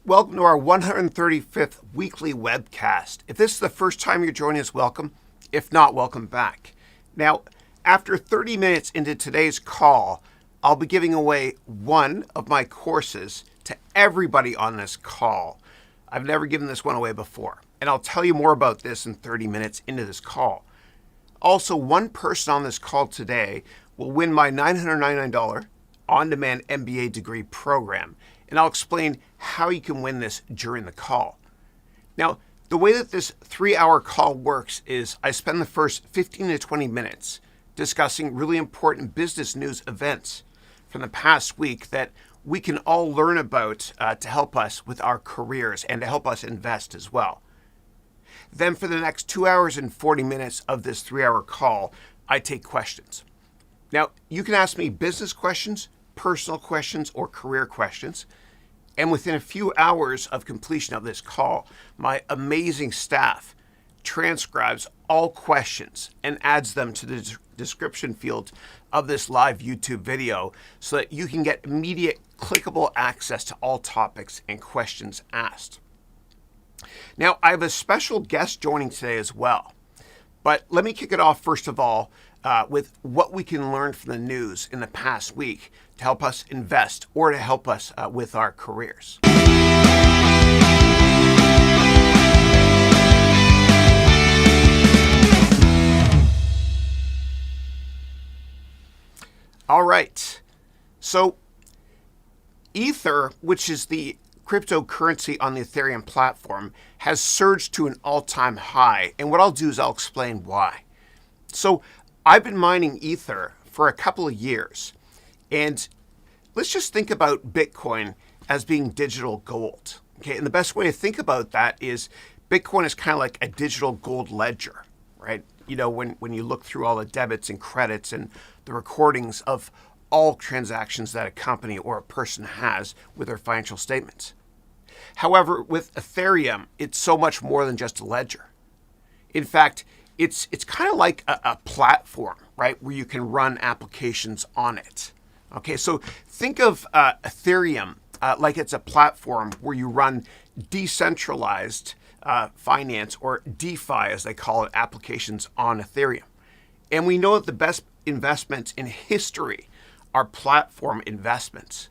Welcome to our 135th weekly webcast. If this is the first time you're joining us, welcome. If not, welcome back. Now, after 30 minutes into today's call, I'll be giving away one of my courses to everybody on this call. I've never given this one away before, and I'll tell you more about this in 30 minutes into this call. Also, one person on this call today will win my $999 on-demand MBA degree program, and I'll explain how you can win this during the call. Now, the way that this 3-hour call works is I spend the first 15 to 20 minutes discussing really important business news events from the past week that we can all learn about to help us with our careers and to help us invest as well. Then for the next 2 hours and 40 minutes of this 3-hour call, I take questions. Now, you can ask me business questions, personal questions, or career questions. And within a few hours of completion of this call, my amazing staff transcribes all questions and adds them to the description field of this live YouTube video so that you can get immediate clickable access to all topics and questions asked. Now, I have a special guest joining today as well. But let me kick it off first of all with what we can learn from the news in the past week to help us invest or to help us with our careers. All right, so Ether, which is the cryptocurrency on the Ethereum platform, has surged to an all-time high. And what I'll do is I'll explain why. So I've been mining Ether for a couple of years. And let's just think about Bitcoin as being digital gold. Okay, and the best way to think about that is Bitcoin is kind of like a digital gold ledger, right? You know, when you look through all the debits and credits and the recordings of all transactions that a company or a person has with their financial statements. However, with Ethereum, it's so much more than just a ledger. In fact, it's kind of like a platform, right, where you can run applications on it. Okay, so think of Ethereum like it's a platform where you run decentralized finance, or DeFi as they call it, applications on Ethereum. And we know that the best investments in history are platform investments.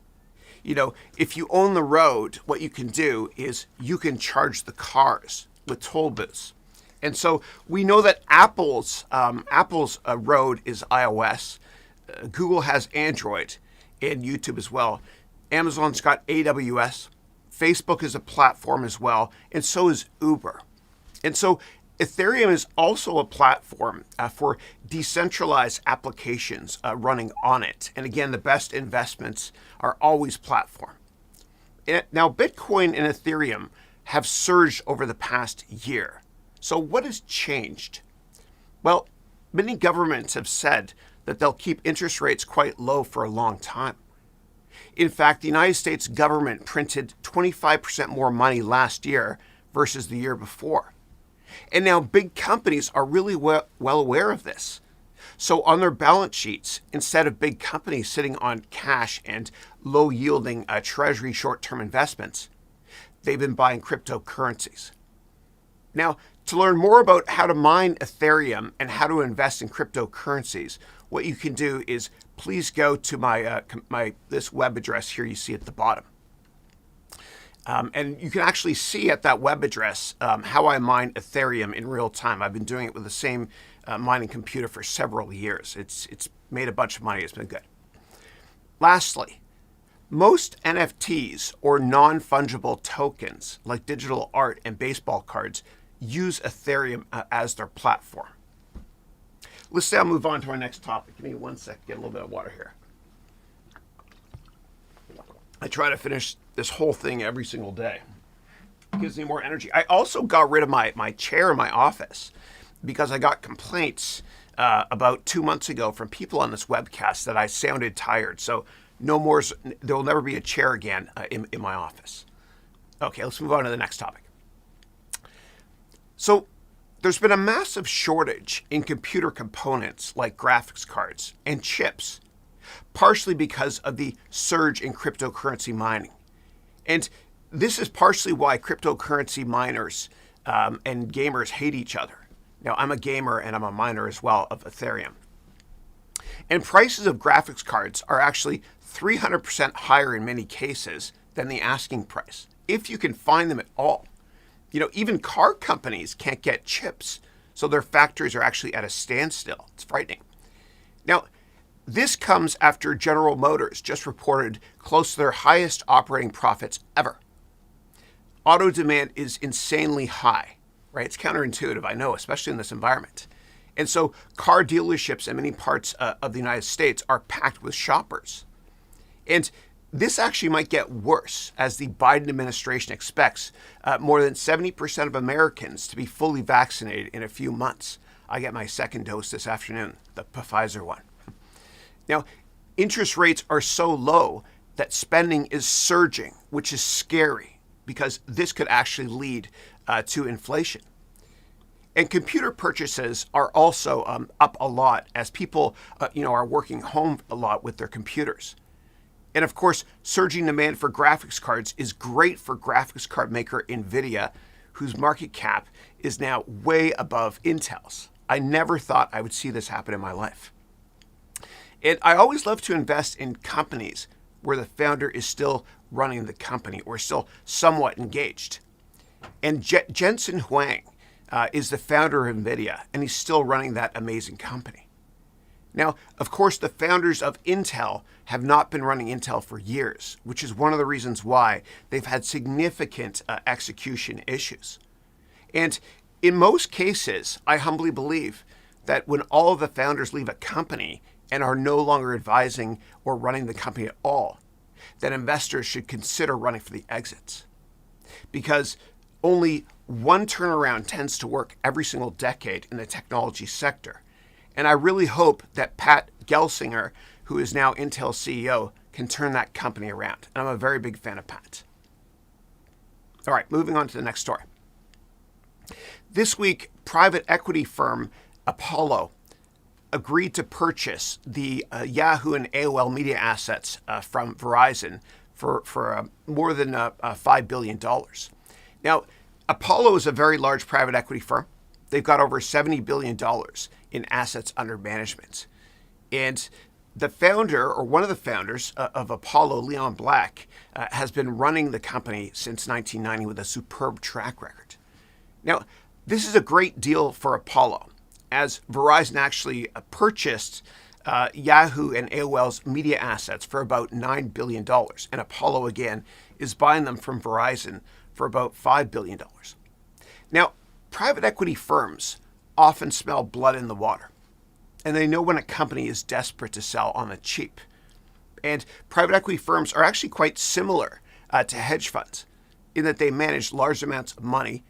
You know, if you own the road, what you can do is you can charge the cars with toll booths. And so we know that Apple's road is iOS, Google has Android, and YouTube as well. Amazon's got AWS, Facebook is a platform as well, and so is Uber. And so Ethereum is also a platform for decentralized applications running on it. And again, the best investments are always platform. Now, Bitcoin and Ethereum have surged over the past year. So what has changed? Well, many governments have said that they'll keep interest rates quite low for a long time. In fact, the United States government printed 25% more money last year versus the year before. And now big companies are really well aware of this. So on their balance sheets, instead of big companies sitting on cash and low-yielding treasury short-term investments, they've been buying cryptocurrencies. Now, to learn more about how to mine Ethereum and how to invest in cryptocurrencies, what you can do is please go to my this web address here you see at the bottom. And you can actually see at that web address how I mine Ethereum in real time. I've been doing it with the same mining computer for several years. It's made a bunch of money. It's been good. Lastly, most NFTs or non-fungible tokens like digital art and baseball cards use Ethereum as their platform. Let's now move on to our next topic. Give me 1 sec, get a little bit of water here. I try to finish this whole thing every single day. It gives me more energy. I also got rid of my chair in my office because I got complaints about 2 months ago from people on this webcast that I sounded tired. So no more, there will never be a chair again in my office. Okay, let's move on to the next topic. So there's been a massive shortage in computer components like graphics cards and chips, partially because of the surge in cryptocurrency mining. And this is partially why cryptocurrency miners and gamers hate each other. Now, I'm a gamer and I'm a miner as well of Ethereum. And prices of graphics cards are actually 300% higher in many cases than the asking price, if you can find them at all. Even car companies can't get chips, so their factories are actually at a standstill. It's frightening. Now, this comes after General Motors just reported close to their highest operating profits ever. Auto demand is insanely high, right? It's counterintuitive, I know, especially in this environment. And so car dealerships in many parts of the United States are packed with shoppers. And this actually might get worse as the Biden administration expects more than 70% of Americans to be fully vaccinated in a few months. I get my second dose this afternoon, the Pfizer one. Now, interest rates are so low that spending is surging, which is scary because this could actually lead to inflation. And computer purchases are also up a lot as people, are working home a lot with their computers. And of course, surging demand for graphics cards is great for graphics card maker NVIDIA, whose market cap is now way above Intel's. I never thought I would see this happen in my life. And I always love to invest in companies where the founder is still running the company or still somewhat engaged. And Jensen Huang is the founder of NVIDIA, and he's still running that amazing company. Now, of course, the founders of Intel have not been running Intel for years, which is one of the reasons why they've had significant execution issues. And in most cases, I humbly believe that when all of the founders leave a company and are no longer advising or running the company at all, that investors should consider running for the exits. Because only one turnaround tends to work every single decade in the technology sector. And I really hope that Pat Gelsinger, who is now Intel CEO, can turn that company around. And I'm a very big fan of Pat. All right, moving on to the next story. This week, private equity firm Apollo agreed to purchase the Yahoo and AOL media assets from Verizon for more than $5 billion. Now, Apollo is a very large private equity firm. They've got over $70 billion in assets under management. And the founder, or one of the founders of Apollo, Leon Black, has been running the company since 1990 with a superb track record. Now, this is a great deal for Apollo, as Verizon actually purchased Yahoo and AOL's media assets for about $9 billion. And Apollo, again, is buying them from Verizon for about $5 billion. Now, private equity firms often smell blood in the water, and they know when a company is desperate to sell on the cheap. And private equity firms are actually quite similar to hedge funds in that they manage large amounts of money,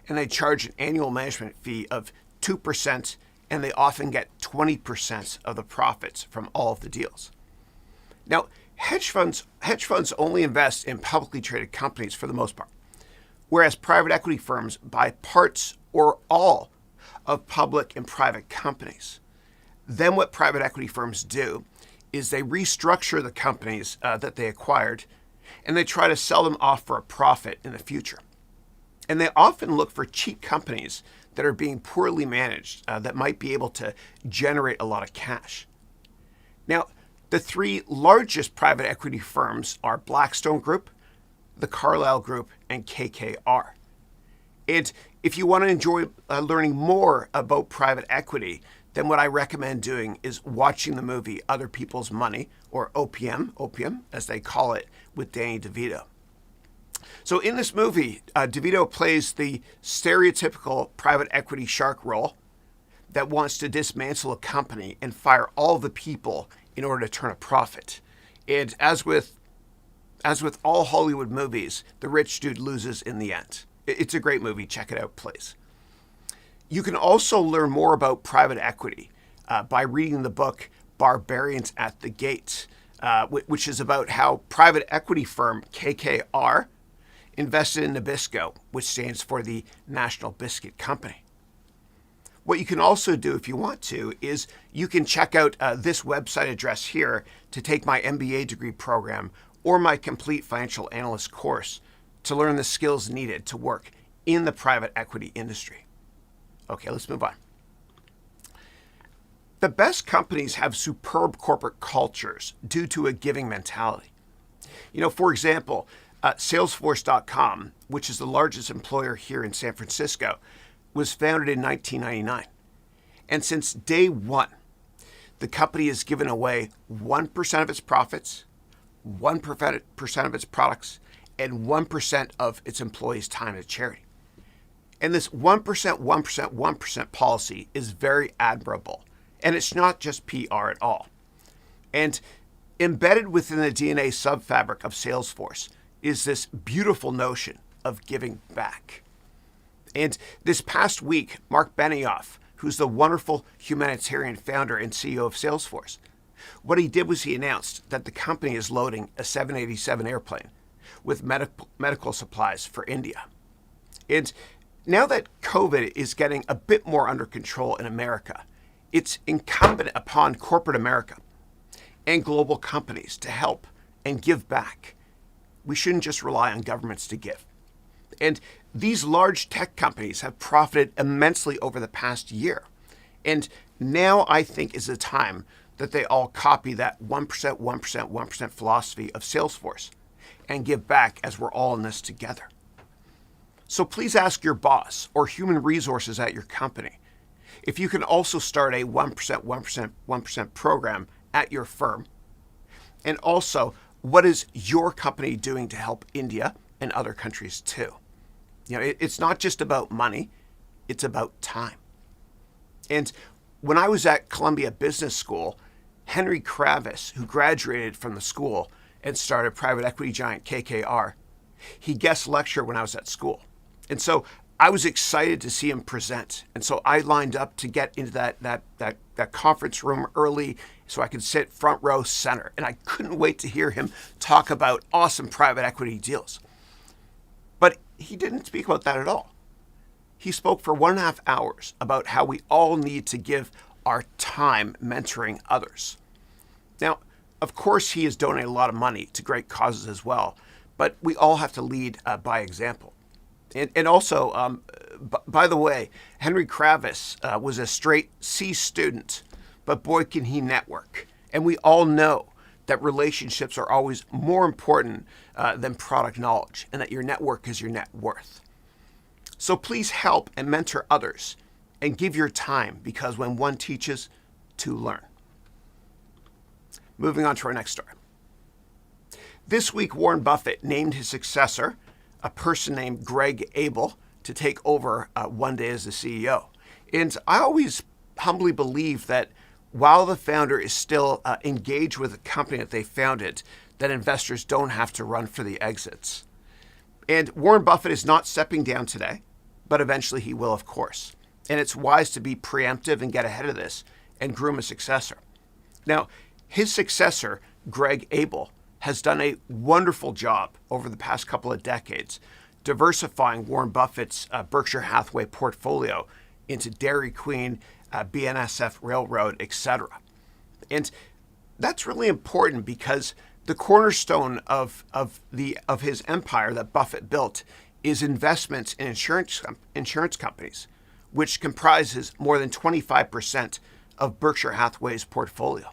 and they charge an annual management fee of 2%, and they often get 20% of the profits from all of the deals. Now, hedge funds only invest in publicly traded companies for the most part, whereas private equity firms buy parts or all of public and private companies. Then what private equity firms do is they restructure the companies that they acquired, and they try to sell them off for a profit in the future. And they often look for cheap companies that are being poorly managed that might be able to generate a lot of cash. Now, the three largest private equity firms are Blackstone Group, the Carlyle Group, and KKR. And if you want to enjoy learning more about private equity, then what I recommend doing is watching the movie Other People's Money, or Opium, as they call it, with Danny DeVito. So in this movie, DeVito plays the stereotypical private equity shark role that wants to dismantle a company and fire all the people in order to turn a profit. And as with all Hollywood movies, the rich dude loses in the end. It's a great movie. Check it out, please. You can also learn more about private equity by reading the book Barbarians at the Gate, which is about how private equity firm KKR invested in Nabisco, which stands for the National Biscuit Company. What you can also do if you want to is you can check out this website address here to take my MBA degree program or my complete financial analyst course to learn the skills needed to work in the private equity industry. Okay, let's move on. The best companies have superb corporate cultures due to a giving mentality. For example, Salesforce.com, which is the largest employer here in San Francisco, was founded in 1999. And since day one, the company has given away 1% of its profits, 1% of its products, and 1% of its employees' time to charity. And this 1%, 1%, 1% policy is very admirable. And it's not just PR at all. And embedded within the DNA subfabric of Salesforce is this beautiful notion of giving back. And this past week, Mark Benioff, who's the wonderful humanitarian founder and CEO of Salesforce, what he did was he announced that the company is loading a 787 airplane with medical supplies for India. And now that COVID is getting a bit more under control in America, it's incumbent upon corporate America and global companies to help and give back. We shouldn't just rely on governments to give. And these large tech companies have profited immensely over the past year. And now I think is the time that they all copy that 1%, 1%, 1% philosophy of Salesforce and give back as we're all in this together. So please ask your boss or human resources at your company if you can also start a 1%, 1%, 1% program at your firm. And also, what is your company doing to help India and other countries too? It's not just about money, it's about time. And when I was at Columbia Business School, Henry Kravis, who graduated from the school and started private equity giant KKR, he guest lectured when I was at school. And so I was excited to see him present. And so I lined up to get into that conference room early so I could sit front row center. And I couldn't wait to hear him talk about awesome private equity deals. But he didn't speak about that at all. He spoke for 1.5 hours about how we all need to give our time mentoring others. Now, of course, he has donated a lot of money to great causes as well, but we all have to lead by example. And also, by the way, Henry Kravis was a straight C student, but boy, can he network. And we all know that relationships are always more important than product knowledge, and that your network is your net worth. So please help and mentor others and give your time, because when one teaches, two learn. Moving on to our next story. This week, Warren Buffett named his successor, a person named Greg Abel, to take over one day as the CEO. And I always humbly believe that while the founder is still engaged with the company that they founded, that investors don't have to run for the exits. And Warren Buffett is not stepping down today, but eventually he will, of course. And it's wise to be preemptive and get ahead of this and groom a successor. Now, his successor, Greg Abel, has done a wonderful job over the past couple of decades, diversifying Warren Buffett's Berkshire Hathaway portfolio into Dairy Queen, BNSF Railroad, etc. And that's really important because the cornerstone of his empire that Buffett built is investments in insurance companies, which comprises more than 25% of Berkshire Hathaway's portfolio.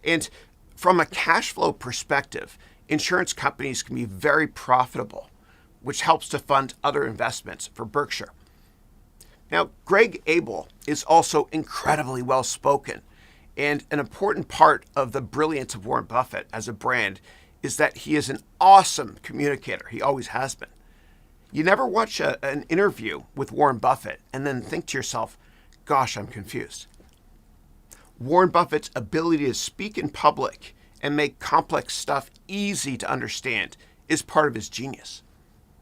And from a cash flow perspective, insurance companies can be very profitable, which helps to fund other investments for Berkshire. Now, Greg Abel is also incredibly well-spoken, and an important part of the brilliance of Warren Buffett as a brand is that he is an awesome communicator. He always has been. You never watch an interview with Warren Buffett and then think to yourself, gosh, I'm confused. Warren Buffett's ability to speak in public and make complex stuff easy to understand is part of his genius.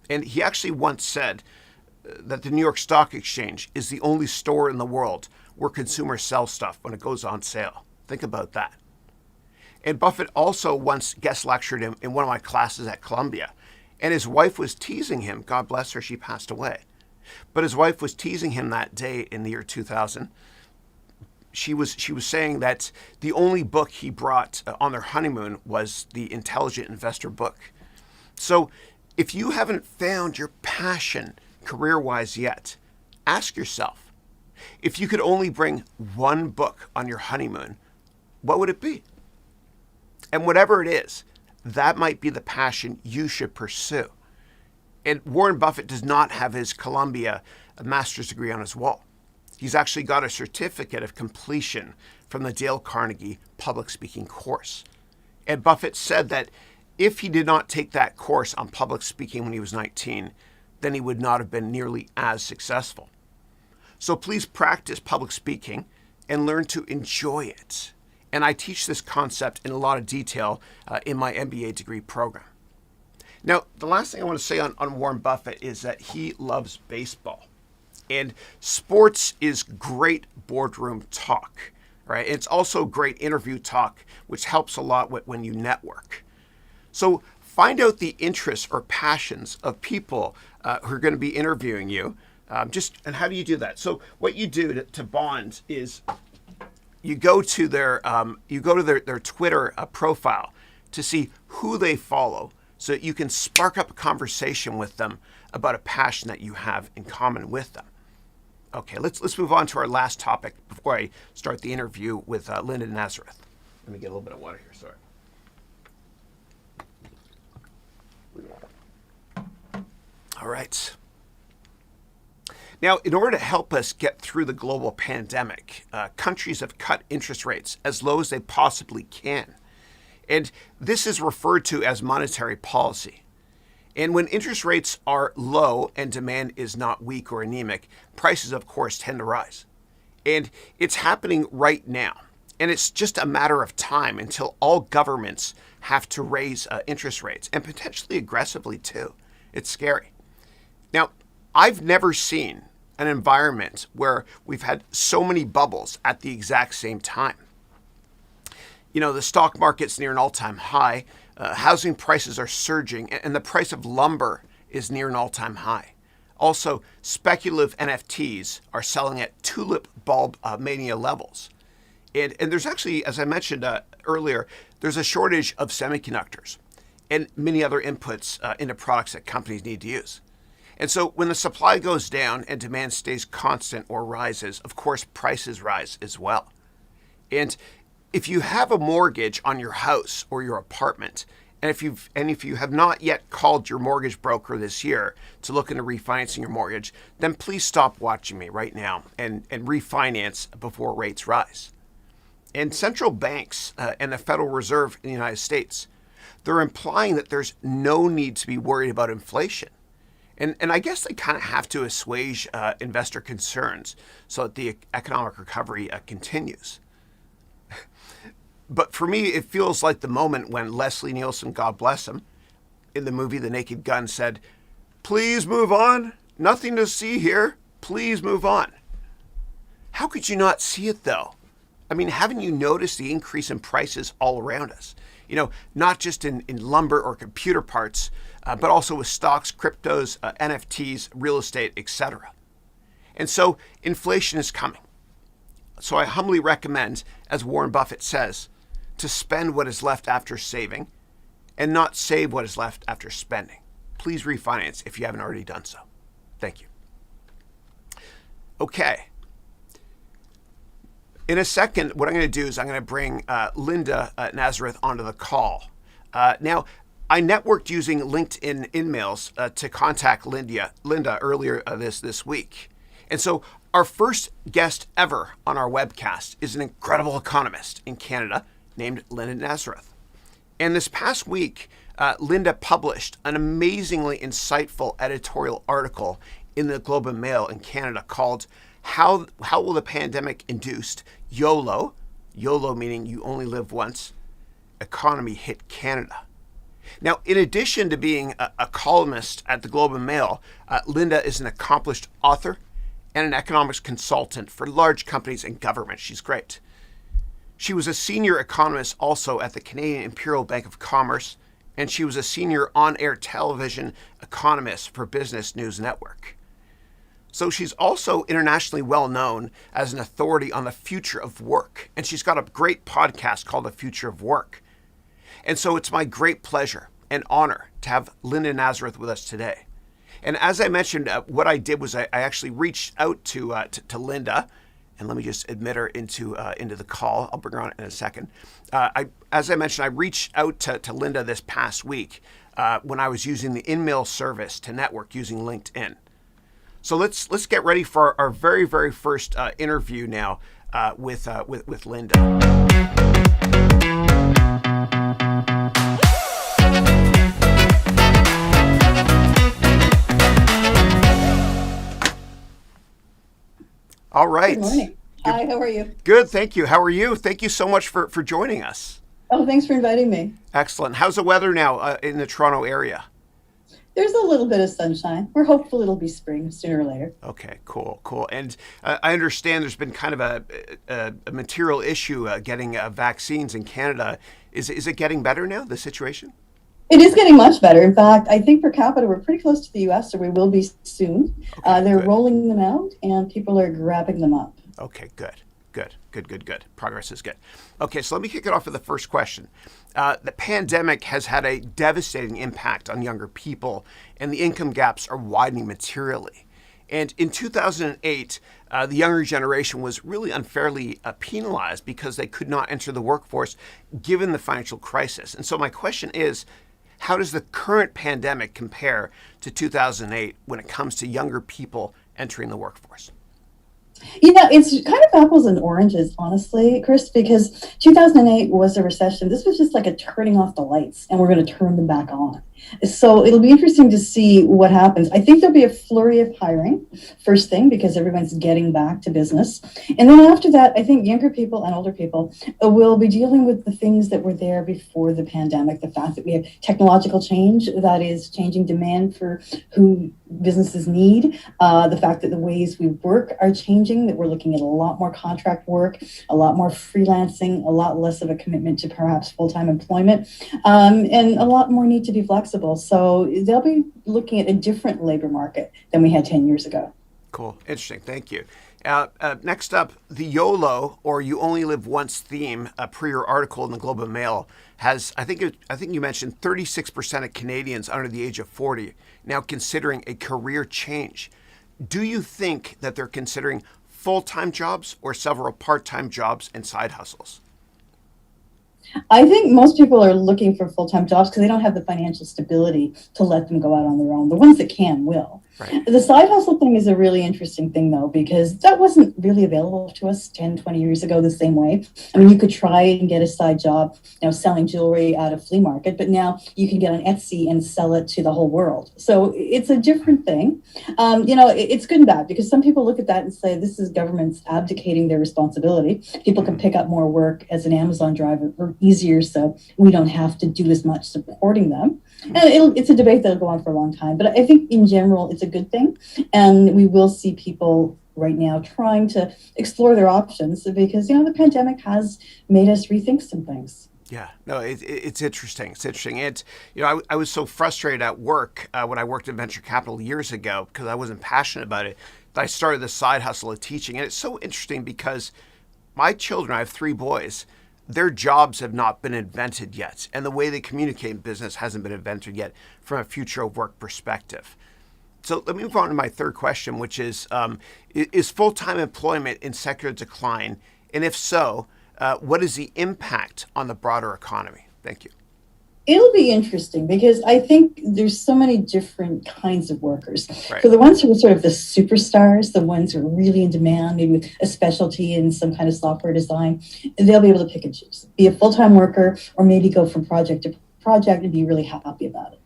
And he actually once said that the New York Stock Exchange is the only store in the world where consumers sell stuff when it goes on sale. Think about that. And Buffett also once guest lectured him in one of my classes at Columbia. And his wife was teasing him. God bless her, she passed away. But his wife was teasing him that day in the year 2000. She was saying that the only book he brought on their honeymoon was the Intelligent Investor book. So If you haven't found your passion career-wise yet, ask yourself, if you could only bring one book on your honeymoon, what would it be? And whatever it is, that might be the passion you should pursue. And Warren Buffett does not have his Columbia master's degree on his wall. He's actually got a certificate of completion from the Dale Carnegie public speaking course. And Buffett said that if he did not take that course on public speaking when he was 19, then he would not have been nearly as successful. So please practice public speaking and learn to enjoy it. And I teach this concept in a lot of detail in my MBA degree program. Now, the last thing I want to say on Warren Buffett is that he loves baseball. And sports is great boardroom talk, right? It's also great interview talk, which helps a lot when you network. So find out the interests or passions of people who are going to be interviewing you. And how do you do that? So what you do to bond is you go to their Twitter profile to see who they follow, so that you can spark up a conversation with them about a passion that you have in common with them. Okay, let's move on to our last topic before I start the interview with Linda Nazareth. Let me get a little bit of water here, sorry. All right. Now, in order to help us get through the global pandemic, countries have cut interest rates as low as they possibly can. And this is referred to as monetary policy. And when interest rates are low and demand is not weak or anemic, prices, of course, tend to rise. And it's happening right now. And it's just a matter of time until all governments have to raise interest rates, and potentially aggressively too. It's scary. Now, I've never seen an environment where we've had so many bubbles at the exact same time. You know, the stock market's near an all-time high, housing prices are surging, and the price of lumber is near an all-time high. Also, speculative NFTs are selling at tulip bulb mania levels. And there's actually, as I mentioned earlier, there's a shortage of semiconductors and many other inputs into products that companies need to use. And so when the supply goes down and demand stays constant or rises, of course, prices rise as well. And if you have a mortgage on your house or your apartment, and if you have not yet called your mortgage broker this year to look into refinancing your mortgage, then please stop watching me right now and refinance before rates rise. And central banks and the Federal Reserve in the United States, they're implying that there's no need to be worried about inflation. And I guess they kind of have to assuage investor concerns so that the economic recovery continues. But for me, it feels like the moment when Leslie Nielsen, God bless him, in the movie The Naked Gun said, "Please move on. Nothing to see here. Please move on." How could you not see it, though? I mean, haven't you noticed the increase in prices all around us? You know, not just in lumber or computer parts, but also with stocks, cryptos, NFTs, real estate, etc. And so inflation is coming. So I humbly recommend, as Warren Buffett says, to spend what is left after saving and not save what is left after spending. Please refinance if you haven't already done so. Thank you. Okay. In a second, what I'm going to do is I'm going to bring Linda Nazareth onto the call. Now, I networked using LinkedIn InMails to contact Linda earlier this week. And so our first guest ever on our webcast is an incredible economist in Canada named Linda Nazareth. And this past week, Linda published an amazingly insightful editorial article in the Globe and Mail in Canada called How Will the Pandemic-Induced YOLO, YOLO meaning you only live once, economy hit Canada? Now, in addition to being a columnist at the Globe and Mail, Linda is an accomplished author and an economics consultant for large companies and government. She's great. She was a senior economist also at the Canadian Imperial Bank of Commerce, and she was a senior on-air television economist for Business News Network. So she's also internationally well known as an authority on the future of work, and she's got a great podcast called The Future of Work. And so it's my great pleasure and honor to have Linda Nazareth with us today. And as I mentioned, what I did was I actually reached out to Linda, and let me just admit her into the call. I'll bring her on in a second. As I mentioned, I reached out to Linda this past week when I was using the in-mail service to network using LinkedIn. So let's get ready for our very, very first interview now with Linda. All right. Good morning. Hi, how are you? Good, thank you. How are you? Thank you so much for joining us. Oh, thanks for inviting me. Excellent. How's the weather now in the Toronto area? There's a little bit of sunshine. We're hopeful it'll be spring sooner or later. Okay, cool. And I understand there's been kind of a material issue getting vaccines in Canada. Is it getting better now, the situation? It is getting much better. In fact, I think per capita, we're pretty close to the U.S., so we will be soon. Okay, they're good. rolling them out, and people are grabbing them up. Okay, good. Progress is good. Okay, so let me kick it off with the first question. The pandemic has had a devastating impact on younger people, and the income gaps are widening materially. And in 2008, the younger generation was really unfairly penalized because they could not enter the workforce given the financial crisis. And so my question is, how does the current pandemic compare to 2008 when it comes to younger people entering the workforce? It's kind of apples and oranges, honestly, Chris, because 2008 was a recession. This was just like a turning off the lights, and we're going to turn them back on. So it'll be interesting to see what happens. I think there'll be a flurry of hiring, first thing, because everyone's getting back to business. And then after that, I think younger people and older people will be dealing with the things that were there before the pandemic. The fact that we have technological change that is changing demand for who businesses need. The fact that the ways we work are changing, that we're looking at a lot more contract work, a lot more freelancing, a lot less of a commitment to perhaps full-time employment, and a lot more need to be flexible. So they'll be looking at a different labor market than we had 10 years ago. Cool. Interesting. Thank you. Next up, the YOLO, or You Only Live Once theme, per your article in the Globe and Mail, has, I think you mentioned 36% of Canadians under the age of 40 now considering a career change. Do you think that they're considering full-time jobs or several part-time jobs and side hustles? I think most people are looking for full-time jobs because they don't have the financial stability to let them go out on their own. The ones that can will. Right. The side hustle thing is a really interesting thing, though, because that wasn't really available to us 10, 20 years ago the same way. I mean, you could try and get a side job, selling jewelry at a flea market, but now you can get on Etsy and sell it to the whole world. So it's a different thing. It's good and bad because some people look at that and say, this is governments abdicating their responsibility. People can pick up more work as an Amazon driver easier, so we don't have to do as much supporting them. And it's a debate that'll go on for a long time. But I think in general, it's a good thing. And we will see people right now trying to explore their options because, the pandemic has made us rethink some things. Yeah, no, it's interesting. It's interesting. And, I was so frustrated at work when I worked in venture capital years ago because I wasn't passionate about it, that I started this side hustle of teaching. And it's so interesting because my children, I have 3 boys, their jobs have not been invented yet. And the way they communicate in business hasn't been invented yet from a future of work perspective. So let me move on to my third question, which is full-time employment in secular decline? And if so, what is the impact on the broader economy? Thank you. It'll be interesting because I think there's so many different kinds of workers. Right. So the ones who are sort of the superstars, the ones who are really in demand, maybe with a specialty in some kind of software design, they'll be able to pick and choose, be a full-time worker or maybe go from project to project and be really happy about it.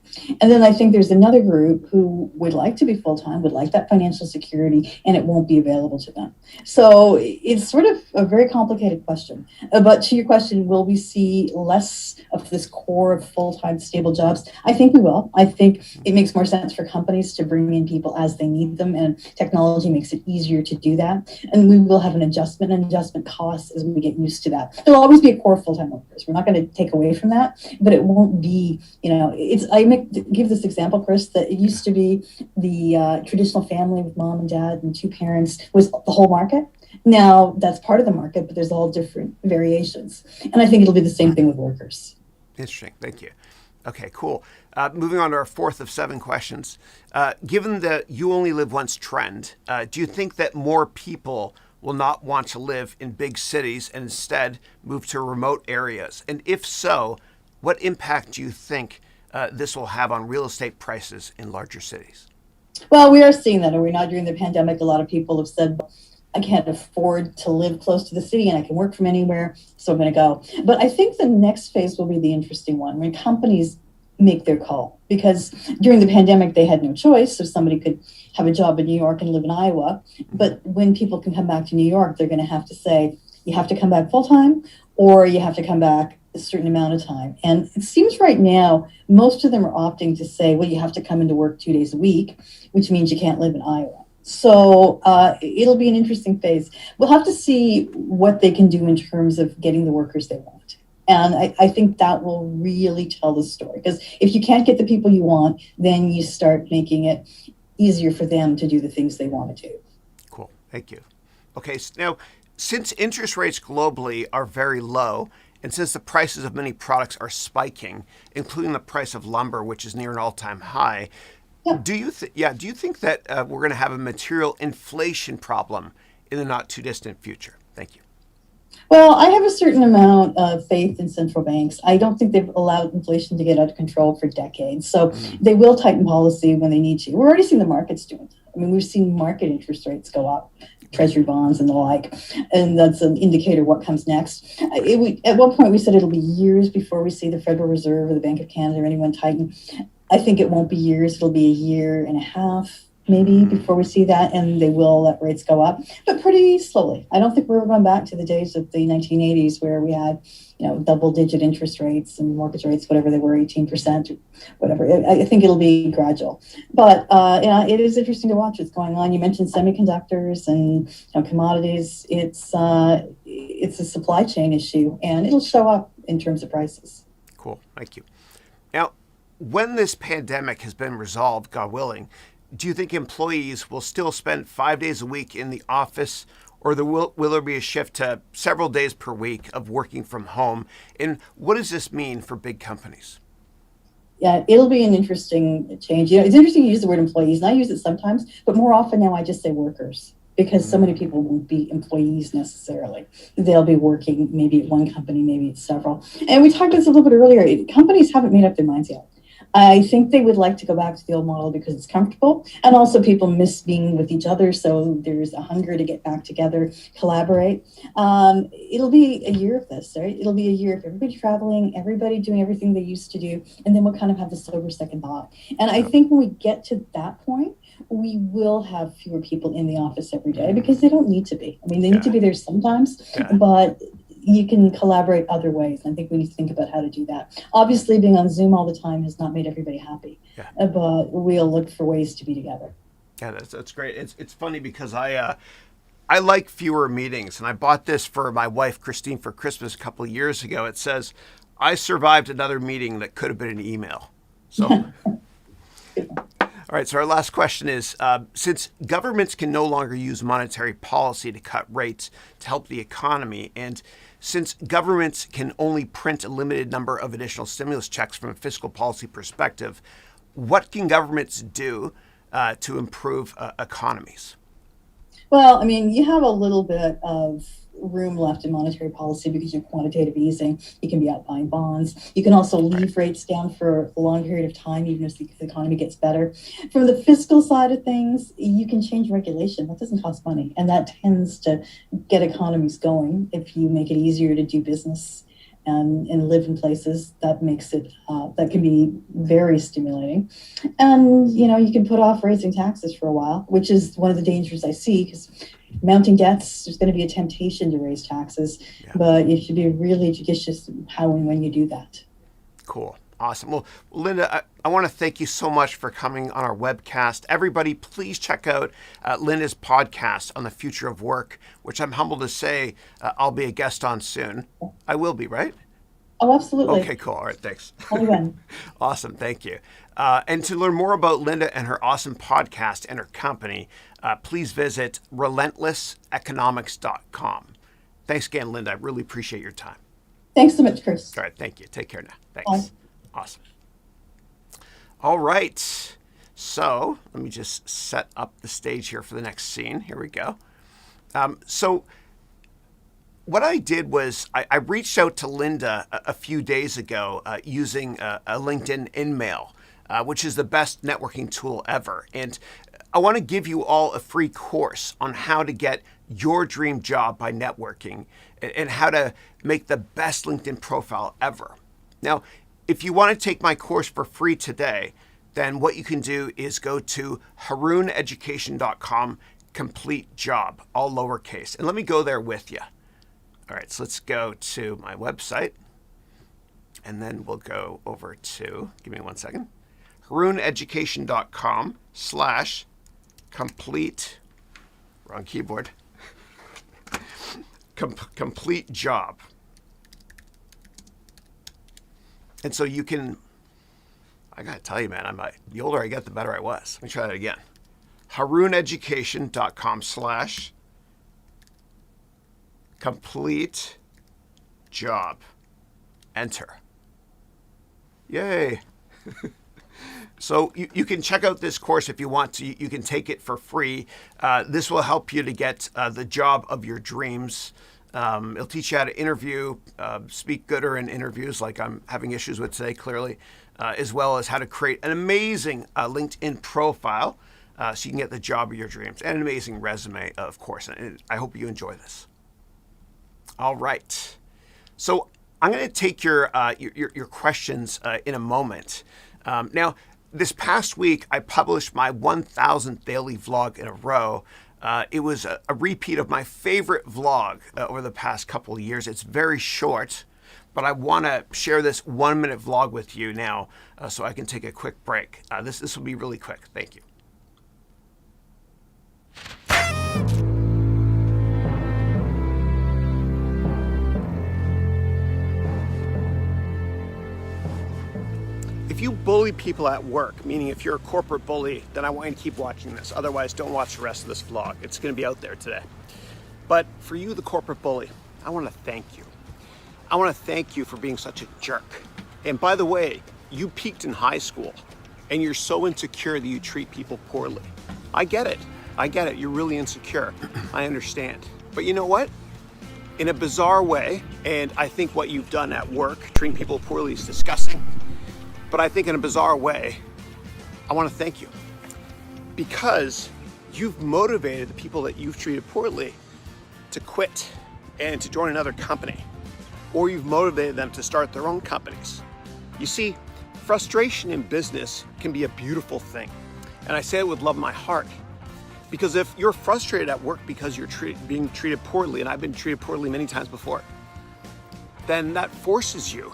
And then I think there's another group who would like to be full-time, would like that financial security, and it won't be available to them. So it's sort of a very complicated question. But to your question, will we see less of this core of full-time stable jobs? I think we will. I think it makes more sense for companies to bring in people as they need them, and technology makes it easier to do that. And we will have an adjustment costs as we get used to that. There'll always be a core of full-time workers. We're not going to take away from that, but it won't be, give this example, Chris, that it used to be the traditional family with mom and dad and 2 parents was the whole market. Now that's part of the market, but there's all different variations. And I think it'll be the same thing with workers. Interesting. Thank you. Okay, cool. Moving on to our fourth of 7 questions. Given the you only live once trend, do you think that more people will not want to live in big cities and instead move to remote areas? And if so, what impact do you think this will have on real estate prices in larger cities? Well, we are seeing that, are we not? During the pandemic, a lot of people have said, I can't afford to live close to the city and I can work from anywhere, so I'm going to go. But I think the next phase will be the interesting one, when companies make their call. Because during the pandemic, they had no choice, so somebody could have a job in New York and live in Iowa. But when people can come back to New York, they're going to have to say, you have to come back full time, or you have to come back a certain amount of time. And it seems right now, most of them are opting to say, well, you have to come into work 2 days a week, which means you can't live in Iowa. So it'll be an interesting phase. We'll have to see what they can do in terms of getting the workers they want. And I think that will really tell the story. Because if you can't get the people you want, then you start making it easier for them to do the things they want to do. Cool. Thank you. Okay. So now, since interest rates globally are very low, and since the prices of many products are spiking, including the price of lumber, which is near an all-time high, do you think that we're going to have a material inflation problem in the not too distant future? Thank you. Well, I have a certain amount of faith in central banks. I don't think they've allowed inflation to get out of control for decades. So they will tighten policy when they need to. We're already seeing the markets doing that. I mean, we've seen market interest rates go up, treasury bonds and the like, and that's an indicator of what comes next. At one point, we said it'll be years before we see the Federal Reserve or the Bank of Canada or anyone tighten. I think it won't be years. It'll be a year and a half, maybe, before we see that, and they will let rates go up, but pretty slowly. I don't think we're going back to the days of the 1980s where we had, double-digit interest rates and mortgage rates, whatever they were, 18% or whatever. I think it'll be gradual. But, it is interesting to watch what's going on. You mentioned semiconductors and commodities. It's a supply chain issue, and it'll show up in terms of prices. Cool. Thank you. Now, when this pandemic has been resolved, God willing, do you think employees will still spend 5 days a week in the office, or will there be a shift to several days per week of working from home? And what does this mean for big companies? Yeah, it'll be an interesting change. It's interesting to use the word employees, and I use it sometimes, but more often now I just say workers, because so many people won't be employees necessarily. They'll be working maybe at one company, maybe at several. And we talked about this a little bit earlier. Companies haven't made up their minds yet. I think they would like to go back to the old model because it's comfortable, and also people miss being with each other, so there's a hunger to get back together, collaborate. It'll be a year of this, right? It'll be a year of everybody traveling, everybody doing everything they used to do, and then we'll kind of have the sober second thought. And I think when we get to that point, we will have fewer people in the office every day because they don't need to be. I mean, they need to be there sometimes, but you can collaborate other ways. I think we need to think about how to do that. Obviously, being on Zoom all the time has not made everybody happy, but we'll look for ways to be together. Yeah, that's great. It's funny because I like fewer meetings, and I bought this for my wife, Christine, for Christmas a couple of years ago. It says, I survived another meeting that could have been an email. So, all right, so our last question is, since governments can no longer use monetary policy to cut rates to help the economy, and since governments can only print a limited number of additional stimulus checks from a fiscal policy perspective, what can governments do to improve economies? Well, I mean, you have a little bit of room left in monetary policy because you're quantitative easing. You can be out buying bonds. You can also leave rates down for a long period of time, even as the economy gets better. From the fiscal side of things, you can change regulation. That doesn't cost money, and that tends to get economies going. If you make it easier to do business and live in places, that makes it, that can be very stimulating. And, you can put off raising taxes for a while, which is one of the dangers I see, because mounting debts, there's going to be a temptation to raise taxes, but you should be really judicious how and when you do that. Cool. Awesome. Well, Linda, I want to thank you so much for coming on our webcast. Everybody, please check out Linda's podcast on the future of work, which I'm humbled to say I'll be a guest on soon. I will be, right? Oh, absolutely. Okay, cool. All right, thanks. Awesome. Thank you. And to learn more about Linda and her awesome podcast and her company, please visit relentlesseconomics.com. Thanks again, Linda. I really appreciate your time. Thanks so much, Chris. All right, thank you. Take care now. Thanks. Bye. Awesome. All right. So let me just set up the stage here for the next scene. Here we go. So what I did was I reached out to Linda a few days ago using a LinkedIn InMail, which is the best networking tool ever. And I want to give you all a free course on how to get your dream job by networking and how to make the best LinkedIn profile ever. Now, if you want to take my course for free today, then what you can do is go to harouneducation.com, complete job, all lowercase. And let me go there with you. All right, so let's go to my website, and then we'll go over to, give me 1 second, harouneducation.com/complete, wrong keyboard, complete job. And so you can, I gotta tell you, man, the older I get, the better I was. Let me try that again. harouneducation.com/complete job. Enter. Yay. So you can check out this course if you want to. You can take it for free. This will help you to get the job of your dreams. It'll teach you how to interview, speak gooder in interviews like I'm having issues with today, clearly, as well as how to create an amazing LinkedIn profile so you can get the job of your dreams, and an amazing resume, of course. And I hope you enjoy this. All right. So I'm going to take your questions in a moment. Now, this past week, I published my 1,000th daily vlog in a row. It was a repeat of my favorite vlog over the past couple of years. It's very short, but I want to share this 1-minute vlog with you now so I can take a quick break. This will be really quick. Thank you. If you bully people at work, meaning if you're a corporate bully, then I want you to keep watching this. Otherwise, don't watch the rest of this vlog. It's going to be out there today. But for you, the corporate bully, I want to thank you. I want to thank you for being such a jerk. And by the way, you peaked in high school, and you're so insecure that you treat people poorly. I get it. I get it. You're really insecure. I understand. But you know what? In a bizarre way, and I think what you've done at work, treating people poorly, is disgusting. But I think in a bizarre way, I want to thank you because you've motivated the people that you've treated poorly to quit and to join another company, or you've motivated them to start their own companies. You see, frustration in business can be a beautiful thing. And I say it with love in my heart, because if you're frustrated at work because you're being treated poorly, and I've been treated poorly many times before, then that forces you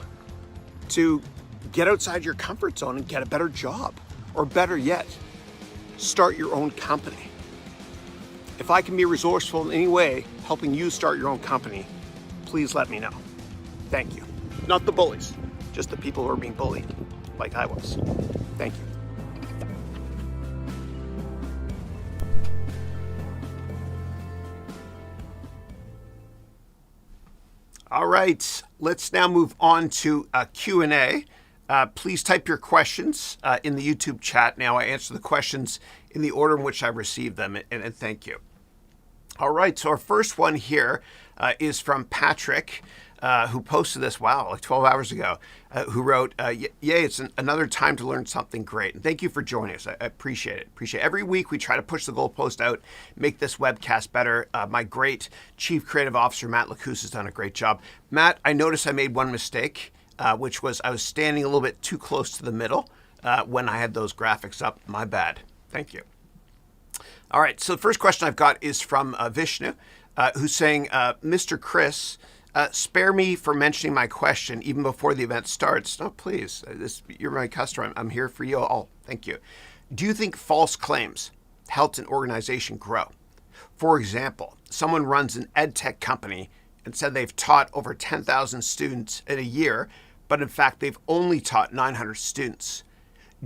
to get outside your comfort zone and get a better job, or better yet, start your own company. If I can be resourceful in any way, helping you start your own company, please let me know. Thank you. Not the bullies, just the people who are being bullied, like I was. Thank you. All right, let's now move on to a Q&A. Please type your questions in the YouTube chat. Now I answer the questions in the order in which I received them, and thank you. All right, so our first one here is from Patrick, who posted this, like 12 hours ago, who wrote, yay, it's another time to learn something great. And thank you for joining us. I appreciate it. Every week we try to push the goalpost out, make this webcast better. My great Chief Creative Officer, Matt Lacousse, has done a great job. Matt, I noticed I made one mistake. Which was I was standing a little bit too close to the middle when I had those graphics up. My bad. Thank you. All right, so the first question I've got is from Vishnu, who's saying, Mr. Chris, spare me for mentioning my question even before the event starts. No, please. You're my customer. I'm here for you all. Thank you. Do you think false claims helped an organization grow? For example, someone runs an ed tech company and said they've taught over 10,000 students in a year, but in fact, they've only taught 900 students.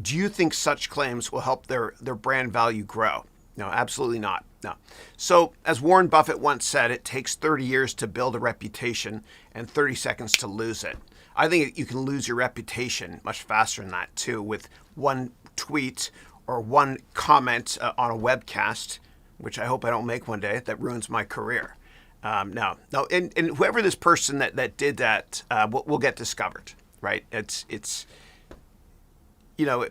Do you think such claims will help their brand value grow? No, absolutely not. No. So as Warren Buffett once said, it takes 30 years to build a reputation and 30 seconds to lose it. I think you can lose your reputation much faster than that too, with one tweet or one comment on a webcast, which I hope I don't make one day, that ruins my career. No, and whoever this person that did that will get discovered, right? It's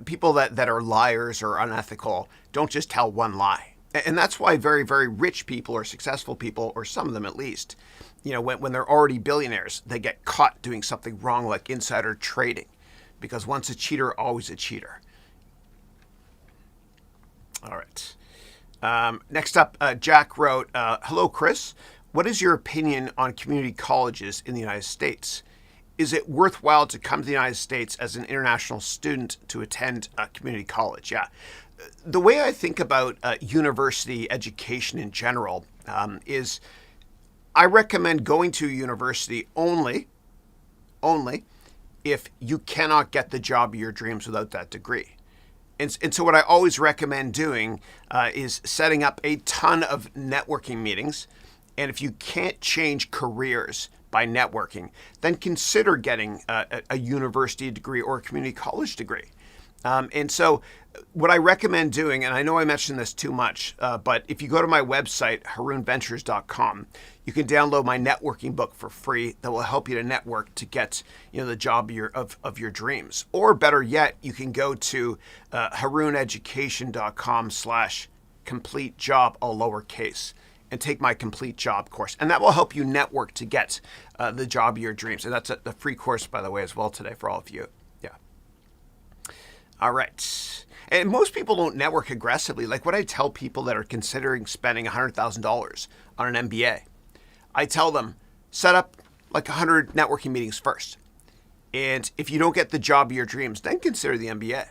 people that are liars or unethical don't just tell one lie. And that's why very, very rich people or successful people, or some of them at least, when they're already billionaires, they get caught doing something wrong like insider trading. Because once a cheater, always a cheater. All right. Next up, Jack wrote, hello, Chris. What is your opinion on community colleges in the United States? Is it worthwhile to come to the United States as an international student to attend a community college? Yeah. The way I think about university education in general is I recommend going to a university only if you cannot get the job of your dreams without that degree. And so what I always recommend doing is setting up a ton of networking meetings. And if you can't change careers by networking, then consider getting a university degree or a community college degree. And so what I recommend doing, and I know I mentioned this too much, but if you go to my website, harounventures.com, you can download my networking book for free that will help you to network to get the job of your dreams. Or better yet, you can go to harouneducation.com/complete job, all lowercase, and take my complete job course. And that will help you network to get the job of your dreams. And that's a free course, by the way, as well today for all of you. Yeah. All right. And most people don't network aggressively. Like what I tell people that are considering spending $100,000 on an MBA, I tell them, set up like 100 networking meetings first. And if you don't get the job of your dreams, then consider the MBA.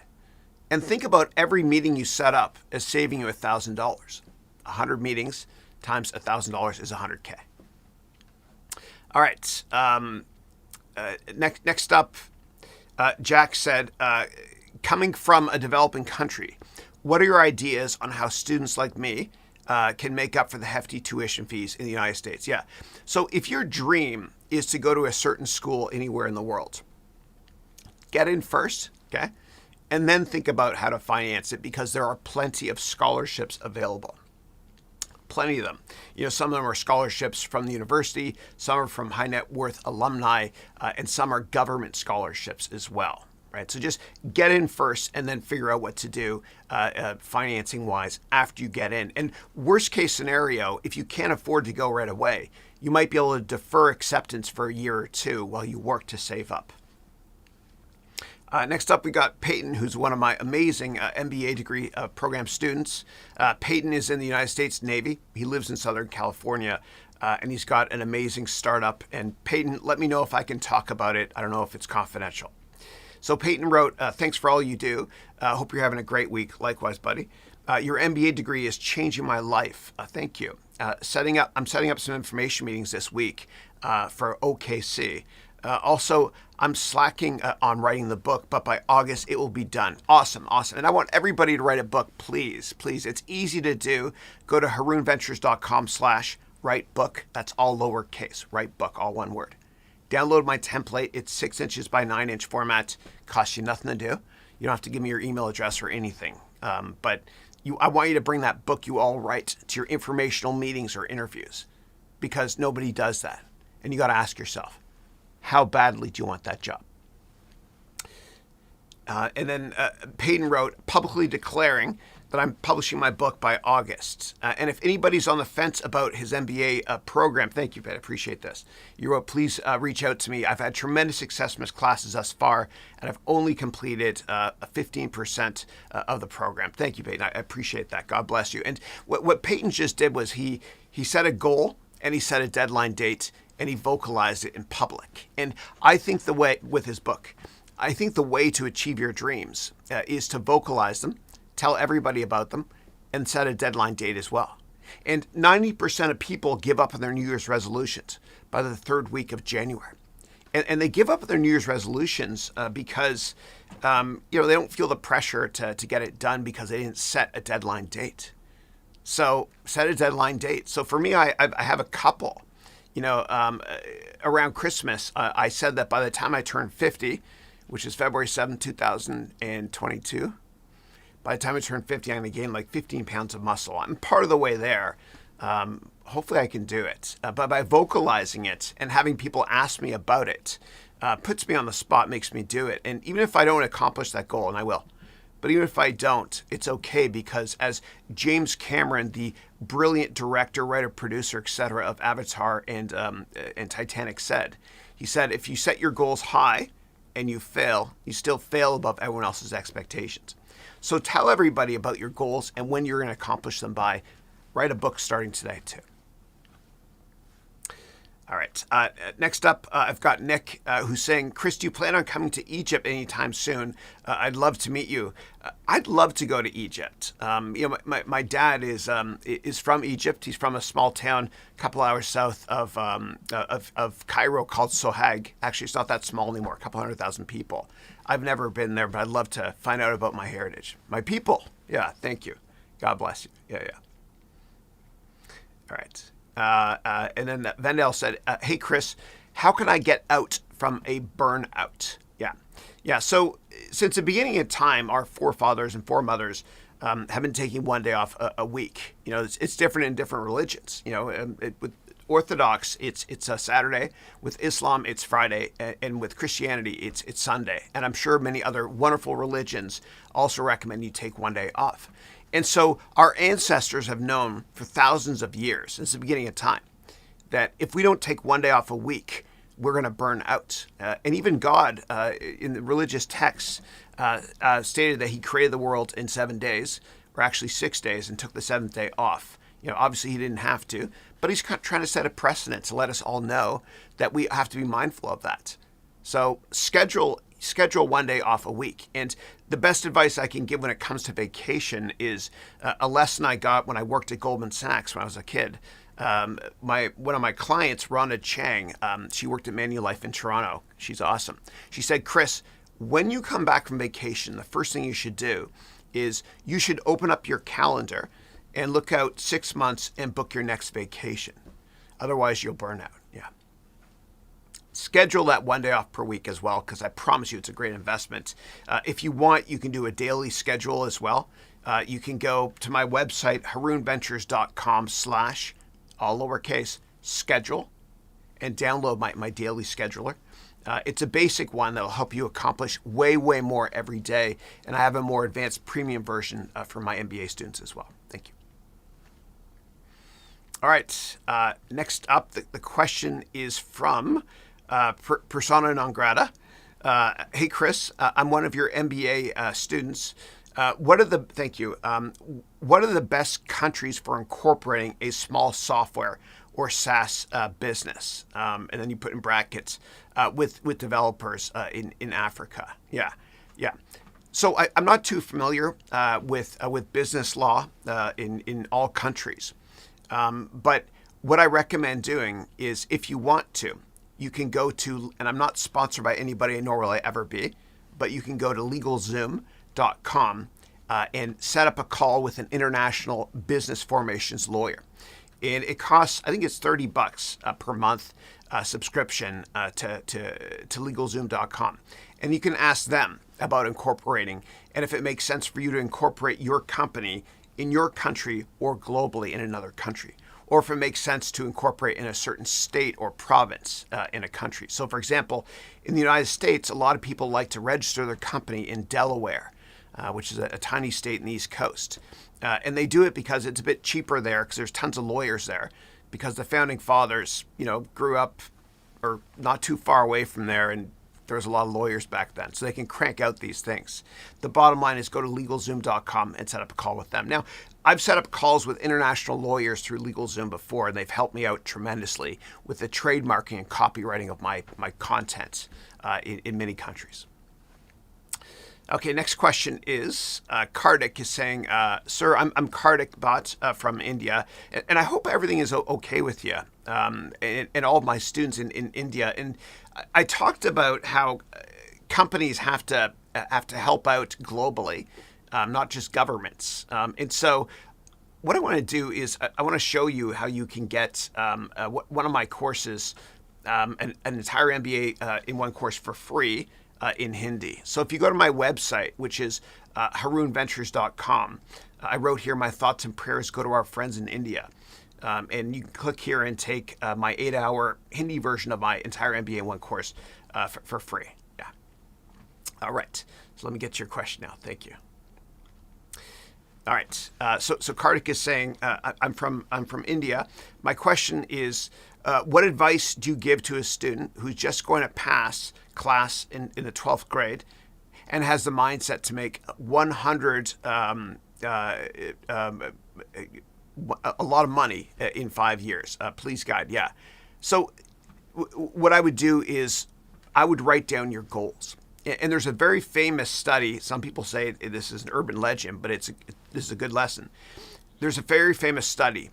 And think about every meeting you set up as saving you $1,000. 100 meetings times $1,000 is $100K. All right. Next up, Jack said, coming from a developing country, what are your ideas on how students like me can make up for the hefty tuition fees in the United States? Yeah. So if your dream is to go to a certain school anywhere in the world, get in first, okay? And then think about how to finance it, because there are plenty of scholarships available. Plenty of them. Some of them are scholarships from the university, some are from high net worth alumni, and some are government scholarships as well. Right, so just get in first and then figure out what to do financing wise after you get in. And worst case scenario, if you can't afford to go right away, you might be able to defer acceptance for a year or two while you work to save up. Next up, we got Peyton, who's one of my amazing MBA degree program students. Peyton is in the United States Navy. He lives in Southern California, and he's got an amazing startup. And Peyton, let me know if I can talk about it. I don't know if it's confidential. So Peyton wrote, thanks for all you do. Hope you're having a great week. Likewise, buddy. Your MBA degree is changing my life. Thank you. I'm setting up some information meetings this week for OKC. Also, I'm slacking on writing the book, but by August it will be done. Awesome. And I want everybody to write a book, please. It's easy to do. Go to harunventures.com/write book. That's all lowercase. Write book, all one word. Download my template. It's 6 inches by 9 inch format. Costs you nothing to do. You don't have to give me your email address or anything. But I want you to bring that book you all write to your informational meetings or interviews, because nobody does that. And you got to ask yourself, how badly do you want that job? And then Peyton wrote, publicly declaring that I'm publishing my book by August. And if anybody's on the fence about his MBA program, thank you, Peyton, I appreciate this. You wrote, please reach out to me. I've had tremendous success in his classes thus far, and I've only completed 15% of the program. Thank you, Peyton. I appreciate that. God bless you. And what Peyton just did was he set a goal and he set a deadline date and he vocalized it in public. And I think the way, with his book, I think the way to achieve your dreams is to vocalize them, tell everybody about them, and set a deadline date as well. And 90% of people give up on their New Year's resolutions by the third week of January. And they give up on their New Year's resolutions because they don't feel the pressure to get it done because they didn't set a deadline date. So set a deadline date. So for me, I have a couple. Around Christmas, I said that by the time I turned 50, which is February 7th, 2022, by the time I turn 50, I'm going to gain like 15 pounds of muscle. I'm part of the way there. Hopefully I can do it. But by vocalizing it and having people ask me about it, puts me on the spot, makes me do it. And even if I don't accomplish that goal, and I will, but even if I don't, it's okay, because as James Cameron, the brilliant director, writer, producer, etc. of Avatar and Titanic said, he said, if you set your goals high and you fail, you still fail above everyone else's expectations. So tell everybody about your goals and when you're going to accomplish them by. Write a book starting today, too. All right. Next up, I've got Nick, who's saying, Chris, do you plan on coming to Egypt anytime soon? I'd love to meet you. I'd love to go to Egypt. My dad is from Egypt. He's from a small town a couple hours south of Cairo called Sohag. Actually, it's not that small anymore, a couple 100,000 people. I've never been there, but I'd love to find out about my heritage. My people. Yeah, thank you. God bless you. Yeah. All right. And then Vendel said, hey, Chris, how can I get out from a burnout? Yeah. So since the beginning of time, our forefathers and foremothers have been taking one day off a week. It's different in different religions. With Orthodox, it's a Saturday. With Islam, it's Friday. And with Christianity, it's Sunday. And I'm sure many other wonderful religions also recommend you take one day off. And so our ancestors have known for thousands of years, since the beginning of time, that if we don't take one day off a week, we're going to burn out. And even God, in the religious texts, stated that he created the world in 7 days, or actually 6 days, and took the seventh day off. Obviously he didn't have to, but he's trying to set a precedent to let us all know that we have to be mindful of that. So schedule one day off a week. And the best advice I can give when it comes to vacation is a lesson I got when I worked at Goldman Sachs when I was a kid. One of my clients, Rhonda Chang, she worked at Manulife in Toronto. She's awesome. She said, Chris, when you come back from vacation, the first thing you should do is you should open up your calendar and look out 6 months and book your next vacation. Otherwise, you'll burn out. Yeah. Schedule that one day off per week as well, because I promise you it's a great investment. If you want, you can do a daily schedule as well. You can go to my website, harounventures.com/ all lowercase schedule, and download my daily scheduler. It's a basic one that'll help you accomplish way more every day. And I have a more advanced premium version for my MBA students as well. Thank you. All right. Next up, the question is from persona non grata. Hey, Chris, I'm one of your MBA students. Thank you. What are the best countries for incorporating a small software or SaaS business? And then you put in brackets with developers in Africa. Yeah. So I'm not too familiar with business law in all countries. But what I recommend doing is, if you want to, you can go to, and I'm not sponsored by anybody, nor will I ever be, but you can go to LegalZoom.com and set up a call with an international business formations lawyer. And it costs, I think it's $30 per month subscription to LegalZoom.com. And you can ask them about incorporating, and if it makes sense for you to incorporate your company in your country or globally in another country, or if it makes sense to incorporate in a certain state or province in a country. So, for example, in the United States, a lot of people like to register their company in Delaware, which is a tiny state in the East Coast. And they do it because it's a bit cheaper there, because there's tons of lawyers there, because the founding fathers, grew up or not too far away from there, and there was a lot of lawyers back then, so they can crank out these things. The bottom line is go to LegalZoom.com and set up a call with them. Now, I've set up calls with international lawyers through LegalZoom before, and they've helped me out tremendously with the trademarking and copywriting of my content in many countries. Okay, next question is, Kardik is saying, Sir, I'm Kardik Bhatt from India, and I hope everything is okay with you and all of my students in India. And I talked about how companies have to help out globally, not just governments. And so what I want to do is I want to show you how you can get one of my courses, an entire MBA in one course for free, in Hindi. So if you go to my website, which is HarounVentures.com. I wrote here, my thoughts and prayers go to our friends in India. And you can click here and take my 8-hour Hindi version of my entire MBA in one course for free. Yeah. All right. So let me get to your question now. Thank you. All right. So Kartik is saying, I'm from India. My question is, what advice do you give to a student who's just going to pass class in the 12th grade and has the mindset to make 100 a lot of money in 5 years? Please guide. Yeah. So what I would do is I would write down your goals. And there's a very famous study. Some people say this is an urban legend, but this is a good lesson. There's a very famous study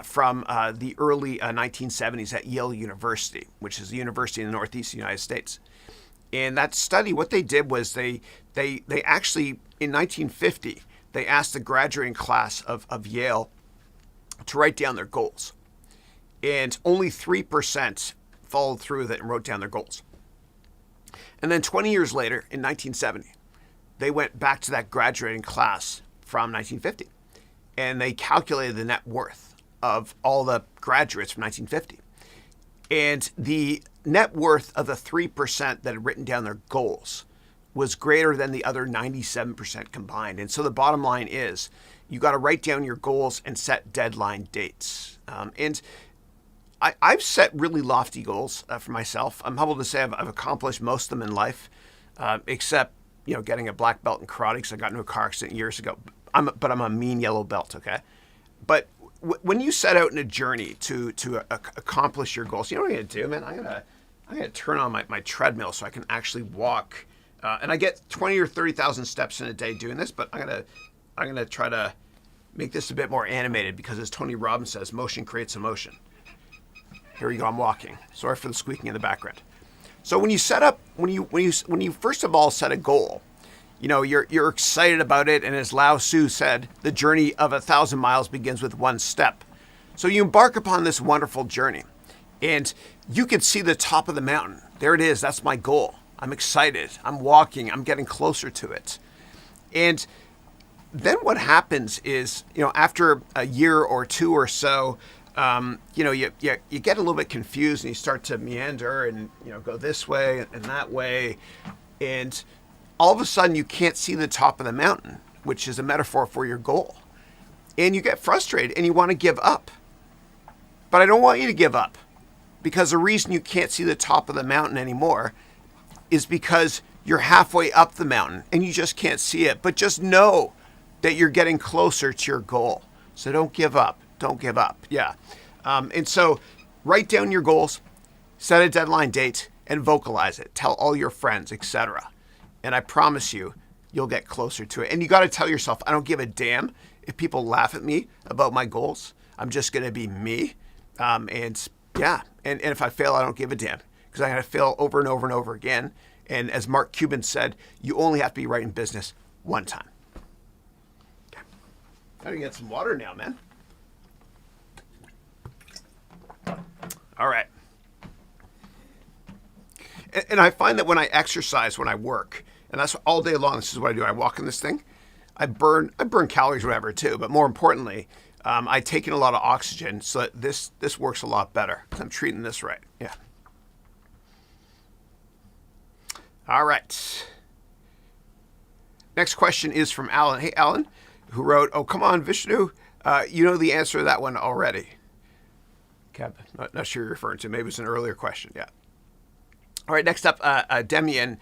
from the early 1970s at Yale University, which is a university in the Northeast of the United States. In that study, what they did was they actually, in 1950, they asked the graduating class of Yale to write down their goals. And only 3% followed through with it and wrote down their goals. And then 20 years later, in 1970, they went back to that graduating class from 1950. And they calculated the net worth of all the graduates from 1950. And the net worth of the 3% that had written down their goals was greater than the other 97% combined. And so the bottom line is, you got to write down your goals and set deadline dates. And I've set really lofty goals for myself. I'm humbled to say I've accomplished most of them in life, except getting a black belt in karate because I got into a car accident years ago. But I'm a mean yellow belt, okay? But when you set out in a journey to accomplish your goals, you know what I'm going to do, man? I'm gonna turn on my treadmill so I can actually walk. And I get 20 or 30,000 steps in a day doing this, but I'm gonna try to make this a bit more animated because, as Tony Robbins says, motion creates emotion. Here we go. I'm walking. Sorry for the squeaking in the background. So when you first of all set a goal, you're excited about it, and as Lao Tzu said, the journey of 1,000 miles begins with one step. So you embark upon this wonderful journey, and you can see the top of the mountain. There it is. That's my goal. I'm excited. I'm walking. I'm getting closer to it. And then what happens is, after a year or two or so, you get a little bit confused and you start to meander and, go this way and that way. And all of a sudden you can't see the top of the mountain, which is a metaphor for your goal. And you get frustrated and you want to give up. But I don't want you to give up, because the reason you can't see the top of the mountain anymore is because you're halfway up the mountain and you just can't see it. But just know that you're getting closer to your goal. So don't give up. Don't give up. Yeah. And so write down your goals, set a deadline date, and vocalize it. Tell all your friends, etc. And I promise you'll get closer to it. And you got to tell yourself, I don't give a damn if people laugh at me about my goals. I'm just going to be me. And if I fail, I don't give a damn, because I'm going to fail over and over and over again. And as Mark Cuban said, you only have to be right in business one time. Okay. Gotta get some water now, man. All right. And I find that when I exercise, when I work, and that's all day long, this is what I do. I walk in this thing. I burn calories, whatever, too. But more importantly, I take in a lot of oxygen, so that this works a lot better. I'm treating this right. Yeah. All right. Next question is from Alan. Hey, Alan, who wrote, "Oh, come on, Vishnu. You know the answer to that one already." Okay, not sure you're referring to. Maybe it's an earlier question. Yeah. All right, next up, Demian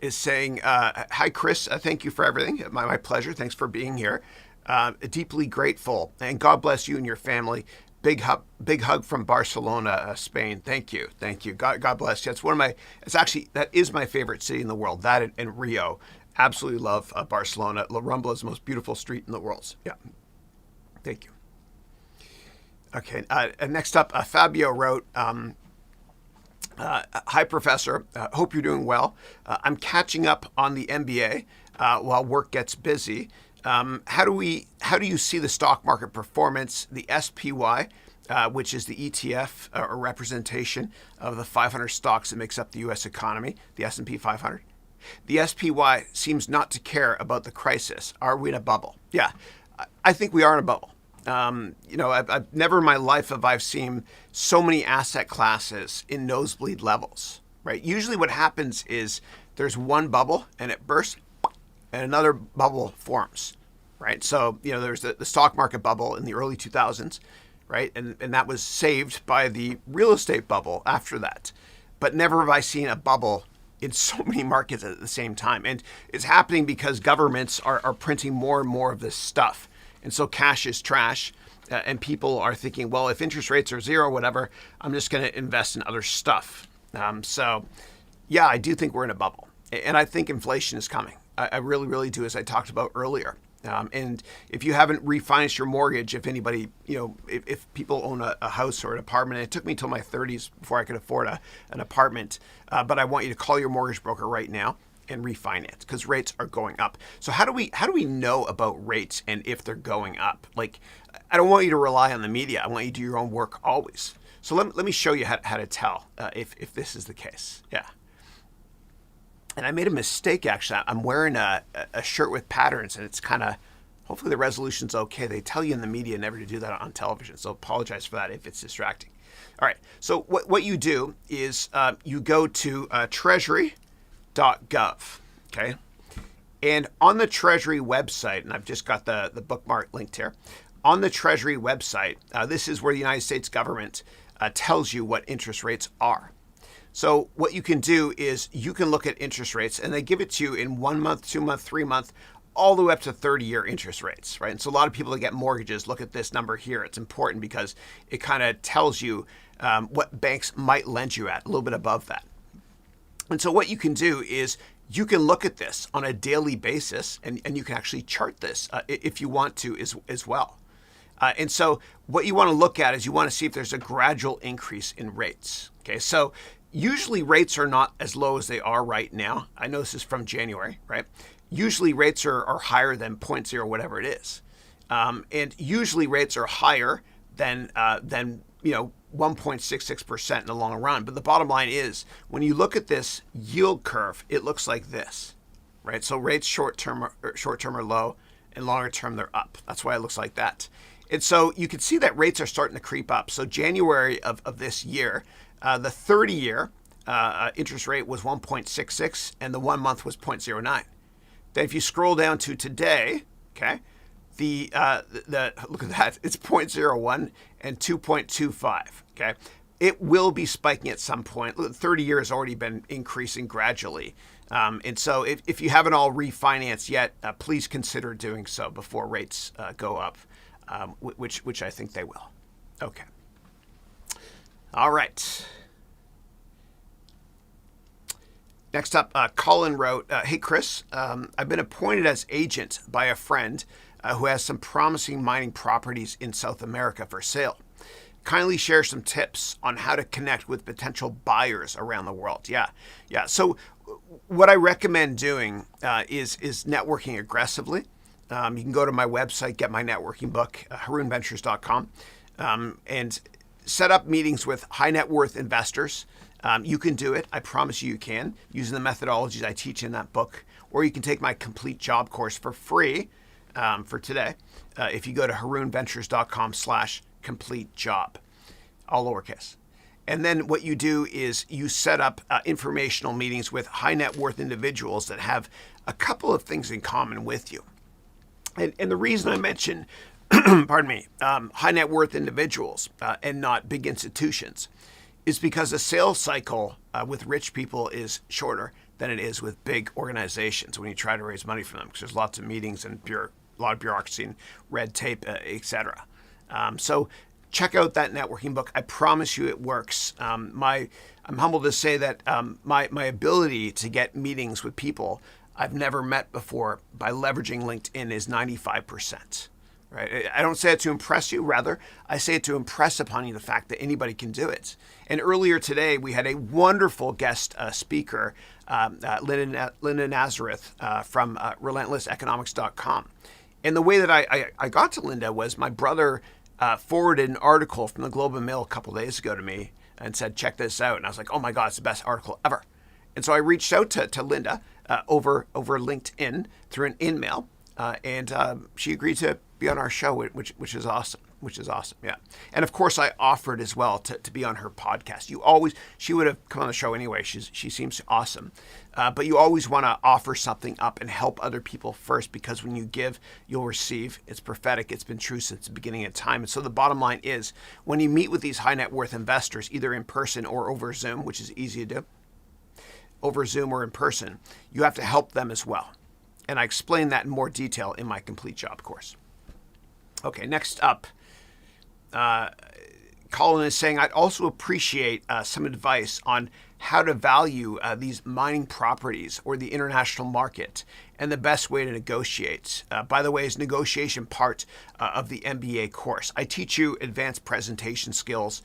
is saying, "Hi, Chris. Thank you for everything. My pleasure. Thanks for being here. Deeply grateful. And God bless you and your family. Big hug from Barcelona, Spain. Thank you. God bless you. That is my favorite city in the world. That and Rio. Absolutely love Barcelona. La Rambla is the most beautiful street in the world. Yeah. Thank you." Okay. Next up, Fabio wrote, "Hi, Professor. Hope you're doing well. I'm catching up on the MBA while work gets busy. How do you see the stock market performance? The SPY, which is the ETF or representation of the 500 stocks that makes up the U.S. economy, the S&P 500, The SPY seems not to care about the crisis. Are we in a bubble? Yeah, I think we are in a bubble. I've never in my life have I seen so many asset classes in nosebleed levels, right? Usually what happens is there's one bubble and it bursts and another bubble forms, right? So, there's the stock market bubble in the early 2000s, right? And that was saved by the real estate bubble after that. But never have I seen a bubble in so many markets at the same time. And it's happening because governments are printing more and more of this stuff. And so cash is trash. And people are thinking, well, if interest rates are zero, whatever, I'm just going to invest in other stuff. So, yeah, I do think we're in a bubble. And I think inflation is coming. I really, really do, as I talked about earlier. And if you haven't refinanced your mortgage, if anybody, if people own a house or an apartment, and it took me till my 30s before I could afford an apartment, but I want you to call your mortgage broker right now and refinance because rates are going up. So how do we know about rates and if they're going up? Like, I don't want you to rely on the media. I want you to do your own work always. So let me show you how to tell if this is the case. Yeah. And I made a mistake, actually. I'm wearing a shirt with patterns, and it's kind of, hopefully the resolution's okay. They tell you in the media never to do that on television, so apologize for that if it's distracting. All right, so what you do is you go to treasury.gov, okay? And on the Treasury website, and I've just got the bookmark linked here, on the Treasury website, this is where the United States government tells you what interest rates are. So what you can do is you can look at interest rates, and they give it to you in 1 month, 2 month, 3 month, all the way up to 30-year interest rates, right? And so a lot of people that get mortgages look at this number here. It's important because it kind of tells you what banks might lend you at, a little bit above that. And so what you can do is you can look at this on a daily basis, and you can actually chart this if you want to as well. And so what you want to look at is you want to see if there's a gradual increase in rates. Okay, so usually rates are not as low as they are right now. I know this is from January, right? Usually rates are higher than 0.0 whatever it is. And usually rates are higher than 1.66% in the long run. But the bottom line is when you look at this yield curve, it looks like this, right? So rates short term are low and longer term they're up. That's why it looks like that. And so you can see that rates are starting to creep up. So January of this year, the 30-year interest rate was 1.66 and the 1 month was 0.09. Then if you scroll down to today, okay, the look at that, it's 0.01 and 2.25, okay? It will be spiking at some point. 30-year has already been increasing gradually. And so if you haven't all refinanced yet, please consider doing so before rates go up, which I think they will. Okay. All right. Next up, Colin wrote, hey, Chris, I've been appointed as agent by a friend who has some promising mining properties in South America for sale. Kindly share some tips on how to connect with potential buyers around the world. Yeah. So what I recommend doing is networking aggressively. You can go to my website, get my networking book, harounventures.com, and set up meetings with high net worth investors. You can do it. I promise you can, using the methodologies I teach in that book. Or you can take my complete job course for free for today if you go to harounventures.com/complete job, all lowercase. And then what you do is you set up informational meetings with high net worth individuals that have a couple of things in common with you. And the reason I mention, pardon me, high net worth individuals and not big institutions is because the sales cycle with rich people is shorter than it is with big organizations when you try to raise money from them, because there's lots of meetings and a lot of bureaucracy and red tape, etc. So check out that networking book. I promise you it works. I'm humbled to say that my ability to get meetings with people I've never met before by leveraging LinkedIn is 95%. Right? I don't say it to impress you. Rather, I say it to impress upon you the fact that anybody can do it. And earlier today, we had a wonderful guest speaker, Linda Nazareth from relentlesseconomics.com. And the way that I got to Linda was my brother forwarded an article from the Globe and Mail a couple days ago to me and said, check this out. And I was like, oh my God, it's the best article ever. And so I reached out to Linda over LinkedIn through an email, and she agreed to be on our show, which is awesome. Yeah. And of course, I offered as well to be on her podcast. She would have come on the show anyway. She seems awesome. But you always want to offer something up and help other people first, because when you give, you'll receive. It's prophetic. It's been true since the beginning of time. And so the bottom line is, when you meet with these high net worth investors, either in person or over Zoom, which is easy to do, over Zoom or in person, you have to help them as well. And I explain that in more detail in my Complete Job course. Okay, next up, Colin is saying, I'd also appreciate some advice on how to value these mining properties or the international market and the best way to negotiate. By the way, is negotiation part of the MBA course. I teach you advanced presentation skills,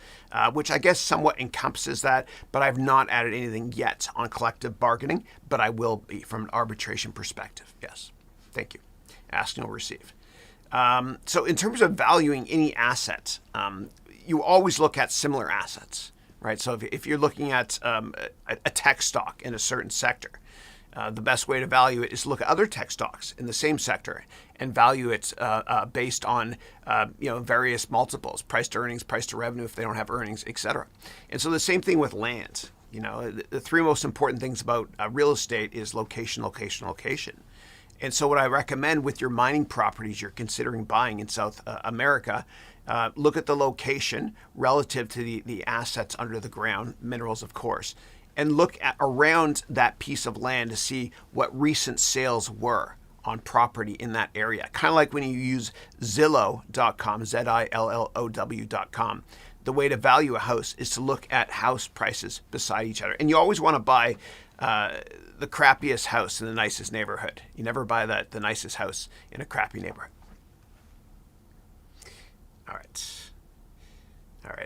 which I guess somewhat encompasses that, but I've not added anything yet on collective bargaining, but I will be from an arbitration perspective. Yes, thank you. Ask and you'll receive. So in terms of valuing any asset, you always look at similar assets, right? So if you're looking at a tech stock in a certain sector, the best way to value it is to look at other tech stocks in the same sector and value it based on various multiples, price to earnings, price to revenue if they don't have earnings, etc. And so the same thing with land. The three most important things about real estate is location, location, location. And so what I recommend with your mining properties you're considering buying in South America, look at the location relative to the assets under the ground, minerals of course, and look at around that piece of land to see what recent sales were on property in that area. Kind of like when you use Zillow.com, Zillow.com. The way to value a house is to look at house prices beside each other. And you always want to buy the crappiest house in the nicest neighborhood. You never buy the nicest house in a crappy neighborhood. All right.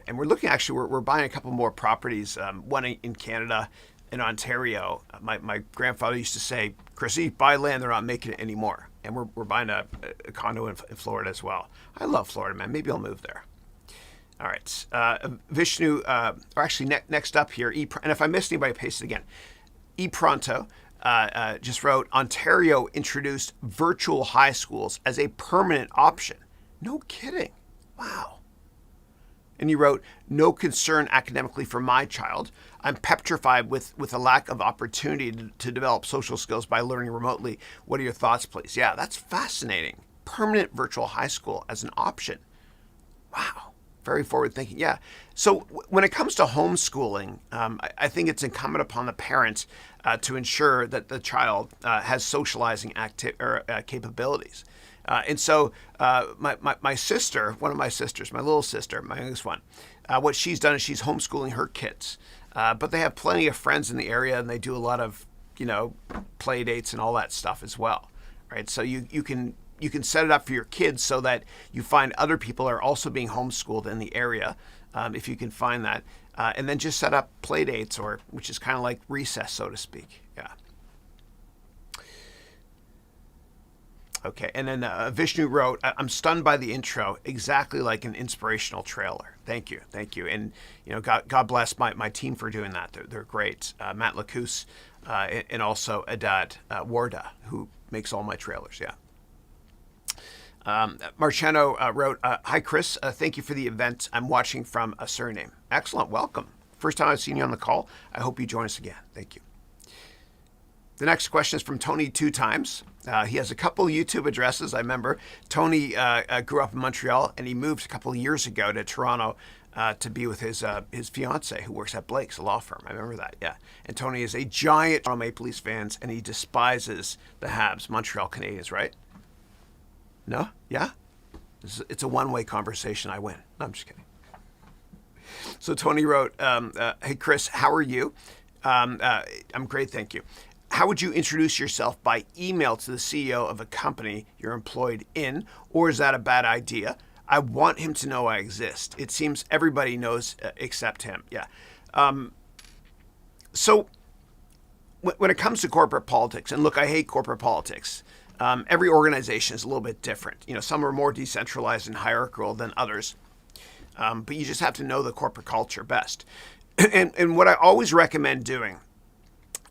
And we're looking, actually, we're buying a couple more properties, one in Canada, in Ontario. My grandfather used to say, Chrissy, buy land, they're not making it anymore. And we're buying a condo in Florida as well. I love Florida, man. Maybe I'll move there. All right. Vishnu, or actually next up here, and if I missed anybody, paste it again. ePronto just wrote, Ontario introduced virtual high schools as a permanent option. No kidding. Wow. And you wrote, no concern academically for my child. I'm petrified with a lack of opportunity to develop social skills by learning remotely. What are your thoughts, please? Yeah, that's fascinating. Permanent virtual high school as an option. Wow. Very forward thinking. Yeah. So when it comes to homeschooling, I think it's incumbent upon the parents to ensure that the child has socializing capabilities. And so my sister, one of my sisters, my little sister, my youngest one, what she's done is she's homeschooling her kids. But they have plenty of friends in the area, and they do a lot of, play dates and all that stuff as well. Right. So you can set it up for your kids so that you find other people are also being homeschooled in the area, if you can find that, and then just set up play dates, which is kind of like recess, so to speak. Yeah. Okay, and then Vishnu wrote, I'm stunned by the intro, exactly like an inspirational trailer. Thank you. And God bless my team for doing that. They're great. Matt Lacus and also Adad Warda, who makes all my trailers. Yeah. Marciano wrote, hi, Chris. Thank you for the event. I'm watching from a Suriname. Excellent. Welcome. First time I've seen you on the call. I hope you join us again. Thank you. The next question is from Tony 2 times. He has a couple YouTube addresses. I remember Tony grew up in Montreal, and he moved a couple of years ago to Toronto to be with his fiance, who works at Blake's, a law firm. I remember that, yeah. And Tony is a giant Toronto Maple Leafs fan, and he despises the Habs, Montreal Canadiens, right? No? Yeah? It's a one-way conversation. I win. No, I'm just kidding. So Tony wrote, hey, Chris, how are you? I'm great, thank you. How would you introduce yourself by email to the CEO of a company you're employed in, or is that a bad idea? I want him to know I exist. It seems everybody knows except him. Yeah. So when it comes to corporate politics, and look, I hate corporate politics. Every organization is a little bit different. Some are more decentralized and hierarchical than others. But you just have to know the corporate culture best. And what I always recommend doing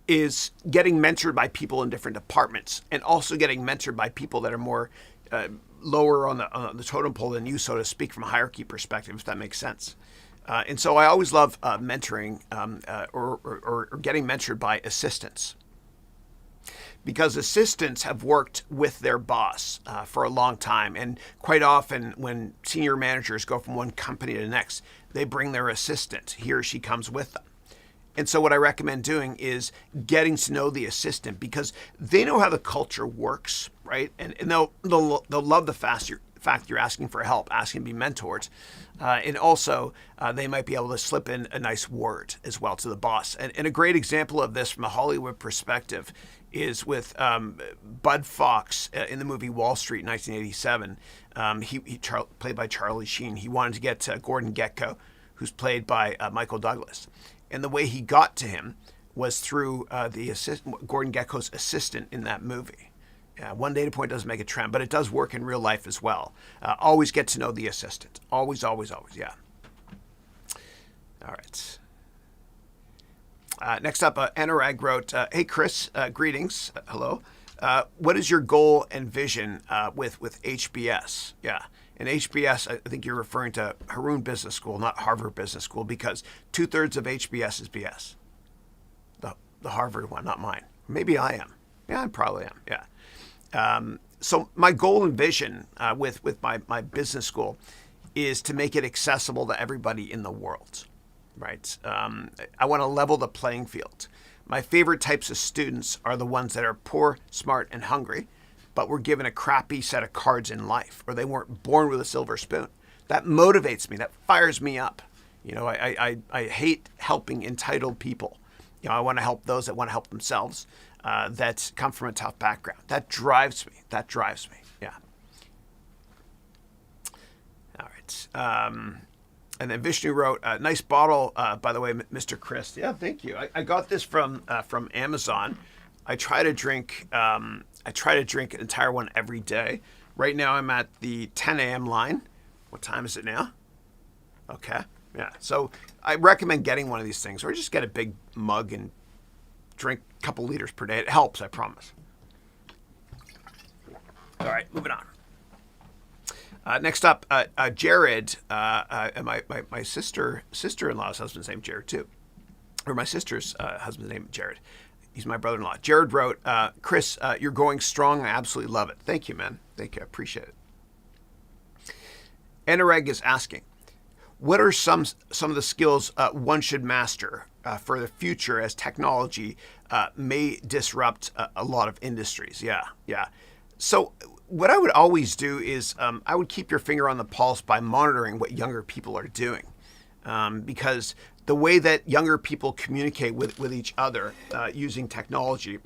is getting mentored by people in different departments, and also getting mentored by people that are more lower on the totem pole than you, so to speak, from a hierarchy perspective, if that makes sense. And so I always love mentoring or getting mentored by assistants, because assistants have worked with their boss for a long time. And quite often when senior managers go from one company to the next, they bring their assistant. He or she comes with them. And so what I recommend doing is getting to know the assistant, because they know how the culture works, right? And they'll love the fact you're asking for help, asking to be mentored. And also, they might be able to slip in a nice word as well to the boss. And a great example of this from a Hollywood perspective is with Bud Fox in the movie Wall Street in 1987. Played by Charlie Sheen. He wanted to get Gordon Gekko, who's played by Michael Douglas. And the way he got to him was through Gordon Gekko's assistant in that movie. One data point doesn't make a trend, but it does work in real life as well. Always get to know the assistant. Always, always, always, yeah. All right. Next up, Anurag wrote, hey, Chris, greetings. Hello. What is your goal and vision with HBS? Yeah. And HBS, I think you're referring to Haroun Business School, not Harvard Business School, because 2/3 of HBS is BS. The Harvard one, not mine. Maybe I am. Yeah, I probably am. Yeah. So my goal and vision with my business school is to make it accessible to everybody in the world, right? I want to level the playing field. My favorite types of students are the ones that are poor, smart, and hungry, but were given a crappy set of cards in life, or they weren't born with a silver spoon. That motivates me. That fires me up. You know, I hate helping entitled people. You know, I want to help those that want to help themselves, that come from a tough background. That drives me. That drives me. Yeah. All right. And then Vishnu wrote, nice bottle, by the way, Mr. Chris. Yeah, thank you. I got this from Amazon. I try to drink an entire one every day. Right now I'm at the 10 a.m. line. What time is it now? Okay. Yeah. So I recommend getting one of these things, or just get a big mug and drink a couple liters per day. It helps, I promise. All right, moving on. Next up, Jared, my sister-in-law's husband's name Jared too, or my sister's husband's name Jared. He's my brother-in-law. Jared wrote, Chris, you're going strong. I absolutely love it. Thank you, man. Thank you. I appreciate it. Anurag is asking, what are some of the skills one should master for the future, as technology may disrupt a lot of industries? Yeah. So what I would always do is I would keep your finger on the pulse by monitoring what younger people are doing, because the way that younger people communicate with each other using technology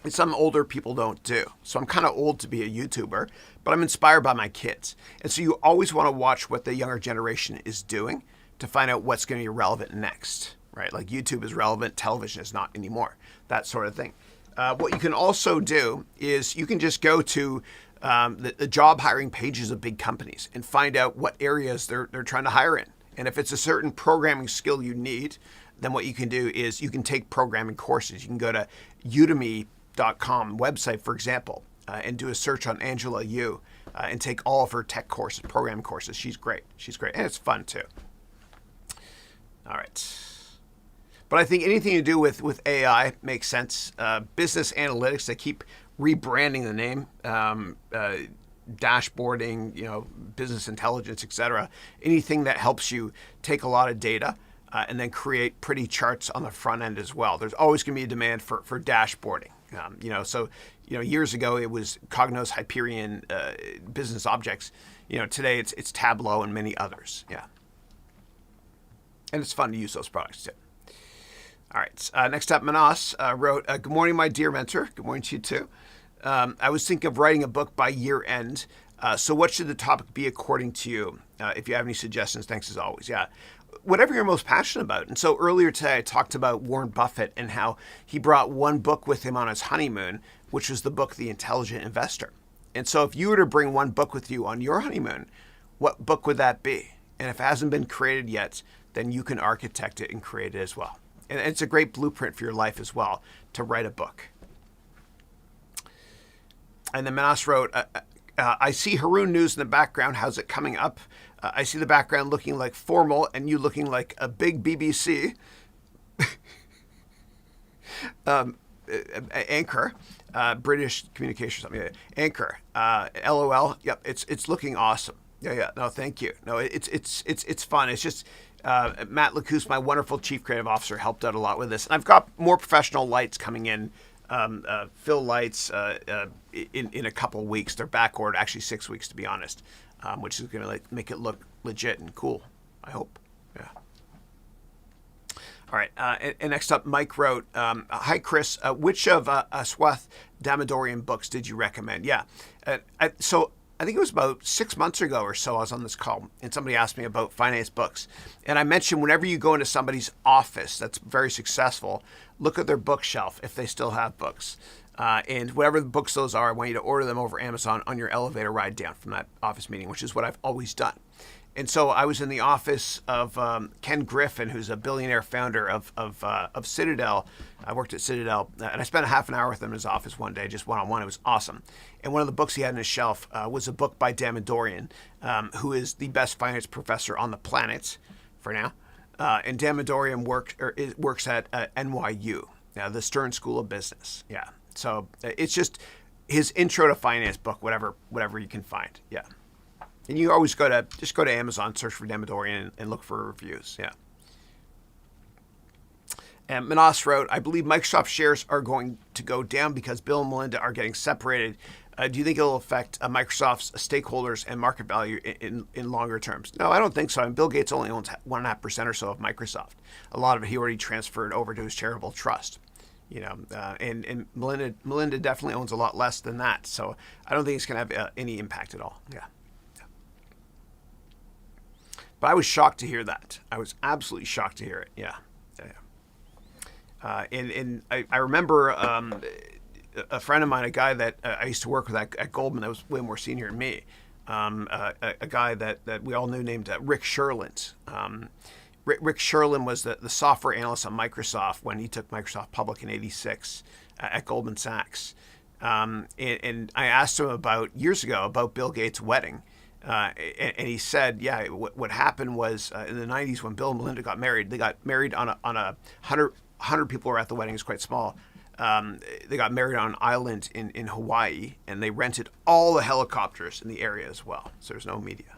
is something older people don't do. So I'm kind of old to be a YouTuber, but I'm inspired by my kids. And so you always want to watch what the younger generation is doing to find out what's going to be relevant next, right? Like YouTube is relevant, television is not anymore, that sort of thing. What you can also do is you can just go to the job hiring pages of big companies and find out what areas they're trying to hire in. And if it's a certain programming skill you need, then what you can do is you can take programming courses. You can go to udemy.com website, for example, and do a search on Angela Yu and take all of her tech courses, programming courses. She's great. And it's fun too. All right. But I think anything to do with AI makes sense. Business analytics, they keep rebranding the name. Dashboarding, business intelligence, etc. Anything that helps you take a lot of data and then create pretty charts on the front end as well. There's always going to be a demand for dashboarding. Years ago it was Cognos, Hyperion, business objects. Today it's Tableau and many others. Yeah, and it's fun to use those products too. All right. Next up, Manas wrote, good morning, my dear mentor. Good morning to you too. I was thinking of writing a book by year end. So what should the topic be according to you? If you have any suggestions, thanks as always. Yeah. Whatever you're most passionate about. And so earlier today, I talked about Warren Buffett and how he brought one book with him on his honeymoon, which was the book, The Intelligent Investor. And so if you were to bring one book with you on your honeymoon, what book would that be? And if it hasn't been created yet, then you can architect it and create it as well. And it's a great blueprint for your life as well to write a book. And then Manas wrote, I see Haroun news in the background. How's it coming up? I see the background looking like formal and you looking like a big BBC anchor, British communication, something. Anchor, LOL. Yep, it's looking awesome. Yeah. No, thank you. No, it's fun. It's just Matt Lacousse, my wonderful chief creative officer, helped out a lot with this. And I've got more professional lights coming in. Fill lights in a couple of weeks. They're back ordered, actually 6 weeks to be honest, which is going to make it look legit and cool. I hope. Yeah. All right. And next up, Mike wrote, "Hi Chris, which of Aswath Damodaran books did you recommend?" Yeah. So I think it was about 6 months ago or so. I was on this call and somebody asked me about finance books, and I mentioned whenever you go into somebody's office that's very successful, look at their bookshelf if they still have books. And whatever the books those are, I want you to order them over Amazon on your elevator ride down from that office meeting, which is what I've always done. And so I was in the office of Ken Griffin, who's a billionaire founder of Citadel. I worked at Citadel, and I spent a half an hour with him in his office one day, just one-on-one. It was awesome. And one of the books he had on his shelf was a book by Damodaran, who is the best finance professor on the planet for now. And Damodaran works at NYU, the Stern School of Business. Yeah. So it's just his intro to finance book, whatever you can find. Yeah. And you always go to Amazon, search for Damodaran, and look for reviews. Yeah. And Manas wrote, I believe Microsoft shares are going to go down because Bill and Melinda are getting separated. Do you think it'll affect Microsoft's stakeholders and market value in longer terms? No, I don't think so. I mean, Bill Gates only owns 1.5% or so of Microsoft. A lot of it he already transferred over to his charitable trust. And Melinda definitely owns a lot less than that. So I don't think it's going to have any impact at all. Yeah. But I was shocked to hear that. I was absolutely shocked to hear it. Yeah. And I remember a friend of mine, a guy that I used to work with at Goldman that was way more senior than me, a guy that we all knew named Rick Sherland. Rick Sherland was the software analyst on Microsoft when he took Microsoft public in '86 at Goldman Sachs. And I asked him years ago about Bill Gates' wedding. And he said, yeah, what happened was in the 90s when Bill and Melinda got married, they got married on a 100 people were at the wedding. It was quite small. They got married on an island in Hawaii, and they rented all the helicopters in the area as well. So there's no media.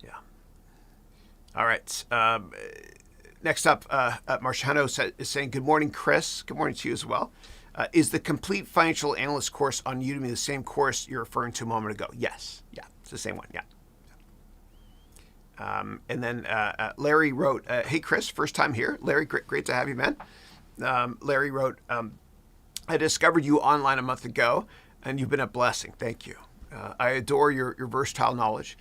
Yeah. All right. Next up, Marciano is saying, good morning, Chris. Good morning to you as well. Is the complete financial analyst course on Udemy the same course you're referring to a moment ago? Yes. Yeah, it's the same one. Yeah. And then Larry wrote, hey, Chris, first time here. Larry, great to have you, man. Larry wrote, I discovered you online a month ago, and you've been a blessing. Thank you. I adore your versatile knowledge.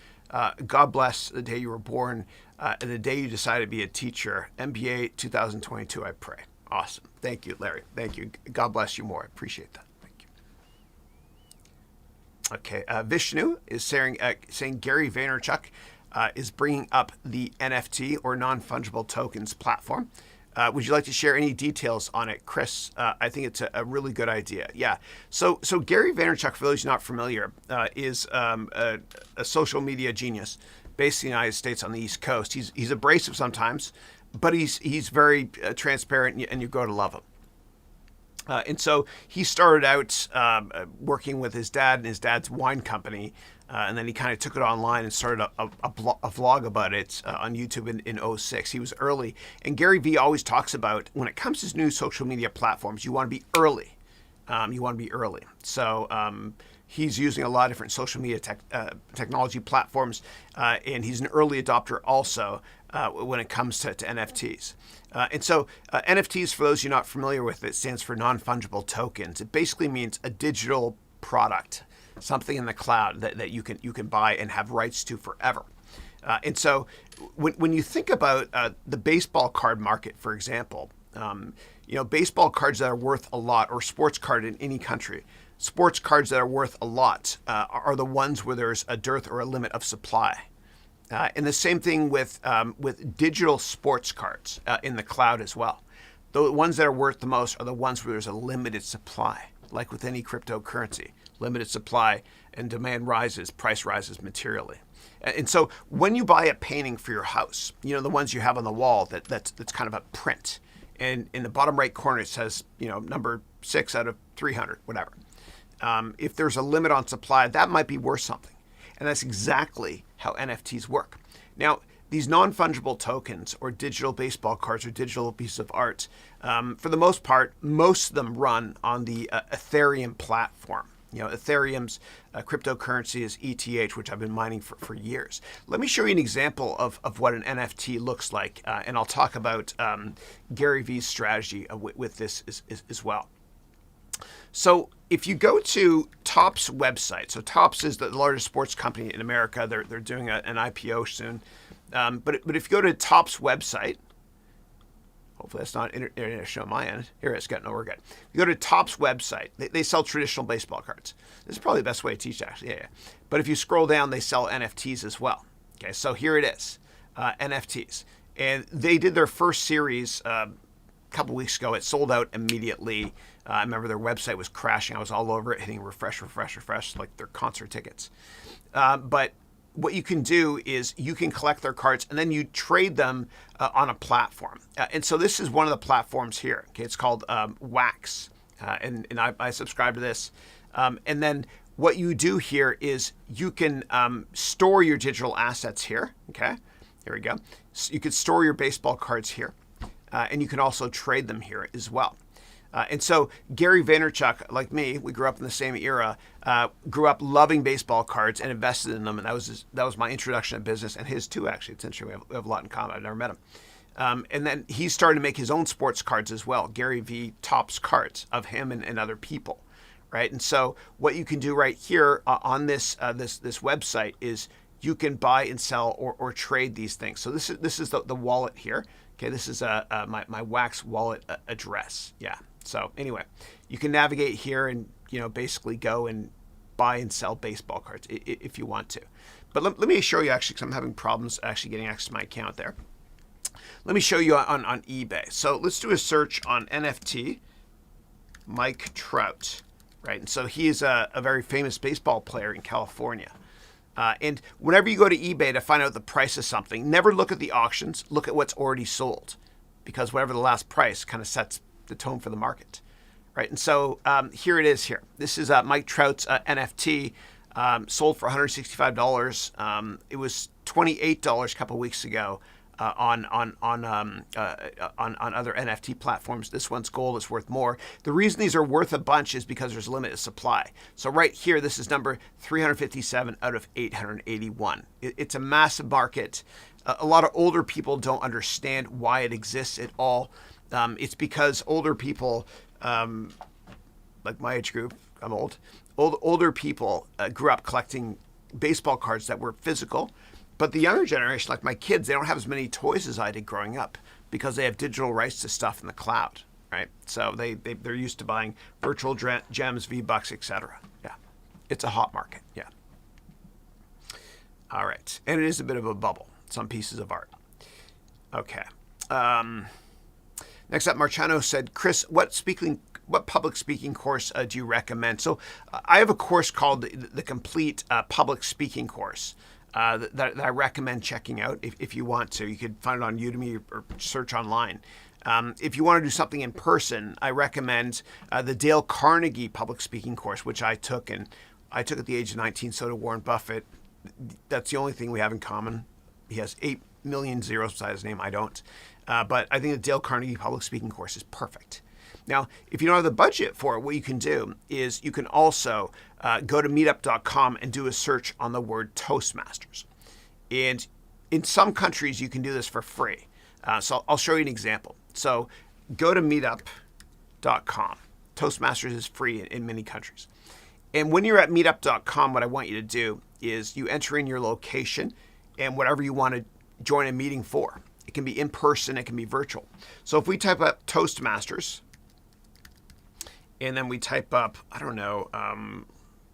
God bless the day you were born and the day you decided to be a teacher. MBA 2022, I pray. Awesome. Thank you, Larry. Thank you. God bless you more. I appreciate that. Thank you. Okay. Vishnu is saying Gary Vaynerchuk is bringing up the NFT or non-fungible tokens platform. Would you like to share any details on it, Chris? I think it's a really good idea. Yeah. So Gary Vaynerchuk, for those not familiar, is a social media genius based in the United States on the East Coast. He's abrasive sometimes, but he's very transparent, and you grow to love him. And so he started out working with his dad and his dad's wine company, and then he kind of took it online and started a vlog about it on YouTube in 2006. He was early. And Gary Vee always talks about when it comes to new social media platforms, you want to be early. So he's using a lot of different social media technology platforms, and he's an early adopter also when it comes to NFTs. And so NFTs, for those you're not familiar with, it stands for non-fungible tokens. It basically means a digital product, something in the cloud that you can buy and have rights to forever. And so when you think about the baseball card market, for example, baseball cards that are worth a lot, or sports card in any country, sports cards that are worth a lot are the ones where there's a dearth or a limit of supply. And the same thing with digital sports cards in the cloud as well. The ones that are worth the most are the ones where there's a limited supply, like with any cryptocurrency. Limited supply and demand rises, price rises materially. And so when you buy a painting for your house, you know, the ones you have on the wall that's kind of a print, and in the bottom right corner it says, you know, number 6 out of 300, whatever. If there's a limit on supply, that might be worth something. And that's exactly how NFTs work. Now, these non-fungible tokens or digital baseball cards or digital pieces of art, for the most part, most of them run on the Ethereum platform. You know, Ethereum's cryptocurrency is ETH, which I've been mining for years. Let me show you an example of what an NFT looks like, and I'll talk about Gary Vee's strategy with this as well. So if you go to Topps website, so Topps is the largest sports company in America. They're doing an IPO soon. But if you go to Topps website, hopefully that's not international on my end. Here it's got no, we're good. You go to Topps website, they sell traditional baseball cards. This is probably the best way to teach, actually. Yeah. But if you scroll down, they sell NFTs as well. Okay, so here it is, NFTs. And they did their first series a couple weeks ago. It sold out immediately. I remember their website was crashing. I was all over it, hitting refresh, like their concert tickets. But what you can do is you can collect their cards and then you trade them on a platform. And so this is one of the platforms here. Okay, it's called Wax. And I subscribe to this. And then what you do here is you can store your digital assets here. Okay, here we go. So you could store your baseball cards here. And you can also trade them here as well. And so Gary Vaynerchuk, like me, we grew up in the same era, grew up loving baseball cards and invested in them. And that was my introduction to business, and his too, actually. It's interesting. We have a lot in common. I've never met him. And then he started to make his own sports cards as well, Gary V. Topps cards of him and other people, right? And so what you can do right here on this website is you can buy and sell or trade these things. So this is the wallet here. Okay, this is my Wax wallet address. Yeah. So anyway, you can navigate here and, you know, basically go and buy and sell baseball cards if you want to. But let me show you, actually, because I'm having problems actually getting access to my account there. Let me show you on eBay. So let's do a search on NFT Mike Trout, right? And so he is a very famous baseball player in California. And whenever you go to eBay to find out the price of something, never look at the auctions, look at what's already sold, because whatever the last price kind of sets the tone for the market, right? And so here it is here. This is Mike Trout's NFT, sold for $165. It was $28 a couple weeks ago on other NFT platforms. This one's gold is worth more. The reason these are worth a bunch is because there's limited supply. So right here, this is number 357 out of 881. It's a massive market. A lot of older people don't understand why it exists at all. It's because older people, like my age group, I'm old, older people grew up collecting baseball cards that were physical. But the younger generation, like my kids, they don't have as many toys as I did growing up because they have digital rights to stuff in the cloud, right? So they're used to buying virtual gems, V-Bucks, etc. Yeah, it's a hot market, yeah. All right, and it is a bit of a bubble, some pieces of art. Okay. Next up, Marciano said, Chris, what public speaking course do you recommend? So I have a course called the Complete Public Speaking Course. That I recommend checking out if you want to. You could find it on Udemy or search online. If you want to do something in person, I recommend the Dale Carnegie public speaking course, which I took, and I took at the age of 19, so did Warren Buffett. That's the only thing we have in common. He has 8 million zeros beside his name. I don't. But I think the Dale Carnegie public speaking course is perfect. Now, if you don't have the budget for it, what you can do is you can also go to meetup.com and do a search on the word Toastmasters. And in some countries, you can do this for free. So I'll show you an example. So go to meetup.com. Toastmasters is free in many countries. And when you're at meetup.com, what I want you to do is you enter in your location and whatever you want to join a meeting for. It can be in person, it can be virtual. So if we type up Toastmasters, and then we type up, I don't know,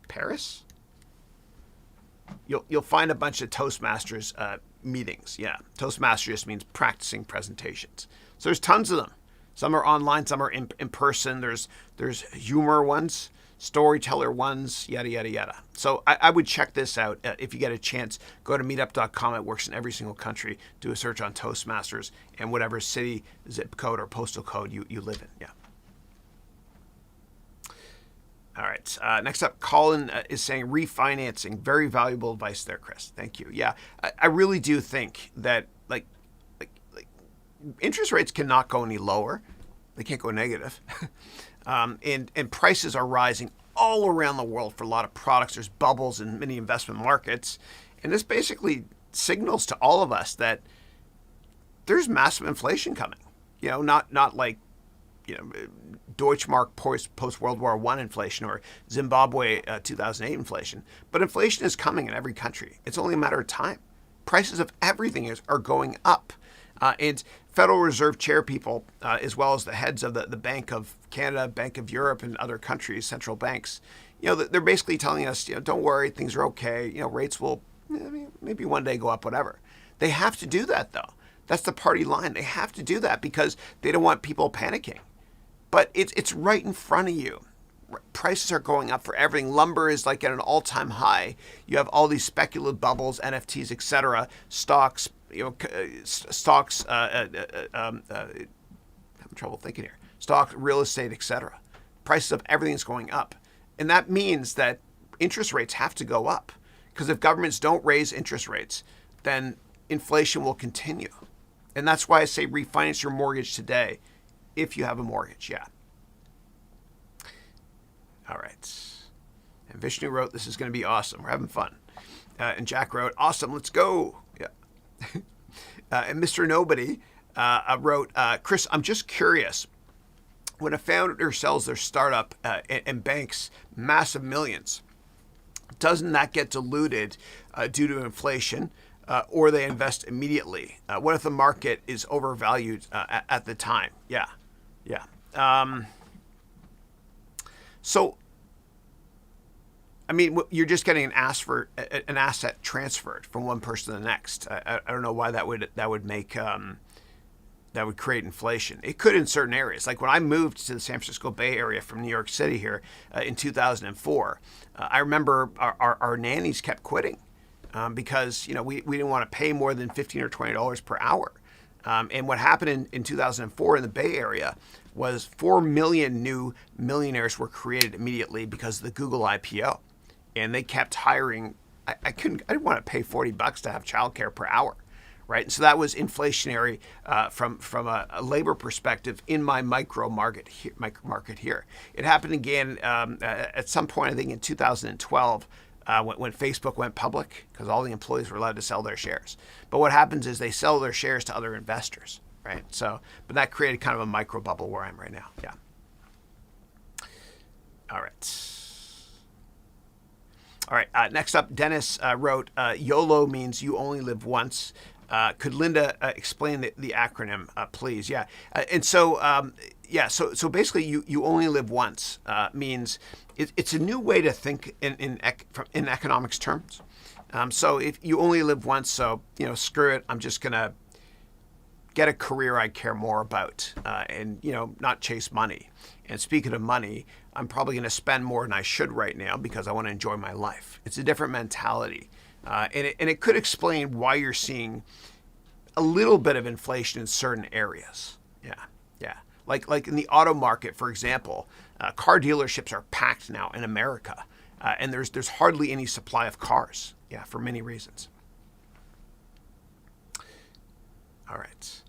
Paris? You'll find a bunch of Toastmasters meetings. Yeah, Toastmaster just means practicing presentations. So there's tons of them. Some are online, some are in person. There's humor ones, storyteller ones, yada, yada, yada. So I would check this out if you get a chance. Go to meetup.com. It works in every single country. Do a search on Toastmasters and whatever city, zip code, or postal code you live in. Yeah. All right. Next up, Colin is saying refinancing. Very valuable advice there, Chris. Thank you. Yeah, I really do think that like interest rates cannot go any lower. They can't go negative. And prices are rising all around the world for a lot of products. There's bubbles in many investment markets. And this basically signals to all of us that there's massive inflation coming. You know, not like, Deutschmark post World War I inflation or Zimbabwe 2008 inflation. But inflation is coming in every country. It's only a matter of time. Prices of everything are going up. And Federal Reserve chair people, as well as the heads of the Bank of Canada, Bank of Europe, and other countries, central banks, they're basically telling us, don't worry, things are okay. Rates will maybe one day go up, whatever. They have to do that, though. That's the party line. They have to do that because they don't want people panicking. But it's right in front of you. Prices are going up for everything. Lumber is like at an all-time high. You have all these speculative bubbles, NFTs, etc. Stocks, stocks. I'm having trouble thinking here. Stocks, real estate, etc. Prices of everything is going up, and that means that interest rates have to go up. Because if governments don't raise interest rates, then inflation will continue, and that's why I say refinance your mortgage today. If you have a mortgage, yeah. All right. And Vishnu wrote, this is going to be awesome. We're having fun. And Jack wrote, awesome, let's go. Yeah. And Mr. Nobody wrote, Chris, I'm just curious. When a founder sells their startup and banks massive millions, doesn't that get diluted due to inflation? Or they invest immediately? What if the market is overvalued at the time? Yeah. So, I mean, you're just getting an asset transferred from one person to the next. I don't know why that would make that would create inflation. It could in certain areas. Like when I moved to the San Francisco Bay Area from New York City here in 2004, I remember our nannies kept quitting. Because we didn't want to pay more than $15 or $20 per hour. And what happened in 2004 in the Bay Area was 4 million new millionaires were created immediately because of the Google IPO. And they kept hiring. I didn't want to pay $40 to have childcare per hour, right? And so that was inflationary from a labor perspective in my micro market here. It happened again at some point, I think in 2012. When Facebook went public, because all the employees were allowed to sell their shares. But what happens is they sell their shares to other investors, right? So, but that created kind of a micro bubble where I'm right now. Yeah. All right. Next up, Dennis wrote, YOLO means you only live once. Could Linda explain the acronym, please? Yeah. And so, so basically you only live once means it's a new way to think in economics terms. So if you only live once, so, screw it, I'm just going to get a career I care more about and, not chase money. And speaking of money, I'm probably going to spend more than I should right now because I want to enjoy my life. It's a different mentality. And it could explain why you're seeing a little bit of inflation in certain areas. Yeah. Like in the auto market, for example, car dealerships are packed now in America, and there's hardly any supply of cars. Yeah, for many reasons. All right.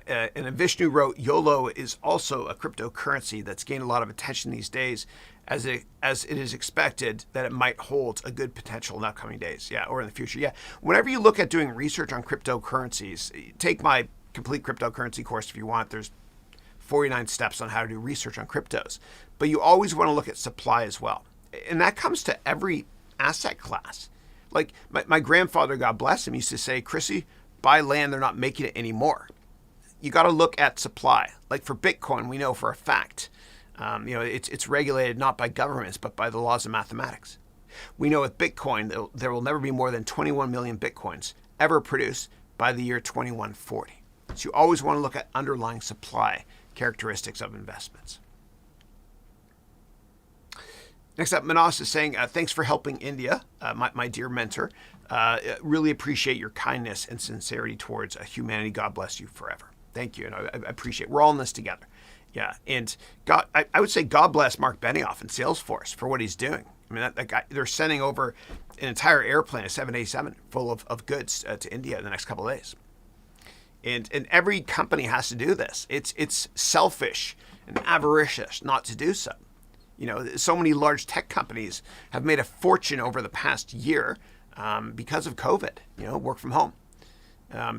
And Vishnu wrote, YOLO is also a cryptocurrency that's gained a lot of attention these days, as it is expected that it might hold a good potential in upcoming days, or in the future. Yeah, whenever you look at doing research on cryptocurrencies, take my complete cryptocurrency course if you want. There's 49 steps on how to do research on cryptos. But you always want to look at supply as well. And that comes to every asset class. Like my grandfather, God bless him, used to say, Chrissy, buy land, they're not making it anymore. You got to look at supply. Like for Bitcoin, we know for a fact, it's regulated not by governments, but by the laws of mathematics. We know with Bitcoin, there will never be more than 21 million Bitcoins ever produce by the year 2140. So you always want to look at underlying supply characteristics of investments. Next up, Manas is saying, thanks for helping India, my dear mentor. Really appreciate your kindness and sincerity towards humanity. God bless you forever. Thank you. And I appreciate it. We're all in this together. Yeah. And God, I would say God bless Mark Benioff and Salesforce for what he's doing. I mean, that guy, they're sending over an entire airplane, a 787, full of goods to India in the next couple of days. And every company has to do this. It's selfish and avaricious not to do so. You know, so many large tech companies have made a fortune over the past year because of COVID, you know, work from home.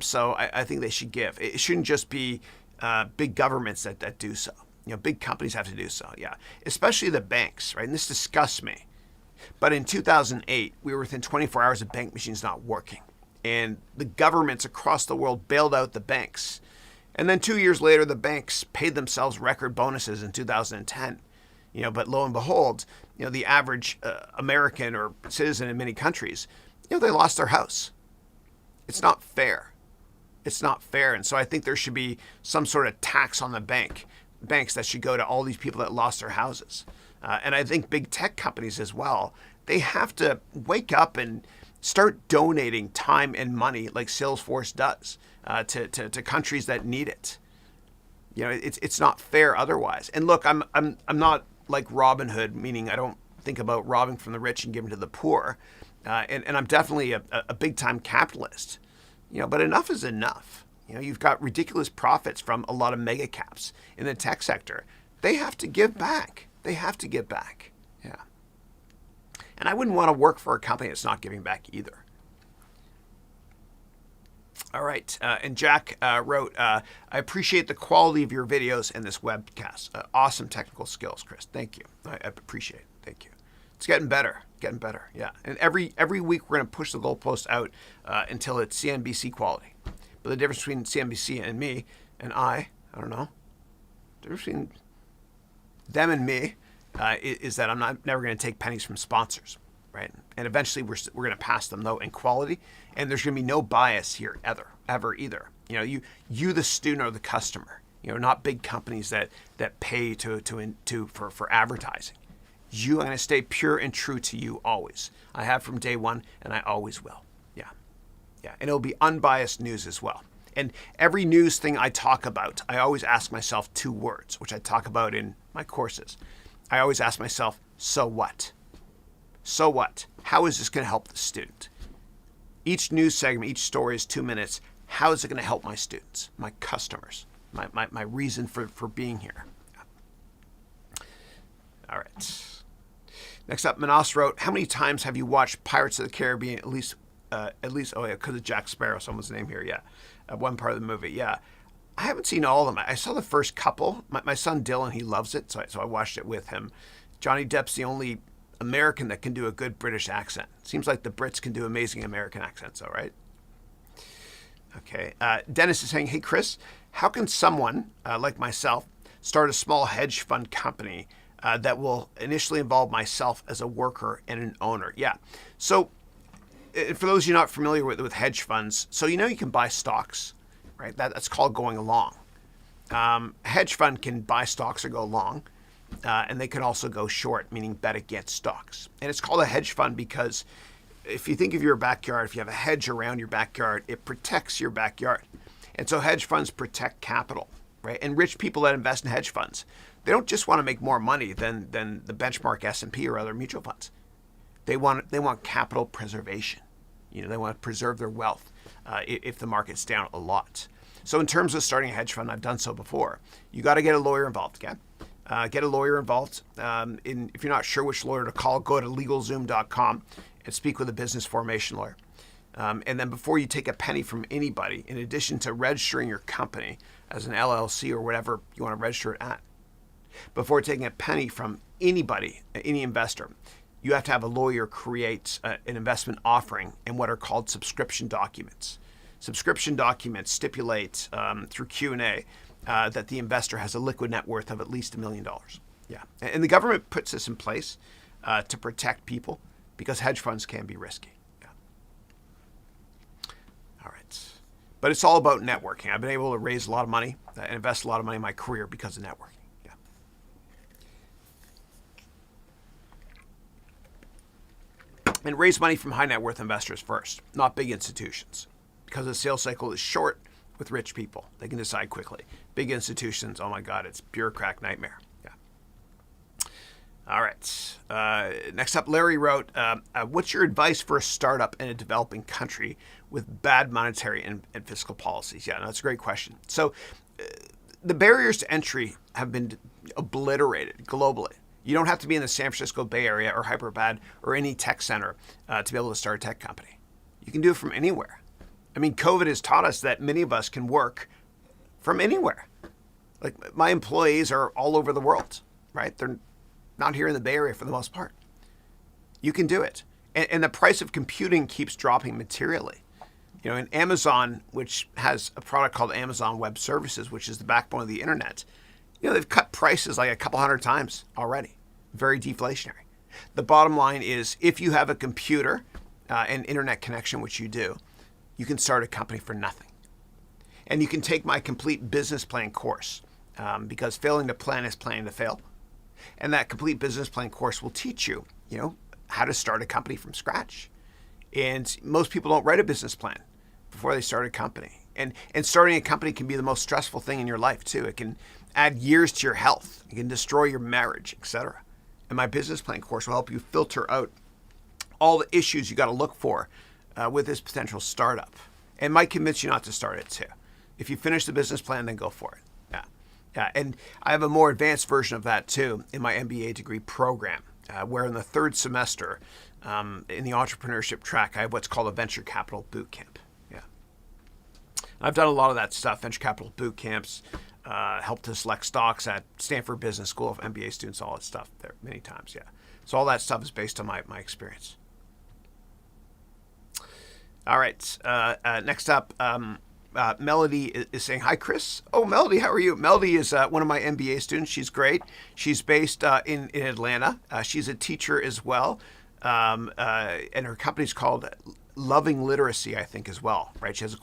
So I think they should give. It shouldn't just be big governments that do so. You know, big companies have to do so, yeah. Especially the banks, right? And this disgusts me. But in 2008, we were within 24 hours of bank machines not working. And the governments across the world bailed out the banks. And then 2 years later, the banks paid themselves record bonuses in 2010. You know, but lo and behold, you know, the average American or citizen in many countries, you know, they lost their house. It's not fair. It's not fair. And so I think there should be some sort of tax on the banks that should go to all these people that lost their houses. And I think big tech companies as well, they have to wake up and start donating time and money like Salesforce does to countries that need it. You know, it's not fair otherwise. And look, I'm not like Robin Hood, meaning I don't think about robbing from the rich and giving to the poor. And I'm definitely a big time capitalist. You know, but enough is enough. You know, you've got ridiculous profits from a lot of mega caps in the tech sector. They have to give back. They have to give back. Yeah. And I wouldn't want to work for a company that's not giving back either. All right. And Jack wrote, I appreciate the quality of your videos and this webcast. Awesome technical skills, Chris. Thank you. I appreciate it. Thank you. It's getting better. Getting better. Yeah. And every week we're going to push the goalpost out until it's CNBC quality. But the difference between CNBC and me and I don't know. The difference between them and me is that I'm never going to take pennies from sponsors, right? And eventually we're going to pass them though in quality, and there's going to be no bias here ever either. You know, you the student or the customer. You know, not big companies that pay for advertising. I'm going to stay pure and true to you always. I have from day one, and I always will. Yeah, and it'll be unbiased news as well. And every news thing I talk about, I always ask myself 2 words, which I talk about in my courses. I always ask myself, so what? So what? How is this going to help the student? Each news segment, each story is 2 minutes. How is it going to help my students, my customers, my reason for being here? All right. Next up, Manas wrote, how many times have you watched Pirates of the Caribbean? At least, oh yeah, because of Jack Sparrow, someone's name here, yeah. One part of the movie, yeah. I haven't seen all of them. I saw the first couple. My son Dylan, he loves it, so I watched it with him. Johnny Depp's the only American that can do a good British accent. Seems like the Brits can do amazing American accents, all right? Okay. Dennis is saying, hey, Chris, how can someone like myself start a small hedge fund company that will initially involve myself as a worker and an owner? Yeah. So for those of you not familiar with hedge funds, so you know you can buy stocks, right? That's called going long. Hedge fund can buy stocks or go long, and they can also go short, meaning bet against stocks. And it's called a hedge fund because if you think of your backyard, if you have a hedge around your backyard, it protects your backyard. And so hedge funds protect capital, right? And rich people that invest in hedge funds, they don't just want to make more money than the benchmark S&P or other mutual funds. They want capital preservation. You know, they want to preserve their wealth if the market's down a lot. So in terms of starting a hedge fund, I've done so before. You got to get a lawyer involved, okay? Get a lawyer involved. If you're not sure which lawyer to call, go to LegalZoom.com and speak with a business formation lawyer. And then before you take a penny from anybody, in addition to registering your company as an LLC or whatever you want to register it at, before taking a penny from anybody, any investor, you have to have a lawyer create an investment offering and what are called subscription documents. Subscription documents stipulate through Q&A that the investor has a liquid net worth of at least $1 million. Yeah, and the government puts this in place to protect people because hedge funds can be risky. Yeah. But it's all about networking. I've been able to raise a lot of money and invest a lot of money in my career because of networking. Yeah. And raise money from high net worth investors first, not big institutions, because the sales cycle is short with rich people. They can decide quickly. Big institutions, oh my God, it's bureaucratic nightmare. Yeah. All right. Next up, Larry wrote, what's your advice for a startup in a developing country with bad monetary and fiscal policies? Yeah, that's a great question. So the barriers to entry have been obliterated globally. You don't have to be in the San Francisco Bay Area or Hyderabad or any tech center to be able to start a tech company. You can do it from anywhere. I mean, COVID has taught us that many of us can work from anywhere. Like my employees are all over the world, right? They're not here in the Bay Area for the most part. You can do it. And the price of computing keeps dropping materially. You know, in Amazon, which has a product called Amazon Web Services, which is the backbone of the internet, you know, they've cut prices like a couple hundred times already. Very deflationary. The bottom line is if you have a computer and internet connection, which you do, you can start a company for nothing. And you can take my complete business plan course because failing to plan is planning to fail. And that complete business plan course will teach you, you know, how to start a company from scratch. And most people don't write a business plan before they start a company. And starting a company can be the most stressful thing in your life too. It can add years to your health. It can destroy your marriage, etc. And my business plan course will help you filter out all the issues you got to look for with this potential startup. And might convince you not to start it too. If you finish the business plan, then go for it. Yeah, and I have a more advanced version of that too in my MBA degree program, where in the third semester in the entrepreneurship track, I have what's called a venture capital boot camp. Yeah, I've done a lot of that stuff, venture capital boot camps, helped to select stocks at Stanford Business School of MBA students, all that stuff there many times. Yeah, so all that stuff is based on my experience. All right, next up. Melody is saying, hi, Chris. Oh, Melody, how are you? Melody is one of my MBA students. She's great. She's based in Atlanta. She's a teacher as well. And her company's called Loving Literacy, I think, as well, right? She has a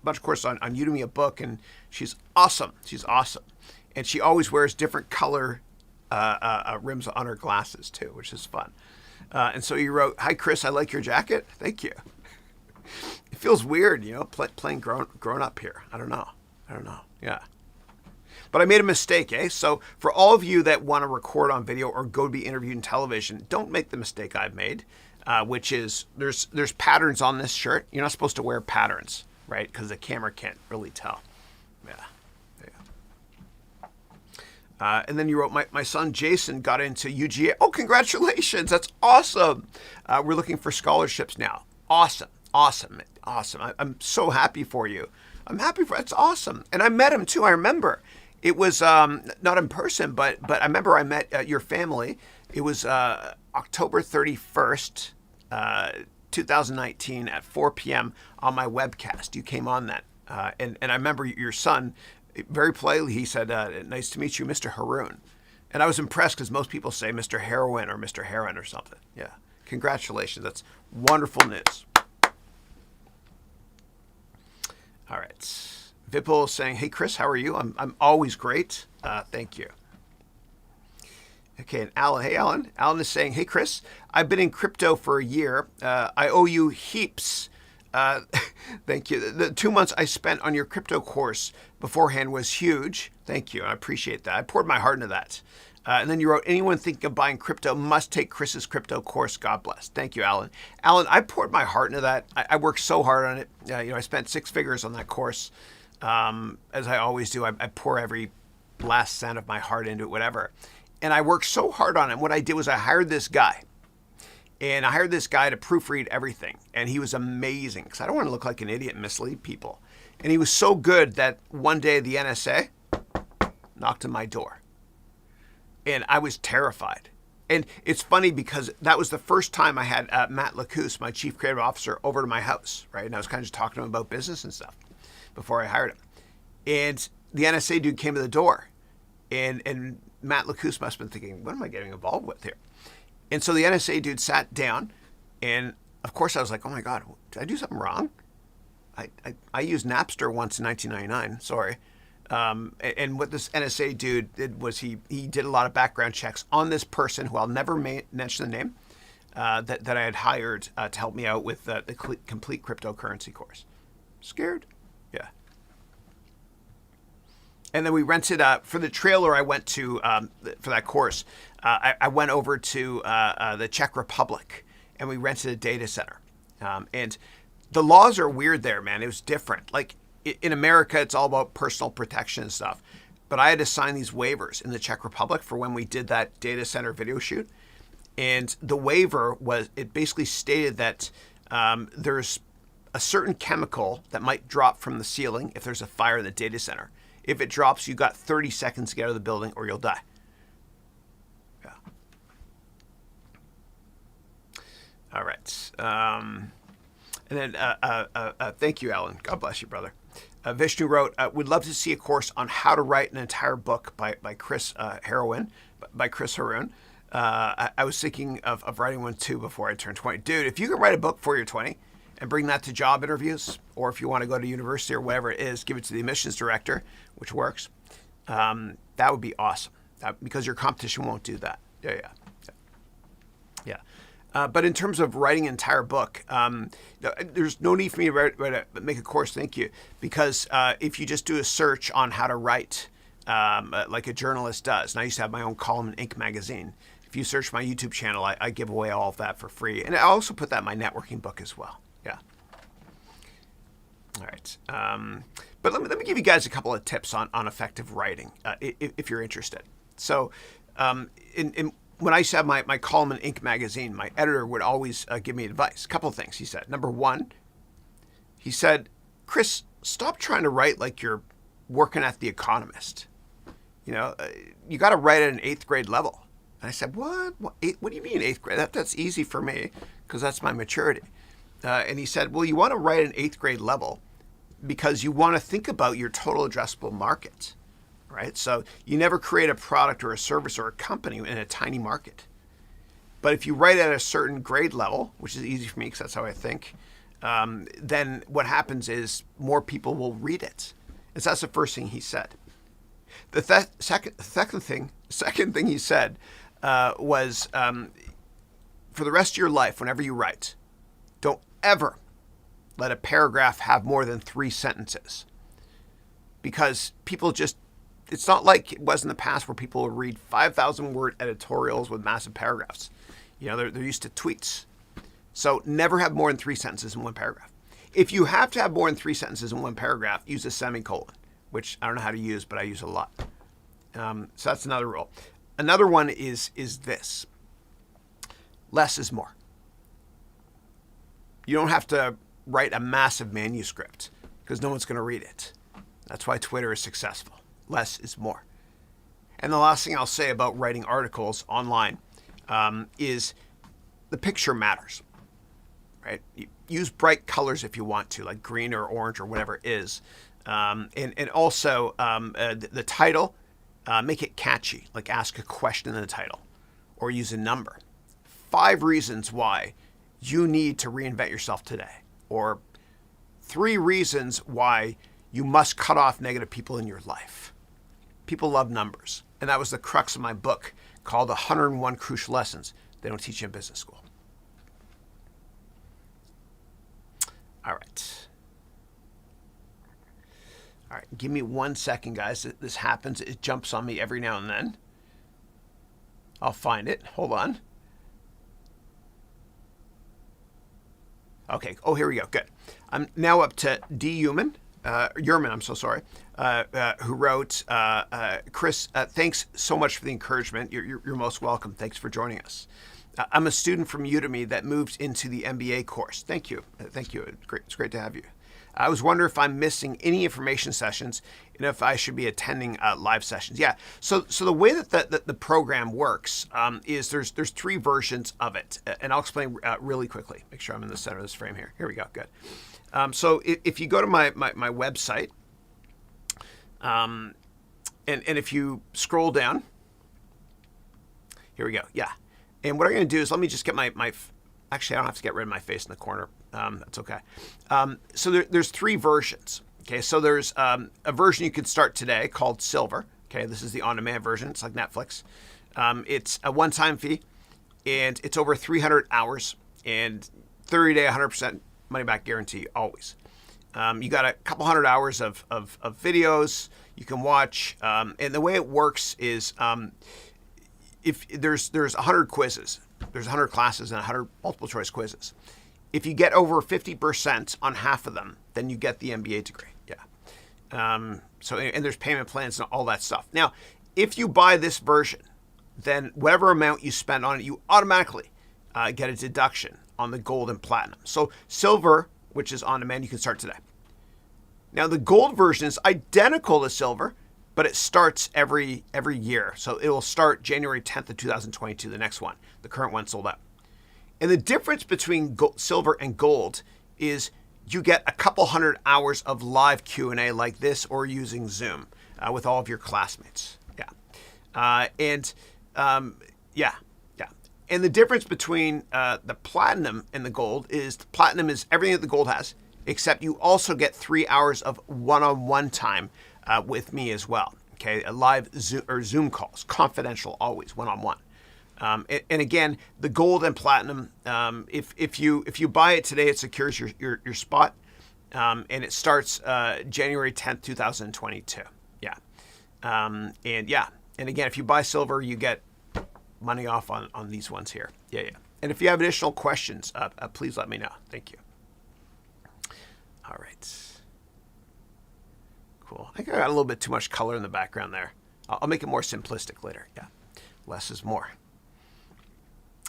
bunch of courses on Udemy, a book, and she's awesome. She's awesome. And she always wears different color rims on her glasses, too, which is fun. And so you wrote, hi, Chris, I like your jacket. Thank you. It feels weird, you know, playing grown up here. I don't know. Yeah. But I made a mistake, eh? So for all of you that want to record on video or go to be interviewed in television, don't make the mistake I've made, which is there's patterns on this shirt. You're not supposed to wear patterns, right? Because the camera can't really tell. Yeah. And then you wrote, my son Jason got into UGA. Oh, congratulations. That's awesome. We're looking for scholarships now. Awesome. I'm so happy for you. It's awesome. And I met him too. I remember it was not in person, but I remember I met your family. It was October 31st, 2019 at 4 p.m. on my webcast. You came on that. And I remember your son, very politely, he said, nice to meet you, Mr. Haroun. And I was impressed because most people say Mr. Haroun or Mr. Haroun or something. Yeah. Congratulations. That's wonderful news. All right. Vipul is saying, hey, Chris, how are you? I'm always great. Thank you. Okay, and Alan. Hey, Alan. Alan is saying, hey, Chris, I've been in crypto for a year. I owe you heaps. Thank you. The 2 months I spent on your crypto course beforehand was huge. Thank you. I appreciate that. I poured my heart into that. And then you wrote, anyone thinking of buying crypto must take Chris's crypto course. God bless. Thank you, Alan. Alan, I poured my heart into that. I worked so hard on it. I spent 6 figures on that course. As I always do, I pour every last cent of my heart into it, whatever. And I worked so hard on it. What I did was I hired this guy. And I hired this guy to proofread everything. And he was amazing because I don't want to look like an idiot and mislead people. And he was so good that one day the NSA knocked on my door. And I was terrified. And it's funny because that was the first time I had Matt Lacousse, my chief creative officer, over to my house, right? And I was kind of just talking to him about business and stuff before I hired him. And the NSA dude came to the door. And Matt Lacousse must have been thinking, what am I getting involved with here? And so the NSA dude sat down. And of course I was like, oh my God, did I do something wrong? I used Napster once in 1999. Sorry. And what this NSA dude did was he did a lot of background checks on this person who I'll never mention the name, that I had hired to help me out with the complete cryptocurrency course. Scared? Yeah. And then we rented for the trailer I went to for that course. I went over to the Czech Republic and we rented a data center. And the laws are weird there, man. It was different. Like in America, it's all about personal protection and stuff. But I had to sign these waivers in the Czech Republic for when we did that data center video shoot. And the waiver it basically stated that there's a certain chemical that might drop from the ceiling if there's a fire in the data center. If it drops, you got 30 seconds to get out of the building or you'll die. Yeah. All right. And then thank you, Alan. God bless you, brother. Vishnu wrote, would love to see a course on how to write an entire book by Chris Haroun. I was thinking of writing one too before I turned 20. Dude, if you can write a book before you're 20 and bring that to job interviews, or if you want to go to university or whatever it is, give it to the admissions director, which works, that would be awesome. Because your competition won't do that. Yeah. But in terms of writing an entire book, there's no need for me to make a course, thank you, because if you just do a search on how to write, like a journalist does, and I used to have my own column in Inc. magazine. If you search my YouTube channel, I give away all of that for free. And I also put that in my networking book as well. Yeah. All right. But let me give you guys a couple of tips on effective writing, if you're interested. So when I used to have my column in Inc. magazine, my editor would always give me advice. A couple of things he said. Number one, he said, Chris, stop trying to write like you're working at The Economist. You got to write at an 8th grade level. And I said, what? What do you mean 8th grade? That's easy for me because that's my maturity. And he said, well, you want to write an 8th grade level because you want to think about your total addressable market, right? So you never create a product or a service or a company in a tiny market. But if you write at a certain grade level, which is easy for me because that's how I think, then what happens is more people will read it. And so that's the first thing he said. The second thing he said was, for the rest of your life, whenever you write, don't ever let a paragraph have more than 3 sentences. Because people it's not like it was in the past where people would read 5,000 word editorials with massive paragraphs. They're used to tweets. So never have more than 3 sentences in one paragraph. If you have to have more than 3 sentences in one paragraph, use a semicolon, which I don't know how to use, but I use a lot. So that's another rule. Another one is this. Less is more. You don't have to write a massive manuscript because no one's going to read it. That's why Twitter is successful. Less is more. And the last thing I'll say about writing articles online is the picture matters, right? Use bright colors if you want to, like green or orange or whatever it is. And also the title, make it catchy, like ask a question in the title or use a number. 5 reasons why you need to reinvent yourself today, or 3 reasons why you must cut off negative people in your life. People love numbers. And that was the crux of my book called 101 Crucial Lessons They Don't Teach You in Business School. All right. All right, give me 1 second, guys. This happens. It jumps on me every now and then. I'll find it. Hold on. Okay. Oh, here we go. Good. I'm now up to D. Yerman, I'm so sorry, who wrote, Chris, thanks so much for the encouragement. You're most welcome. Thanks for joining us. I'm a student from Udemy that moved into the MBA course. Thank you. Thank you. It's great to have you. I was wondering if I'm missing any information sessions and if I should be attending live sessions. Yeah. So the way that the program works is there's 3 versions of it, and I'll explain really quickly. Make sure I'm in the center of this frame here. Here we go. Good. So if you go to my website, and if you scroll down, here we go. Yeah. And what I'm going to do is let me just get my Actually, I don't have to get rid of my face in the corner. That's okay. So there's 3 versions. Okay, so there's a version you can start today called Silver. Okay, this is the on-demand version. It's like Netflix. It's a one-time fee, and it's over 300 hours, and 30-day, 100% money-back guarantee always. You got a couple hundred hours of videos you can watch, and the way it works is if there's 100 quizzes, there's 100 classes and 100 multiple choice quizzes. If you get over 50% on half of them, then you get the MBA degree. Yeah. So and there's payment plans and all that stuff. Now, if you buy this version, then whatever amount you spend on it, you automatically get a deduction on the gold and platinum. So silver, which is on demand, you can start today. Now the gold version is identical to silver, but it starts every year. So it will start January 10th of 2022, the next one. The current one sold out. And the difference between silver and gold is you get a couple hundred hours of live Q&A like this, or using Zoom with all of your classmates. Yeah. Yeah. And the difference between the platinum and the gold is the platinum is everything that the gold has, except you also get 3 hours of one-on-one time with me as well. Okay, a live Zoom calls, confidential, always one-on-one. And again, the gold and platinum, if you buy it today, it secures your spot, and it starts January 10th, 2022. Yeah, and again, if you buy silver, you get money off on these ones here. Yeah. And if you have additional questions, please let me know. Thank you. All right. Cool. I think I got a little bit too much color in the background there. I'll make it more simplistic later. Yeah. Less is more.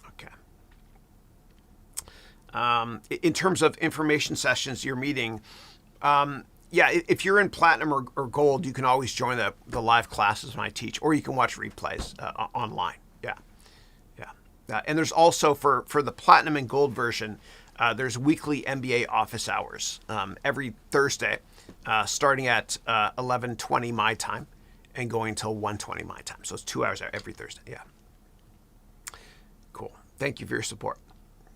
Okay. In terms of information sessions you're meeting, if you're in platinum or gold, you can always join the live classes when I teach, or you can watch replays online. And there's also for the platinum and gold version, there's weekly MBA office hours every Thursday, starting at 11:20 my time and going till 1:20 my time. So it's 2 hours every Thursday. Yeah. Cool. Thank you for your support.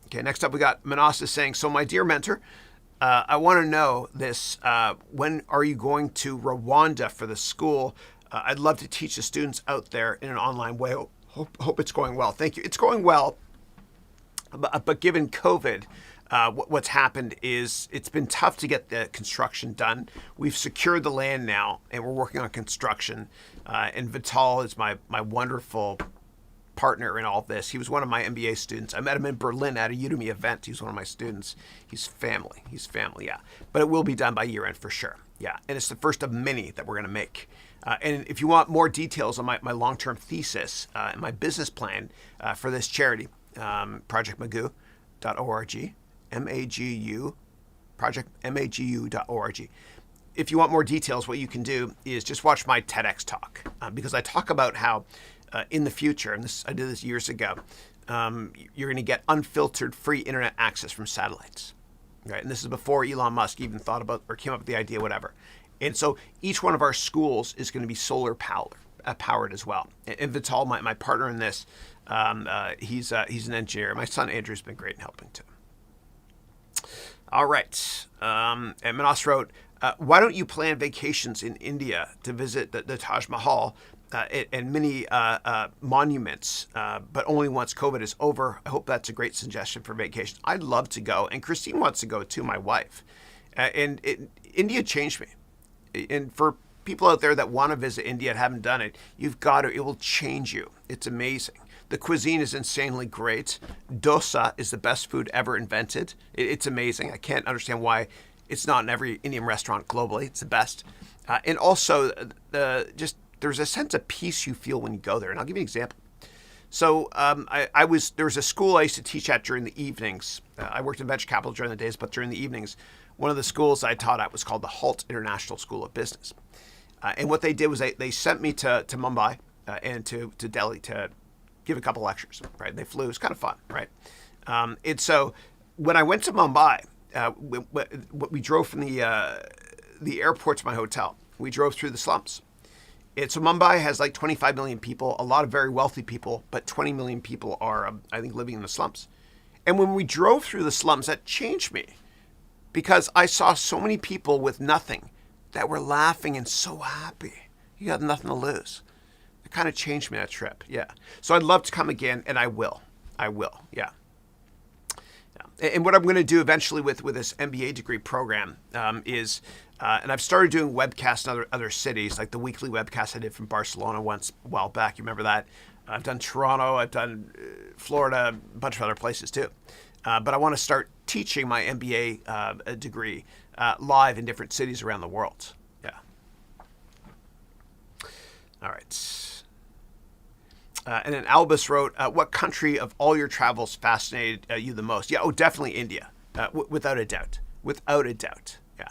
Okay. Next up, we got Manasa saying, "So my dear mentor, I want to know this. When are you going to Rwanda for the school? I'd love to teach the students out there in an online way. Hope it's going well." Thank you. It's going well, but given COVID, what's happened is it's been tough to get the construction done. We've secured the land now, and we're working on construction. And Vital is my wonderful partner in all of this. He was one of my MBA students. I met him in Berlin at a Udemy event. He's one of my students. He's family, yeah. But it will be done by year end for sure. Yeah, and it's the first of many that we're going to make. And if you want more details on my long-term thesis and my business plan for this charity, projectmagu.org, M-A-G-U, projectmagu.org. If you want more details, what you can do is just watch my TEDx talk, because I talk about how in the future, and I did this years ago, you're going to get unfiltered free internet access from satellites. Right? And this is before Elon Musk even thought about or came up with the idea, whatever. And so each one of our schools is going to be solar powered as well. And Vital, my partner in this, he's an engineer. My son Andrew's been great in helping too. All right. And Manas wrote, "Why don't you plan vacations in India to visit the Taj Mahal and many monuments, but only once COVID is over? I hope that's a great suggestion for vacation." I'd love to go, and Christine wants to go too, my wife. India changed me. And for people out there that want to visit India and haven't done it, you've got to. It will change you. It's amazing. The cuisine is insanely great. Dosa is the best food ever invented. It's amazing. I can't understand why it's not in every Indian restaurant globally. It's the best. And also, there's a sense of peace you feel when you go there. And I'll give you an example. So there was a school I used to teach at during the evenings. I worked in venture capital during the days, but during the evenings, one of the schools I taught at was called the Halt International School of Business. And what they did was they sent me to Mumbai and to Delhi to give a couple lectures, right? They flew. It was kind of fun, right? And so when I went to Mumbai, we drove from the airport to my hotel. We drove through the slums. And so Mumbai has like 25 million people, a lot of very wealthy people, but 20 million people are, I think, living in the slums. And when we drove through the slums, that changed me because I saw so many people with nothing that were laughing and so happy. You got nothing to lose. It kind of changed me, that trip. Yeah. So I'd love to come again, and I will. Yeah. And what I'm going to do eventually with this MBA degree program is, and I've started doing webcasts in other cities, like the weekly webcast I did from Barcelona once a while back. You remember that? I've done Toronto, I've done Florida, a bunch of other places too. But I want to start teaching my MBA degree live in different cities around the world. Yeah. All right. And then Albus wrote, what country of all your travels fascinated you the most? Yeah, definitely India, without a doubt. Without a doubt. Yeah,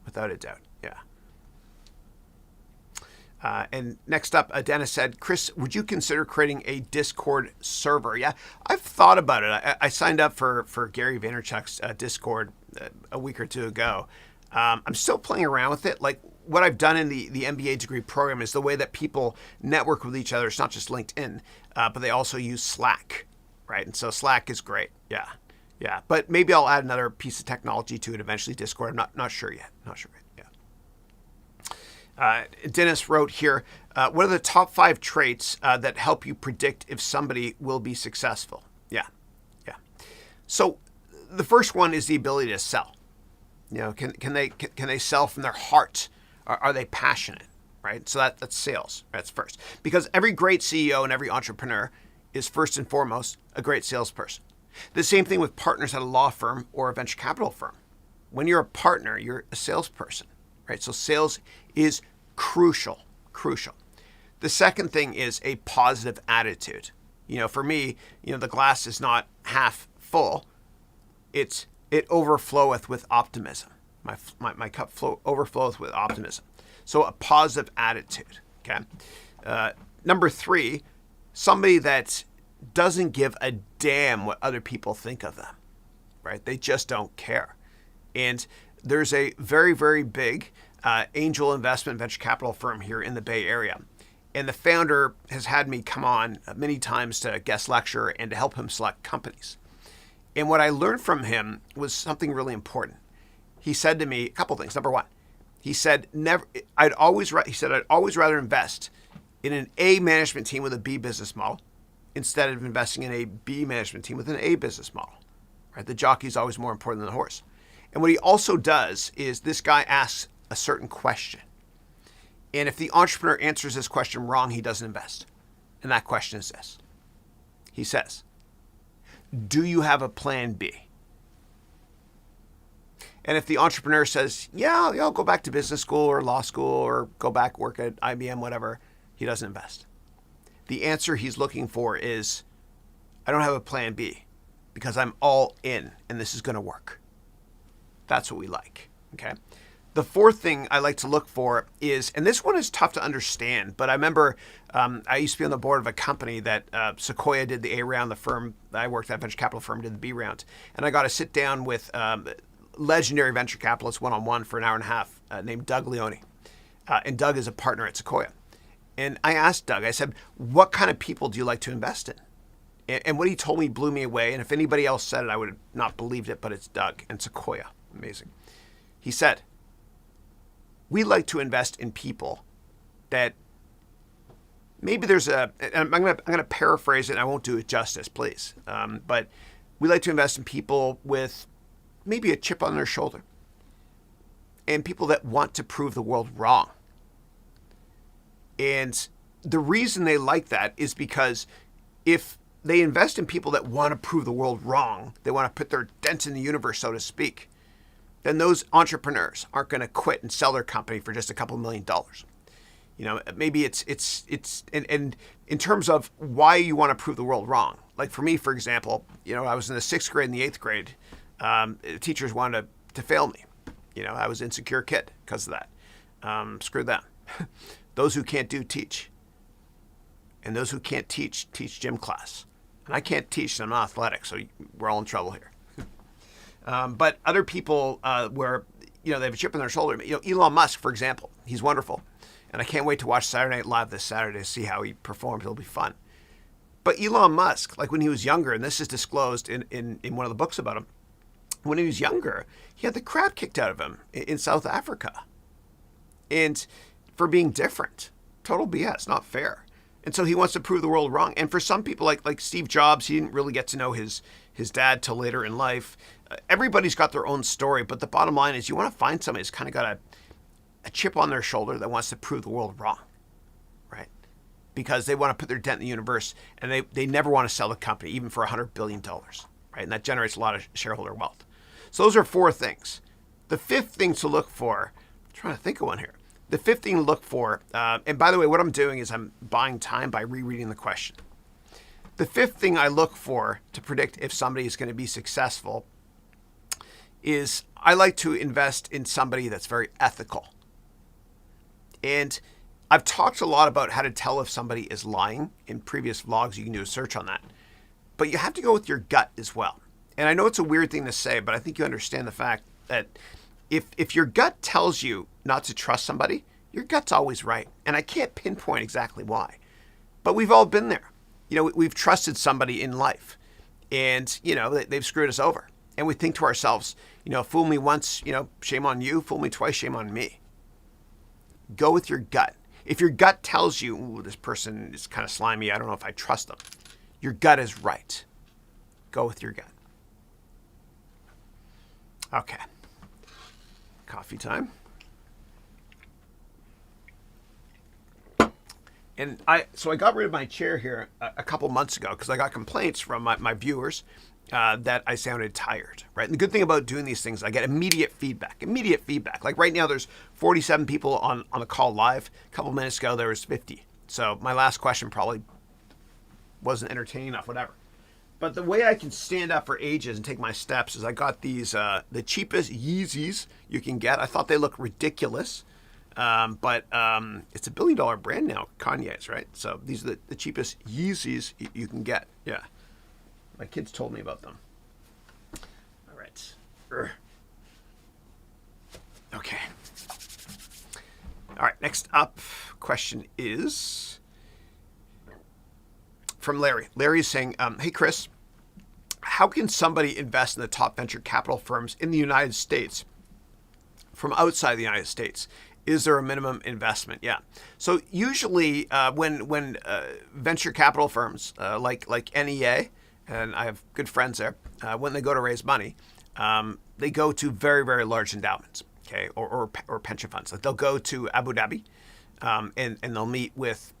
without a doubt. Yeah. And next up, Dennis said, Chris, would you consider creating a Discord server? Yeah, I've thought about it. I signed up for Gary Vaynerchuk's Discord a week or two ago. I'm still playing around with it. Like what I've done in the MBA degree program is the way that people network with each other. It's not just LinkedIn, but they also use Slack, right? And so Slack is great. Yeah. Yeah. But maybe I'll add another piece of technology to it eventually, Discord. I'm not sure yet. Not sure yet. Dennis wrote here, what are the top 5 traits that help you predict if somebody will be successful? Yeah. So the first one is the ability to sell. Can they sell from their heart? Are they passionate? Right. So that's sales. That's first. Because every great CEO and every entrepreneur is first and foremost a great salesperson. The same thing with partners at a law firm or a venture capital firm. When you're a partner, you're a salesperson. Right? So sales is crucial. The second thing is a positive attitude. For me, the glass is not half full. It overfloweth with optimism. My cup overfloweth with optimism. So a positive attitude. Okay. Number 3, somebody that doesn't give a damn what other people think of them. Right? They just don't care. And there's a very, very big angel investment venture capital firm here in the Bay Area. And the founder has had me come on many times to guest lecture and to help him select companies. And what I learned from him was something really important. He said to me a couple things. Number 1, he said, I'd always rather invest in an A management team with a B business model instead of investing in a B management team with an A business model. Right? The jockey is always more important than the horse. And what he also does is this guy asks a certain question. And if the entrepreneur answers this question wrong, he doesn't invest. And that question is this. He says, do you have a plan B? And if the entrepreneur says, yeah, I'll go back to business school or law school or go back work at IBM, whatever, he doesn't invest. The answer he's looking for is, I don't have a plan B because I'm all in and this is going to work. That's what we like. Okay. The fourth thing I like to look for is, and this one is tough to understand, but I remember I used to be on the board of a company that Sequoia did the A round, the firm that I worked at, venture capital firm, did the B round. And I got to sit down with legendary venture capitalist one-on-one for an hour and a half named Doug Leone. And Doug is a partner at Sequoia. And I asked Doug, I said, what kind of people do you like to invest in? And what he told me blew me away. And if anybody else said it, I would have not believed it, but it's Doug and Sequoia. Amazing. He said, we like to invest in people that maybe there's and I'm going to paraphrase it, and I won't do it justice, please. But we like to invest in people with maybe a chip on their shoulder and people that want to prove the world wrong. And the reason they like that is because if they invest in people that want to prove the world wrong, they want to put their dent in the universe, so to speak, then those entrepreneurs aren't going to quit and sell their company for just a couple $1 million. Maybe it's and in terms of why you want to prove the world wrong. Like for me, for example, I was in the 6th grade and the 8th grade. Teachers wanted to fail me. I was an insecure kid because of that. Screw them. Those who can't do, teach. And those who can't teach gym class. And I can't teach, and I'm not athletic, so we're all in trouble here. But other people where, they have a chip on their shoulder. Elon Musk, for example, he's wonderful. And I can't wait to watch Saturday Night Live this Saturday to see how he performs. It'll be fun. But Elon Musk, like when he was younger, and this is disclosed in one of the books about him, when he was younger, he had the crap kicked out of him in South Africa. And for being different. Total BS, not fair. And so he wants to prove the world wrong. And for some people, like Steve Jobs, he didn't really get to know his dad till later in life. Everybody's got their own story, but the bottom line is you want to find somebody who's kind of got a chip on their shoulder that wants to prove the world wrong, right? Because they want to put their dent in the universe, and they never want to sell the company, even for $100 billion, right? And that generates a lot of shareholder wealth. So those are 4 things. The 5th thing to look for, I'm trying to think of one here. The 5th thing to look for, and by the way, what I'm doing is I'm buying time by rereading the question. The 5th thing I look for to predict if somebody is going to be successful is I like to invest in somebody that's very ethical. And I've talked a lot about how to tell if somebody is lying in previous vlogs. You can do a search on that. But you have to go with your gut as well. And I know it's a weird thing to say, but I think you understand the fact that if your gut tells you not to trust somebody, your gut's always right. And I can't pinpoint exactly why. But we've all been there. We've trusted somebody in life. And, they've screwed us over. And we think to ourselves, fool me once, shame on you. Fool me twice, shame on me. Go with your gut. If your gut tells you, ooh, this person is kind of slimy, I don't know if I trust them, your gut is right. Go with your gut. Okay. Coffee time. And I got rid of my chair here a couple months ago because I got complaints from my viewers that I sounded tired, right? And the good thing about doing these things, I get immediate feedback. Like right now, there's 47 people on the call live. A couple minutes ago, there was 50. So my last question probably wasn't entertaining enough, whatever. But the way I can stand up for ages and take my steps is I got these, the cheapest Yeezys you can get. I thought they looked ridiculous. But it's $1 billion brand now, Kanye's, right? So these are the cheapest Yeezys you can get. Yeah. My kids told me about them. All right. Okay. All right, next up question is from Larry. Larry is saying, hey, Chris, how can somebody invest in the top venture capital firms in the United States from outside the United States? Is there a minimum investment? Yeah. So usually when venture capital firms like NEA, and I have good friends there, when they go to raise money, they go to very, very large endowments, okay, or pension funds. Like they'll go to Abu Dhabi and they'll meet with,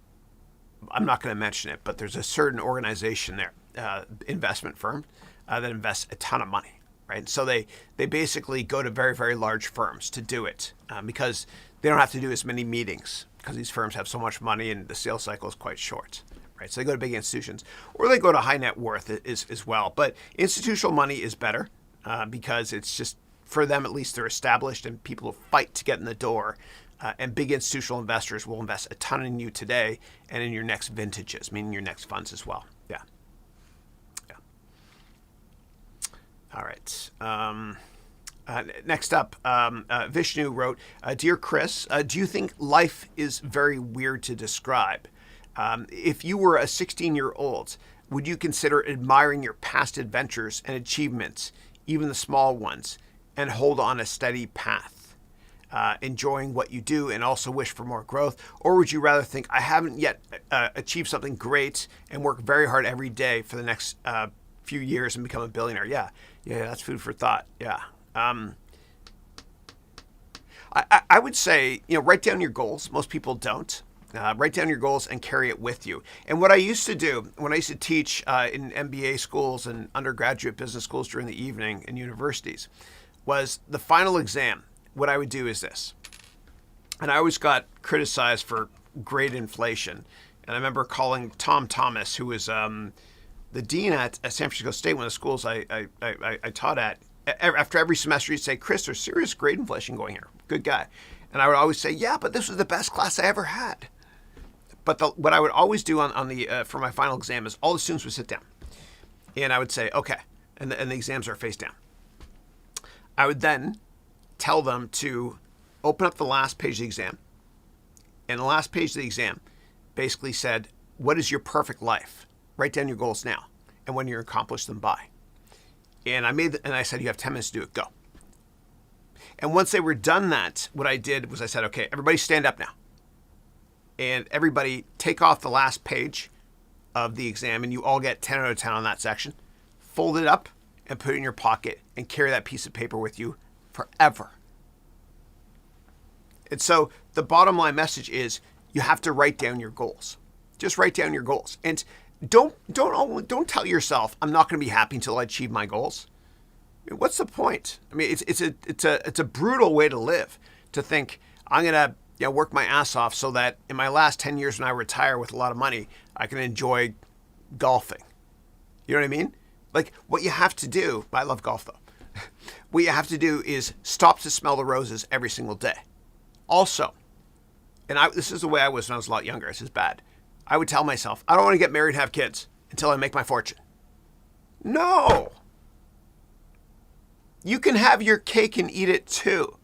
I'm not going to mention it, but there's a certain organization there, investment firm, that invests a ton of money, right? So they basically go to very, very large firms to do it because they don't have to do as many meetings because these firms have so much money and the sales cycle is quite short, right? So they go to big institutions or they go to high net worth as well. But institutional money is better because it's just, for them at least, they're established and people will fight to get in the door. And big institutional investors will invest a ton in you today and in your next vintages, meaning your next funds as well. Yeah. All right. Next up, Vishnu wrote, Dear Chris, do you think life is very weird to describe? If you were a 16-year-old, would you consider admiring your past adventures and achievements, even the small ones, and hold on a steady path, enjoying what you do and also wish for more growth? Or would you rather think, I haven't yet achieved something great and work very hard every day for the next few years and become a billionaire? Yeah, that's food for thought. Yeah. I would say, write down your goals. Most people don't. Write down your goals and carry it with you. And what I used to do when I used to teach in MBA schools and undergraduate business schools during the evening in universities was the final exam. What I would do is this. And I always got criticized for grade inflation. And I remember calling Tom Thomas, who was the dean at San Francisco State, one of the schools I taught at. After every semester, he'd say, Chris, there's serious grade inflation going here. Good guy. And I would always say, yeah, but this was the best class I ever had. But what I would always do for my final exam is all the students would sit down. And I would say, okay. And the exams are face down. I would then tell them to open up the last page of the exam. And the last page of the exam basically said, what is your perfect life? Write down your goals now and when you're accomplished them by. And I said, you have 10 minutes to do it, go. And once they were done that, what I did was I said, okay, everybody stand up now. And everybody take off the last page of the exam, and you all get 10 out of 10 on that section. Fold it up and put it in your pocket and carry that piece of paper with you forever. And so the bottom line message is you have to write down your goals. Just write down your goals. And don't tell yourself, I'm not going to be happy until I achieve my goals. I mean, what's the point? I mean, it's a brutal way to live, to think I'm going to work my ass off so that in my last 10 years when I retire with a lot of money, I can enjoy golfing. You know what I mean? Like, what you have to do, I love golf though. What you have to do is stop to smell the roses every single day. Also, this is the way I was when I was a lot younger. This is bad. I would tell myself, I don't want to get married and have kids until I make my fortune. No. You can have your cake and eat it too.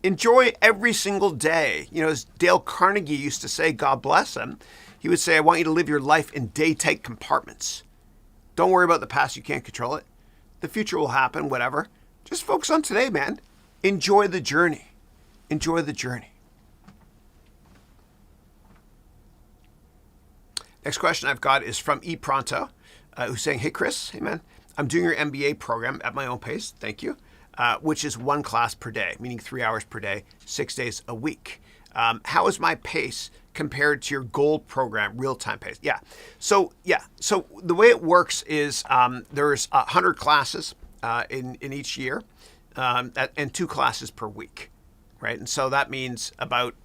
Enjoy every single day. You know, as Dale Carnegie used to say, God bless him, he would say, I want you to live your life in day-tight compartments. Don't worry about the past. You can't control it. The future will happen, whatever. Just focus on today, man. Enjoy the journey. Enjoy the journey. Next question I've got is from ePronto, who's saying, hey, Chris, hey, man, I'm doing your MBA program at my own pace. Thank you. Which is 1 class per day, meaning 3 hours per day, 6 days a week. How is my pace compared to your gold program, real-time pace? So the way it works is there's 100 classes in each year and 2 classes per week, right? And so that means about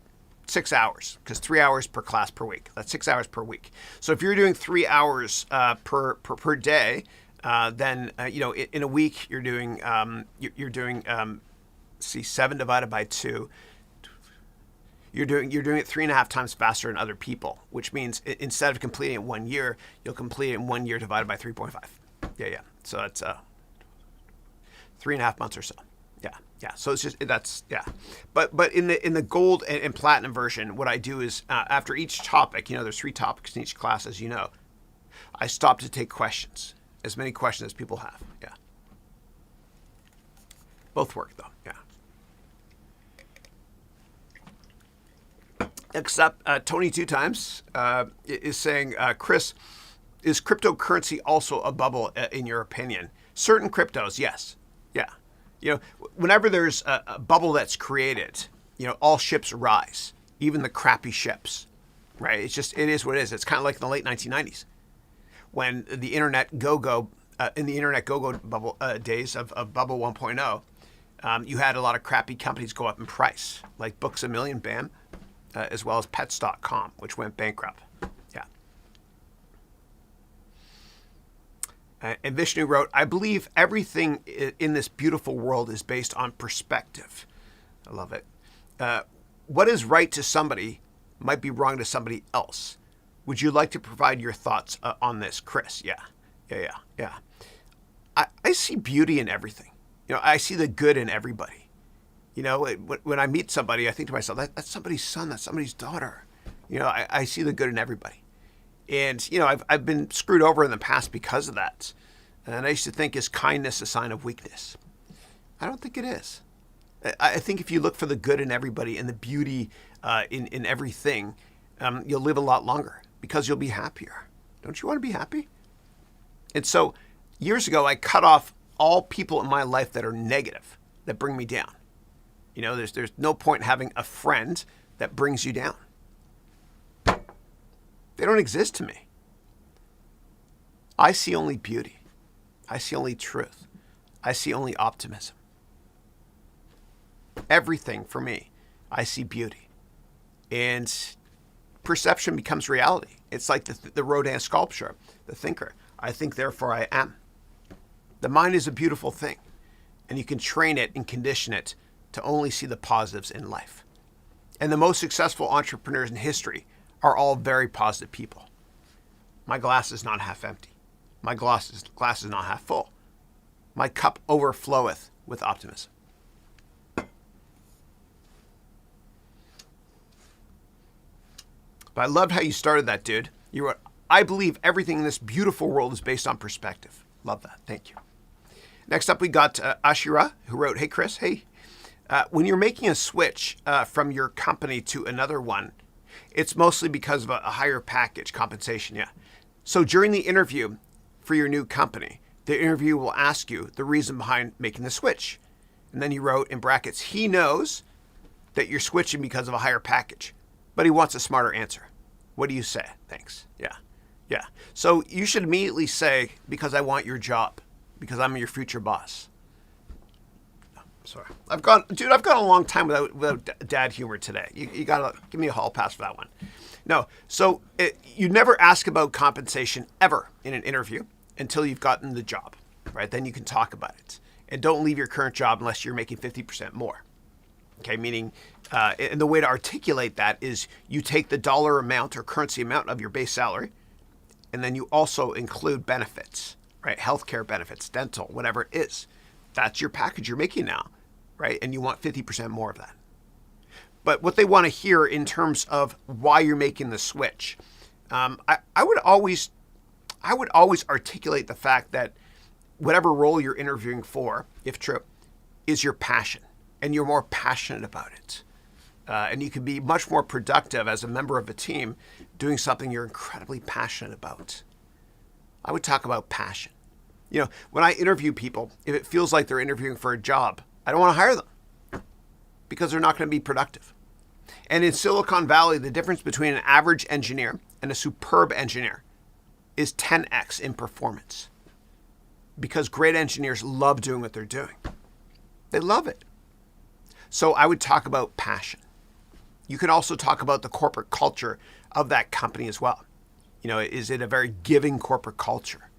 6 hours, because 3 hours per class per week. That's 6 hours per week. So if you're doing 3 hours per day, then in a week you're doing 7 divided by 2. You're doing it 3.5 times faster than other people, which means instead of completing it in 1 year, you'll complete it in 1 year divided by 3.5. Yeah. So that's 3.5 months or so. Yeah. So it's just But in the gold and platinum version, what I do is after each topic, there's 3 topics in each class, as you know, I stop to take questions. As many questions as people have. Yeah. Both work though. Yeah. Except Tony 2 times is saying, Chris, is cryptocurrency also a bubble in your opinion? Certain cryptos, yes. Yeah. Whenever there's a bubble that's created, all ships rise, even the crappy ships, right? It is what it is. It's kind of like in the late 1990s. When the internet go-go, in the internet go-go bubble days of Bubble 1.0, you had a lot of crappy companies go up in price, like Books A Million, BAM, as well as Pets.com, which went bankrupt. Yeah. And Vishnu wrote, I believe everything in this beautiful world is based on perspective. I love it. What is right to somebody might be wrong to somebody else. Would you like to provide your thoughts on this, Chris? Yeah. I see beauty in everything. I see the good in everybody. When I meet somebody, I think to myself, that's somebody's son, that's somebody's daughter. I see the good in everybody. And, I've been screwed over in the past because of that. And I used to think, is kindness a sign of weakness? I don't think it is. I think if you look for the good in everybody and the beauty in everything, you'll live a lot longer. Because you'll be happier. Don't you want to be happy? And so years ago, I cut off all people in my life that are negative, that bring me down. There's no point in having a friend that brings you down. They don't exist to me. I see only beauty. I see only truth. I see only optimism. Everything for me, I see beauty. And perception becomes reality. It's like the Rodin sculpture, the thinker. I think, therefore I am. The mind is a beautiful thing, and you can train it and condition it to only see the positives in life. And the most successful entrepreneurs in history are all very positive people. My glass is not half empty. My glass is not half full. My cup overfloweth with optimism. But I loved how you started that, dude. You wrote, I believe everything in this beautiful world is based on perspective. Love that. Thank you. Next up, we got Ashira, who wrote, hey, Chris, hey. When you're making a switch from your company to another one, it's mostly because of a higher package, compensation, yeah. So during the interview for your new company, the interview will ask you the reason behind making the switch. And then you wrote in brackets, he knows that you're switching because of a higher package, but he wants a smarter answer. What do you say? Thanks. Yeah. Yeah. So you should immediately say, because I want your job, because I'm your future boss. No, sorry. I've gone a long time without dad humor today. You got to give me a hall pass for that one. No. So you never ask about compensation ever in an interview until you've gotten the job, right? Then you can talk about it. And don't leave your current job unless you're making 50% more. Okay, meaning, and the way to articulate that is you take the dollar amount or currency amount of your base salary, and then you also include benefits, right? Healthcare benefits, dental, whatever it is. That's your package you're making now, right? And you want 50% more of that. But what they want to hear in terms of why you're making the switch, I would always articulate the fact that whatever role you're interviewing for, if true, is your passion, and you're more passionate about it. And you can be much more productive as a member of a team doing something you're incredibly passionate about. I would talk about passion. You know, when I interview people, if it feels like they're interviewing for a job, I don't want to hire them because they're not going to be productive. And in Silicon Valley, the difference between an average engineer and a superb engineer is 10x in performance. Because great engineers love doing what they're doing. They love it. So I would talk about passion. You can also talk about the corporate culture of that company as well. You know, is it a very giving corporate culture?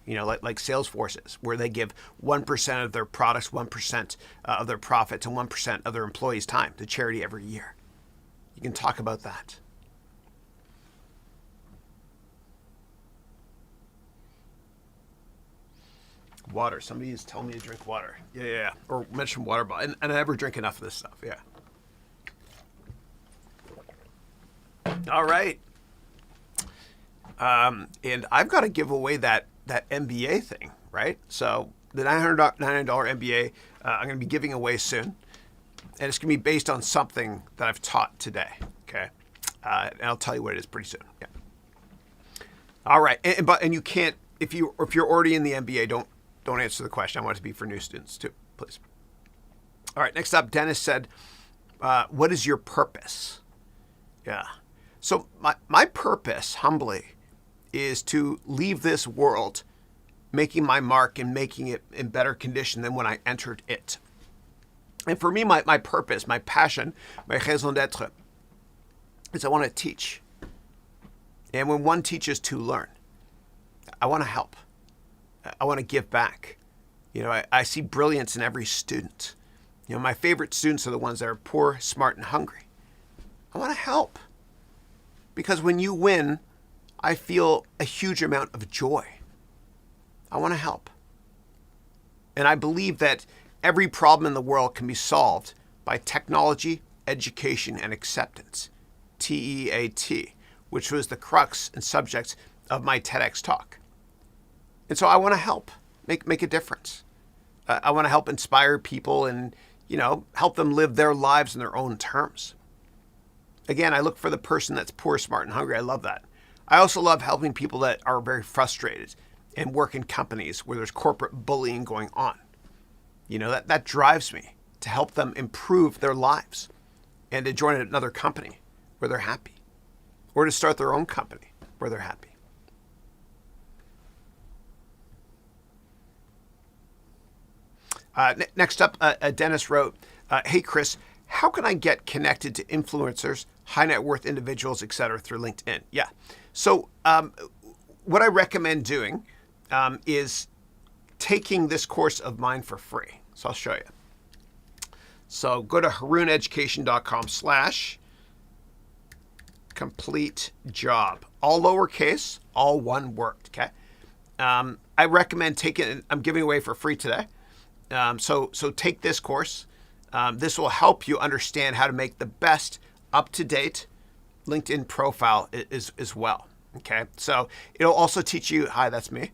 You know, like Salesforce is, where they give 1% of their products, 1% of their profits, and 1% of their employees' time to charity every year. You can talk about that. Water. Somebody is telling me to drink water. Yeah. Or mention water bottle. And I never drink enough of this stuff. Yeah. All right. And I've got to give away that MBA thing, right? So the $999 MBA, I'm going to be giving away soon. And it's going to be based on something that I've taught today. Okay. And I'll tell you what it is pretty soon. Yeah. All right. And you can't, if you're already in the MBA, don't answer the question. I want it to be for new students too, please. All right, next up, Dennis said, what is your purpose? Yeah. So my purpose, humbly, is to leave this world making my mark and making it in better condition than when I entered it. And for me, my purpose, my passion, my raison d'être, is I want to teach. And when one teaches, two learn. I want to help. I want to give back. You know, I see brilliance in every student. You know, my favorite students are the ones that are poor, smart, and hungry. I want to help. Because when you win, I feel a huge amount of joy. I want to help. And I believe that every problem in the world can be solved by technology, education, and acceptance. TEAT, which was the crux and subject of my TEDx talk. And so I want to help make a difference. I want to help inspire people and, you know, help them live their lives in their own terms. Again, I look for the person that's poor, smart, and hungry. I love that. I also love helping people that are very frustrated and work in companies where there's corporate bullying going on. You know, that drives me to help them improve their lives and to join another company where they're happy, or to start their own company where they're happy. Next up, Dennis wrote, hey, Chris, how can I get connected to influencers, high net worth individuals, et cetera, through LinkedIn? Yeah. So what I recommend doing is taking this course of mine for free. So I'll show you. So go to haroun.education.com/complete job. All lowercase, all one word, okay? I recommend taking it. I'm giving away for free today. So take this course. This will help you understand how to make the best up-to-date LinkedIn profile as well. Okay, so it'll also teach you, hi, that's me.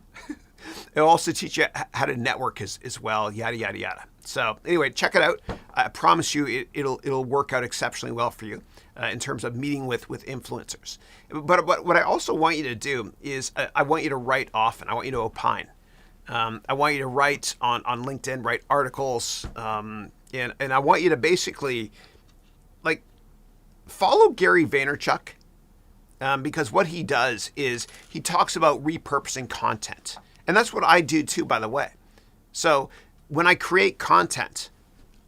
It'll also teach you how to network as well, yada, yada, yada. So anyway, check it out. I promise you it'll work out exceptionally well for you in terms of meeting with influencers. But what I also want you to do is I want you to write often. I want you to opine. I want you to write on LinkedIn, write articles, and I want you to basically like follow Gary Vaynerchuk. Because what he does is he talks about repurposing content. And that's what I do too, by the way. So when I create content,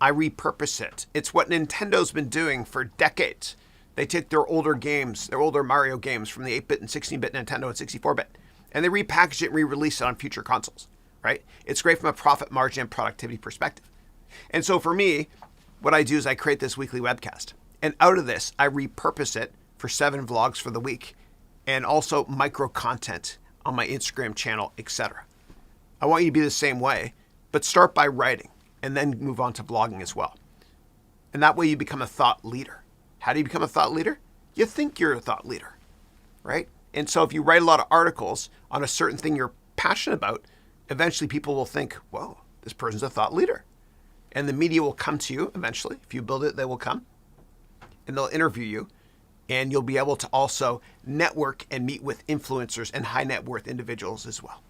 I repurpose it. It's what Nintendo's been doing for decades. They take their older games, their older Mario games from the 8-bit and 16-bit Nintendo and 64-bit, and they repackage it and re-release it on future consoles, right? It's great from a profit margin and productivity perspective. And so for me, what I do is I create this weekly webcast. And out of this, I repurpose it for 7 vlogs for the week and also micro content on my Instagram channel, etc. I want you to be the same way, but start by writing and then move on to vlogging as well. And that way you become a thought leader. How do you become a thought leader? You think you're a thought leader, right? And so if you write a lot of articles on a certain thing you're passionate about, eventually people will think, whoa, this person's a thought leader. And the media will come to you eventually. If you build it, they will come and they'll interview you. And you'll be able to also network and meet with influencers and high net worth individuals as well.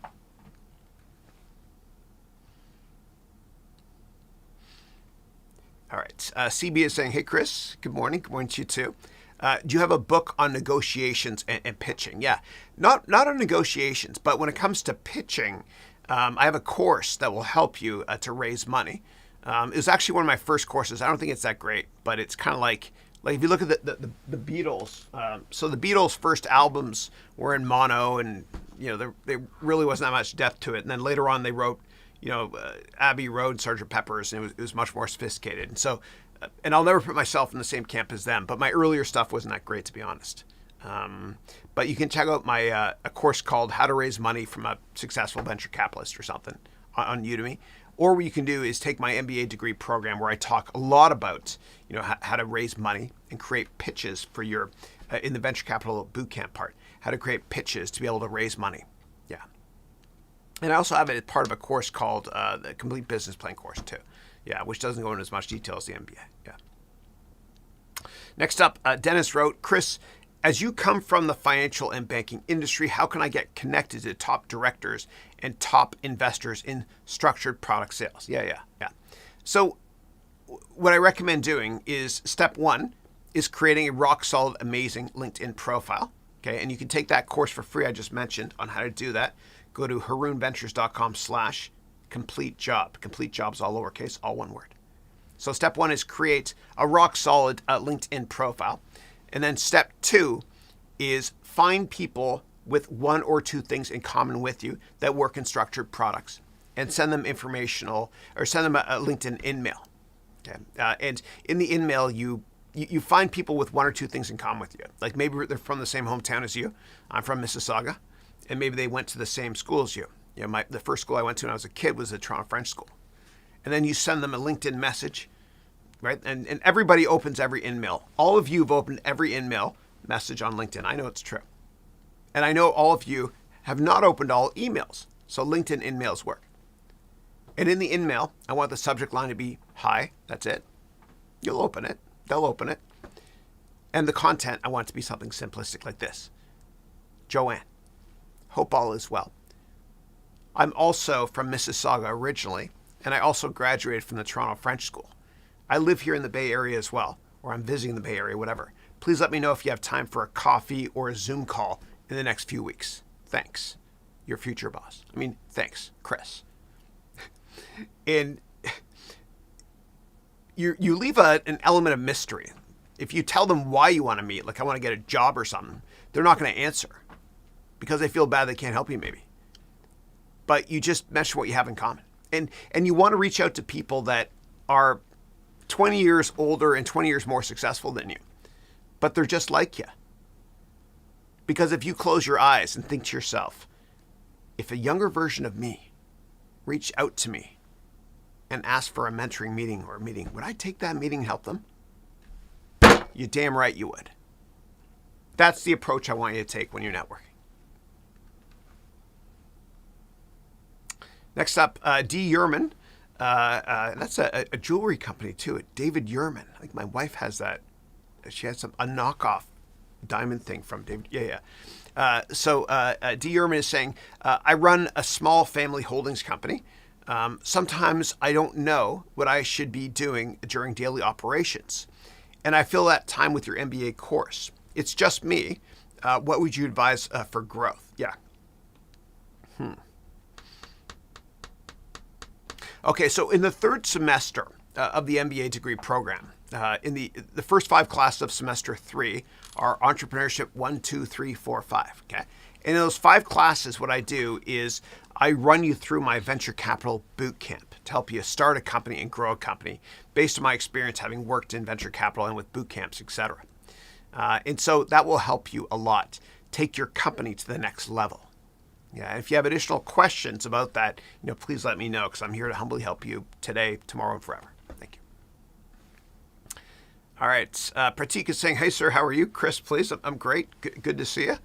All right. CB is saying, hey, Chris, good morning. Good morning to you too. Do you have a book on negotiations and pitching? Yeah, not on negotiations, but when it comes to pitching, I have a course that will help you to raise money. It was actually one of my first courses. I don't think it's that great, but it's kind of like if you look at the Beatles, so the Beatles' first albums were in mono, and there really wasn't that much depth to it. And then later on, they wrote, Abbey Road, Sgt. Pepper's, and it was much more sophisticated. And so, and I'll never put myself in the same camp as them, but my earlier stuff wasn't that great, to be honest. But you can check out my a course called How to Raise Money from a Successful Venture Capitalist or something on Udemy. Or what you can do is take my MBA degree program where I talk a lot about, how to raise money and create pitches for your, in the venture capital bootcamp part, how to create pitches to be able to raise money. Yeah. And I also have it as part of a course called the Complete Business Plan course too. Yeah, which doesn't go into as much detail as the MBA. Yeah. Next up, Dennis wrote, Chris, as you come from the financial and banking industry, how can I get connected to top directors and top investors in structured product sales? Yeah. So what I recommend doing is step 1 is creating a rock solid, amazing LinkedIn profile. Okay. And you can take that course for free I just mentioned on how to do that. Go to harounventures.com/complete job. Complete jobs all lowercase, all one word. So step 1 is create a rock solid LinkedIn profile. And then step 2 is find people with 1 or 2 things in common with you that work in structured products and send them informational or send them a LinkedIn in-mail. Okay. And in the in-mail, you find people with 1 or 2 things in common with you. Like maybe they're from the same hometown as you. I'm from Mississauga. And maybe they went to the same school as you. The first school I went to when I was a kid was the Toronto French School. And then you send them a LinkedIn message. Right? And everybody opens every in-mail. All of you have opened every in-mail message on LinkedIn. I know it's true. And I know all of you have not opened all emails. So LinkedIn in-mails work. And in the in-mail, I want the subject line to be hi. That's it. You'll open it. They'll open it. And the content, I want it to be something simplistic like this. Joanne, hope all is well. I'm also from Mississauga originally, and I also graduated from the Toronto French School. I live here in the Bay Area as well, or I'm visiting the Bay Area, whatever. Please let me know if you have time for a coffee or a Zoom call in the next few weeks. Thanks, your future boss. Thanks, Chris. And you leave an element of mystery. If you tell them why you want to meet, like I want to get a job or something, they're not going to answer because they feel bad they can't help you maybe. But you just mention what you have in common. And you want to reach out to people that are 20 years older and 20 years more successful than you, but they're just like you. Because if you close your eyes and think to yourself, if a younger version of me reached out to me and asked for a mentoring meeting or a meeting, would I take that meeting and help them? You're damn right you would. That's the approach I want you to take when you're networking. Next up, D. Yerman. That's a jewelry company too. David Yerman. I think my wife has that. She has a knockoff diamond thing from David. Yeah. So D. Yerman is saying, I run a small family holdings company. Sometimes I don't know what I should be doing during daily operations. And I fill that time with your MBA course. It's just me. What would you advise for growth? Yeah. Okay, so in the third semester of the MBA degree program, in the first 5 classes of semester 3 are entrepreneurship 1, 2, 3, 4, 5. Okay, and in those 5 classes, what I do is I run you through my venture capital boot camp to help you start a company and grow a company based on my experience having worked in venture capital and with boot camps, etc. And so that will help you a lot take your company to the next level. Yeah, if you have additional questions about that, please let me know because I'm here to humbly help you today, tomorrow, and forever. Thank you. All right, Pratik is saying, "Hey, sir, how are you?" Chris, please. I'm great. Good to see you.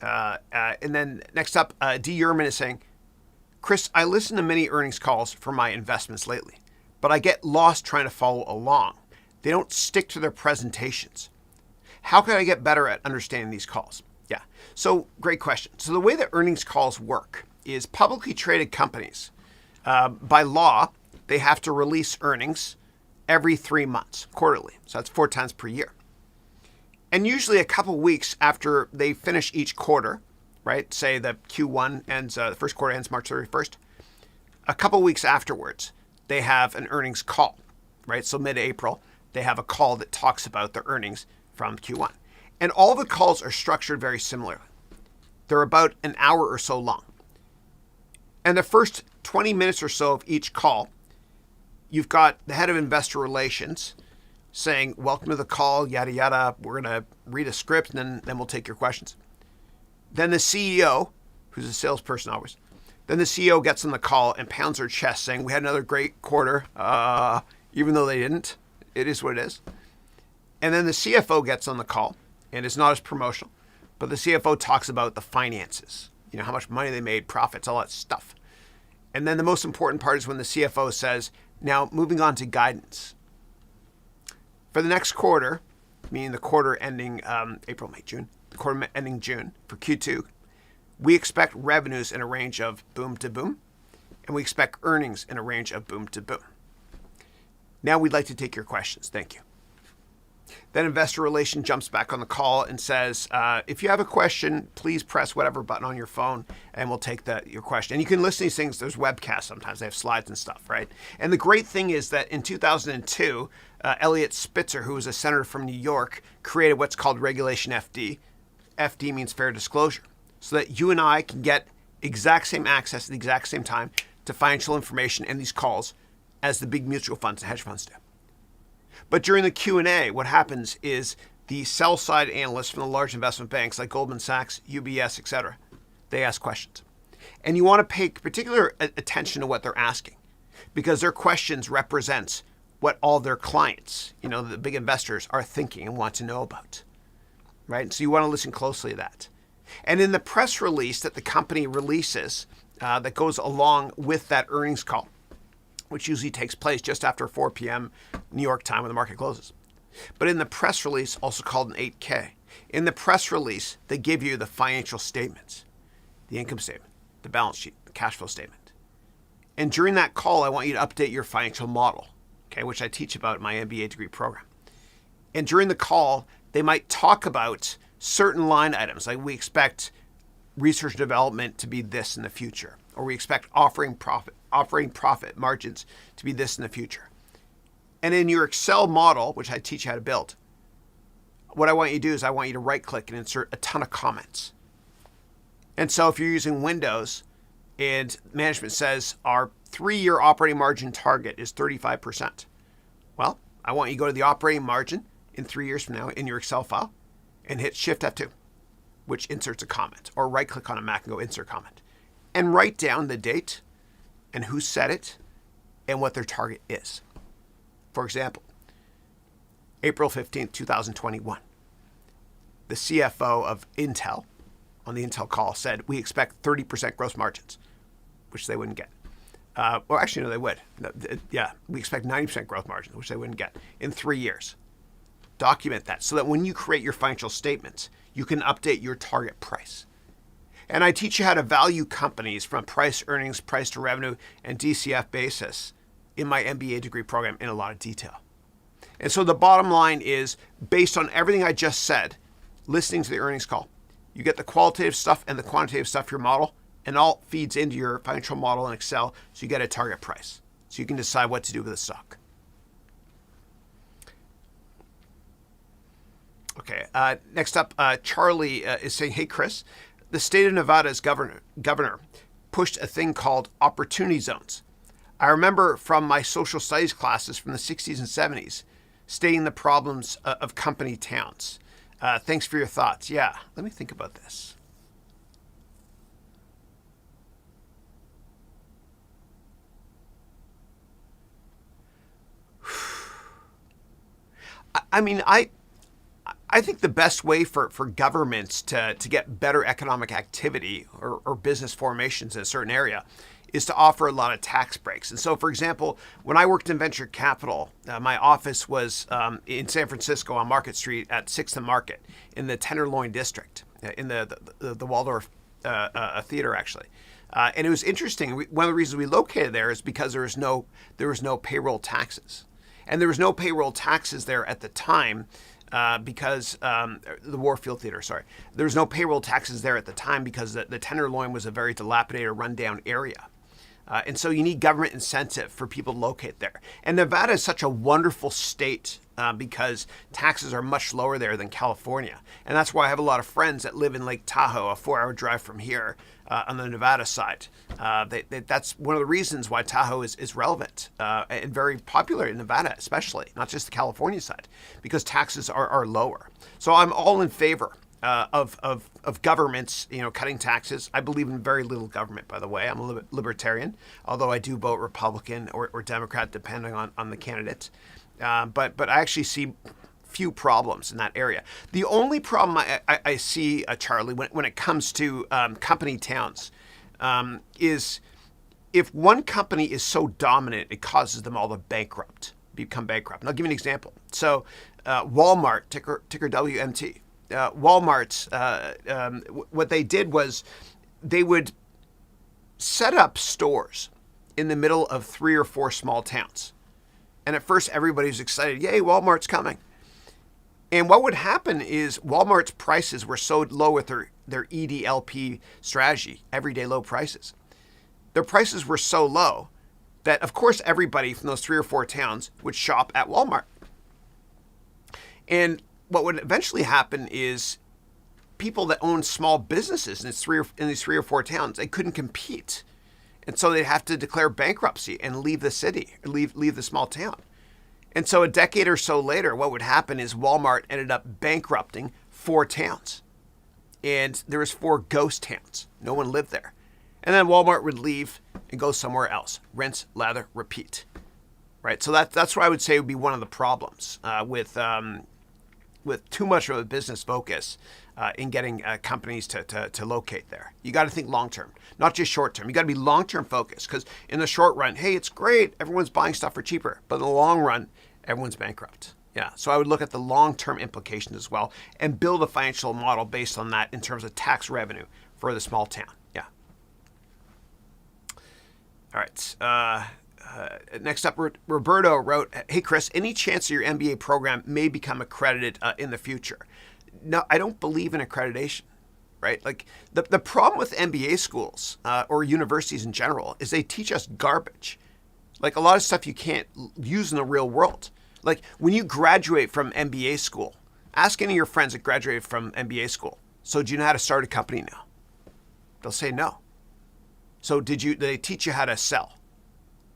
And then next up, D. Yerman is saying, "Chris, I listen to many earnings calls for my investments lately, but I get lost trying to follow along. They don't stick to their presentations. How can I get better at understanding these calls?" Yeah, so great question. So the way that earnings calls work is publicly traded companies, by law, they have to release earnings every 3 months, quarterly. So that's 4 times per year. And usually a couple weeks after they finish each quarter, right? Say the Q1 ends, the first quarter ends March 31st. A couple weeks afterwards, they have an earnings call, right? So mid-April, they have a call that talks about the earnings from Q1. And all the calls are structured very similarly. They're about an hour or so long. And the first 20 minutes or so of each call, you've got the head of investor relations saying, "Welcome to the call, yada, yada. We're going to read a script and then we'll take your questions." Then the CEO, who's a salesperson always, then the CEO gets on the call and pounds her chest saying, "We had another great quarter," even though they didn't. It is what it is. And then the CFO gets on the call, and it's not as promotional, but the CFO talks about the finances, how much money they made, profits, all that stuff. And then the most important part is when the CFO says, "Now moving on to guidance. For the next quarter," meaning the quarter ending April, May, June, the quarter ending June for Q2, "we expect revenues in a range of boom to boom, and we expect earnings in a range of boom to boom. Now we'd like to take your questions. Thank you." Then investor relations jumps back on the call and says, "If you have a question, please press whatever button on your phone and we'll take your question." And you can listen to these things. There's webcasts sometimes. They have slides and stuff, right? And the great thing is that in 2002, Elliot Spitzer, who was a senator from New York, created what's called Regulation FD. FD means fair disclosure, so that you and I can get exact same access at the exact same time to financial information and these calls as the big mutual funds and hedge funds do. But during the Q&A, what happens is the sell-side analysts from the large investment banks like Goldman Sachs, UBS, etc., they ask questions. And you want to pay particular attention to what they're asking because their questions represents what all their clients, the big investors, are thinking and want to know about, right? So you want to listen closely to that. And in the press release that the company releases that goes along with that earnings call, which usually takes place just after 4 p.m. New York time when the market closes. But in the press release, also called an 8K, in the press release, they give you the financial statements, the income statement, the balance sheet, the cash flow statement. And during that call, I want you to update your financial model, okay, which I teach about in my MBA degree program. And during the call, they might talk about certain line items, like we expect research and development to be this in the future, or we expect offering profit margins to be this in the future. And in your Excel model, which I teach you how to build, what I want you to do is I want you to right click and insert a ton of comments. And so if you're using Windows and management says our 3-year operating margin target is 35%, well, I want you to go to the operating margin in 3 years from now in your Excel file and hit Shift F2, which inserts a comment, or right click on a Mac and go insert comment. And write down the date and who said it and what their target is. For example, April 15th, 2021, the CFO of Intel on the Intel call said, "We expect 30% gross margins." which they wouldn't get. Or actually, no, they would. Yeah, we expect 90% growth margin, which they wouldn't get in 3 years. Document that so that when you create your financial statements, you can update your target price. And I teach you how to value companies from price earnings, price to revenue, and DCF basis in my MBA degree program in a lot of detail. And so the bottom line is, based on everything I just said, listening to the earnings call, you get the qualitative stuff and the quantitative stuff for your model, and all feeds into your financial model in Excel, so you get a target price. So you can decide what to do with the stock. Okay, next up, Charlie is saying, hey, Chris, the state of Nevada's governor pushed a thing called opportunity zones. I remember from my social studies classes from the 60s and 70s, stating the problems of company towns. Thanks for your thoughts. Yeah, let me think about this. I mean, I think the best way for governments to get better economic activity or business formations in a certain area is to offer a lot of tax breaks. And so, for example, when I worked in venture capital, my office was in San Francisco on Market Street at 6th and Market in the Tenderloin district, in the Waldorf Theater, actually. And it was interesting. One of the reasons we located there is because there was no payroll taxes. And there was no payroll taxes there at the time because the Warfield Theater, sorry. There was no payroll taxes there at the time because the Tenderloin was a very dilapidated, rundown area. And so you need government incentive for people to locate there. And Nevada is such a wonderful state because taxes are much lower there than California. And that's why I have a lot of friends that live in Lake Tahoe, a 4-hour drive from here on the Nevada side. That's one of the reasons why Tahoe is relevant and very popular in Nevada, especially, not just the California side, because taxes are lower. So I'm all in favor of governments, cutting taxes. I believe in very little government, by the way. I'm a libertarian, although I do vote Republican or Democrat, depending on the candidate. But I actually see few problems in that area. The only problem I see, Charlie, when it comes to company towns, is if one company is so dominant, it causes them all to become bankrupt. And I'll give you an example. So Walmart, ticker WMT. Walmart's, what they did was they would set up stores in the middle of 3 or 4 small towns. And at first everybody was excited, yay, Walmart's coming. And what would happen is Walmart's prices were so low with their EDLP strategy, everyday low prices. Their prices were so low that, of course, everybody from those 3 or 4 towns would shop at Walmart. And what would eventually happen is people that own small businesses in these 3 or 4 towns, they couldn't compete. And so they'd have to declare bankruptcy and leave the city, or leave the small town. And so a decade or so later, what would happen is Walmart ended up bankrupting 4 towns. And there was 4 ghost towns. No one lived there. And then Walmart would leave and go somewhere else. Rinse, lather, repeat. Right? So that's what I would say would be one of the problems with too much of a business focus in getting companies to locate there. You got to think long-term, not just short-term. You got to be long-term focused, because in the short run, hey, it's great. Everyone's buying stuff for cheaper. But in the long run, everyone's bankrupt. Yeah. So I would look at the long-term implications as well and build a financial model based on that in terms of tax revenue for the small town. Yeah. All right. Next up, Roberto wrote, hey, Chris, any chance that your MBA program may become accredited in the future? No, I don't believe in accreditation, right? Like the problem with MBA schools or universities in general is they teach us garbage. Like a lot of stuff you can't use in the real world. Like when you graduate from MBA school, ask any of your friends that graduated from MBA school, so do you know how to start a company now? They'll say no. So did they teach you how to sell?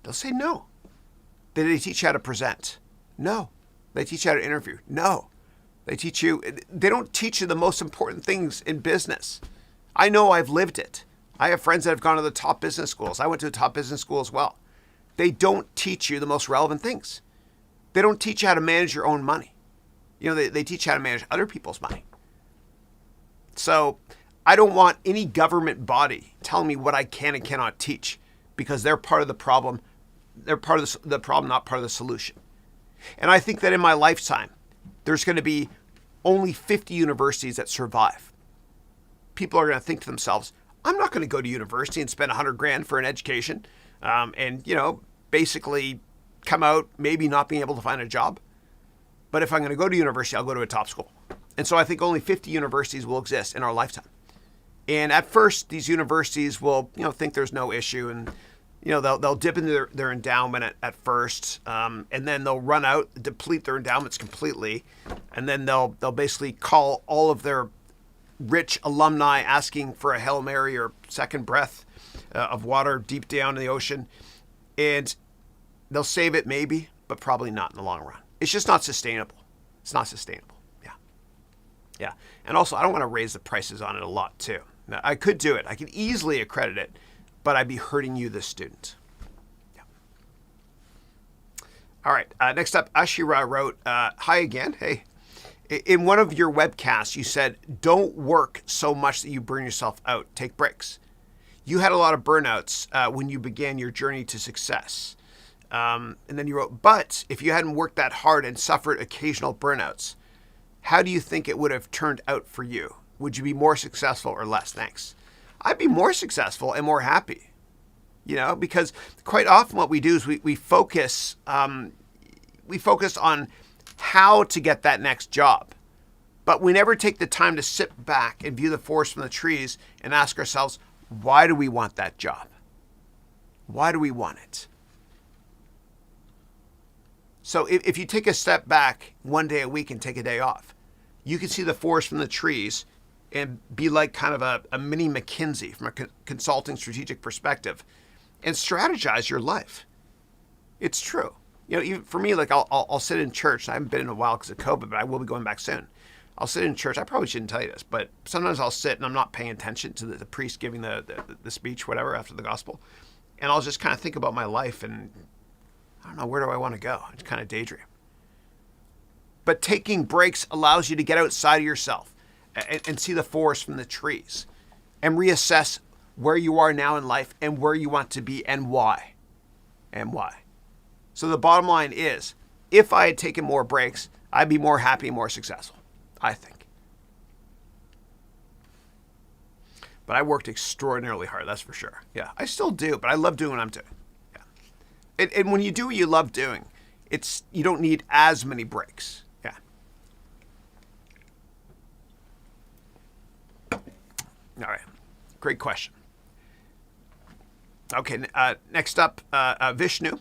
They'll say no. Did they teach you how to present? No. They teach you how to interview? No. They don't teach you the most important things in business. I know, I've lived it. I have friends that have gone to the top business schools. I went to a top business school as well. They don't teach you the most relevant things. They don't teach you how to manage your own money. They teach you how to manage other people's money. So I don't want any government body telling me what I can and cannot teach. because they're part of the problem. They're part of the problem, not part of the solution. And I think that in my lifetime, there's going to be only 50 universities that survive. People are going to think to themselves, I'm not going to go to university and spend $100,000 for an education, and basically come out maybe not being able to find a job. But if I'm going to go to university, I'll go to a top school. And so I think only 50 universities will exist in our lifetime. And at first, these universities will, think there's no issue, and they'll dip into their endowment at first, and then they'll run out, deplete their endowments completely, and then they'll basically call all of their rich alumni asking for a Hail Mary or second breath of water deep down in the ocean, and they'll save it maybe, but probably not in the long run. It's just not sustainable. It's not sustainable. Yeah. And also, I don't want to raise the prices on it a lot too. Now, I could do it. I could easily accredit it, but I'd be hurting you, the student. Yeah. All right. Next up, Ashira wrote, hi again. Hey. In one of your webcasts, you said, don't work so much that you burn yourself out. Take breaks. You had a lot of burnouts when you began your journey to success. And then you wrote, but if you hadn't worked that hard and suffered occasional burnouts, how do you think it would have turned out for you? Would you be more successful or less? Thanks. I'd be more successful and more happy, because quite often what we do is we focus on how to get that next job. But we never take the time to sit back and view the forest from the trees and ask ourselves, why do we want that job? Why do we want it? So if you take a step back one day a week and take a day off, you can see the forest from the trees and be like kind of a mini McKinsey from a consulting strategic perspective and strategize your life. It's true. Even for me, like I'll sit in church. I haven't been in a while because of COVID, but I will be going back soon. I'll sit in church. I probably shouldn't tell you this, but sometimes I'll sit and I'm not paying attention to the priest giving the speech, whatever, after the gospel. And I'll just kind of think about my life and I don't know, where do I want to go? I just kind of daydream. But taking breaks allows you to get outside of yourself and see the forest from the trees and reassess where you are now in life and where you want to be and why. So the bottom line is, if I had taken more breaks, I'd be more happy and more successful, I think. But I worked extraordinarily hard, that's for sure. Yeah, I still do, but I love doing what I'm doing. Yeah. And when you do what you love doing, you don't need as many breaks. Yeah. All right. Great question. Okay, next up, Vishnu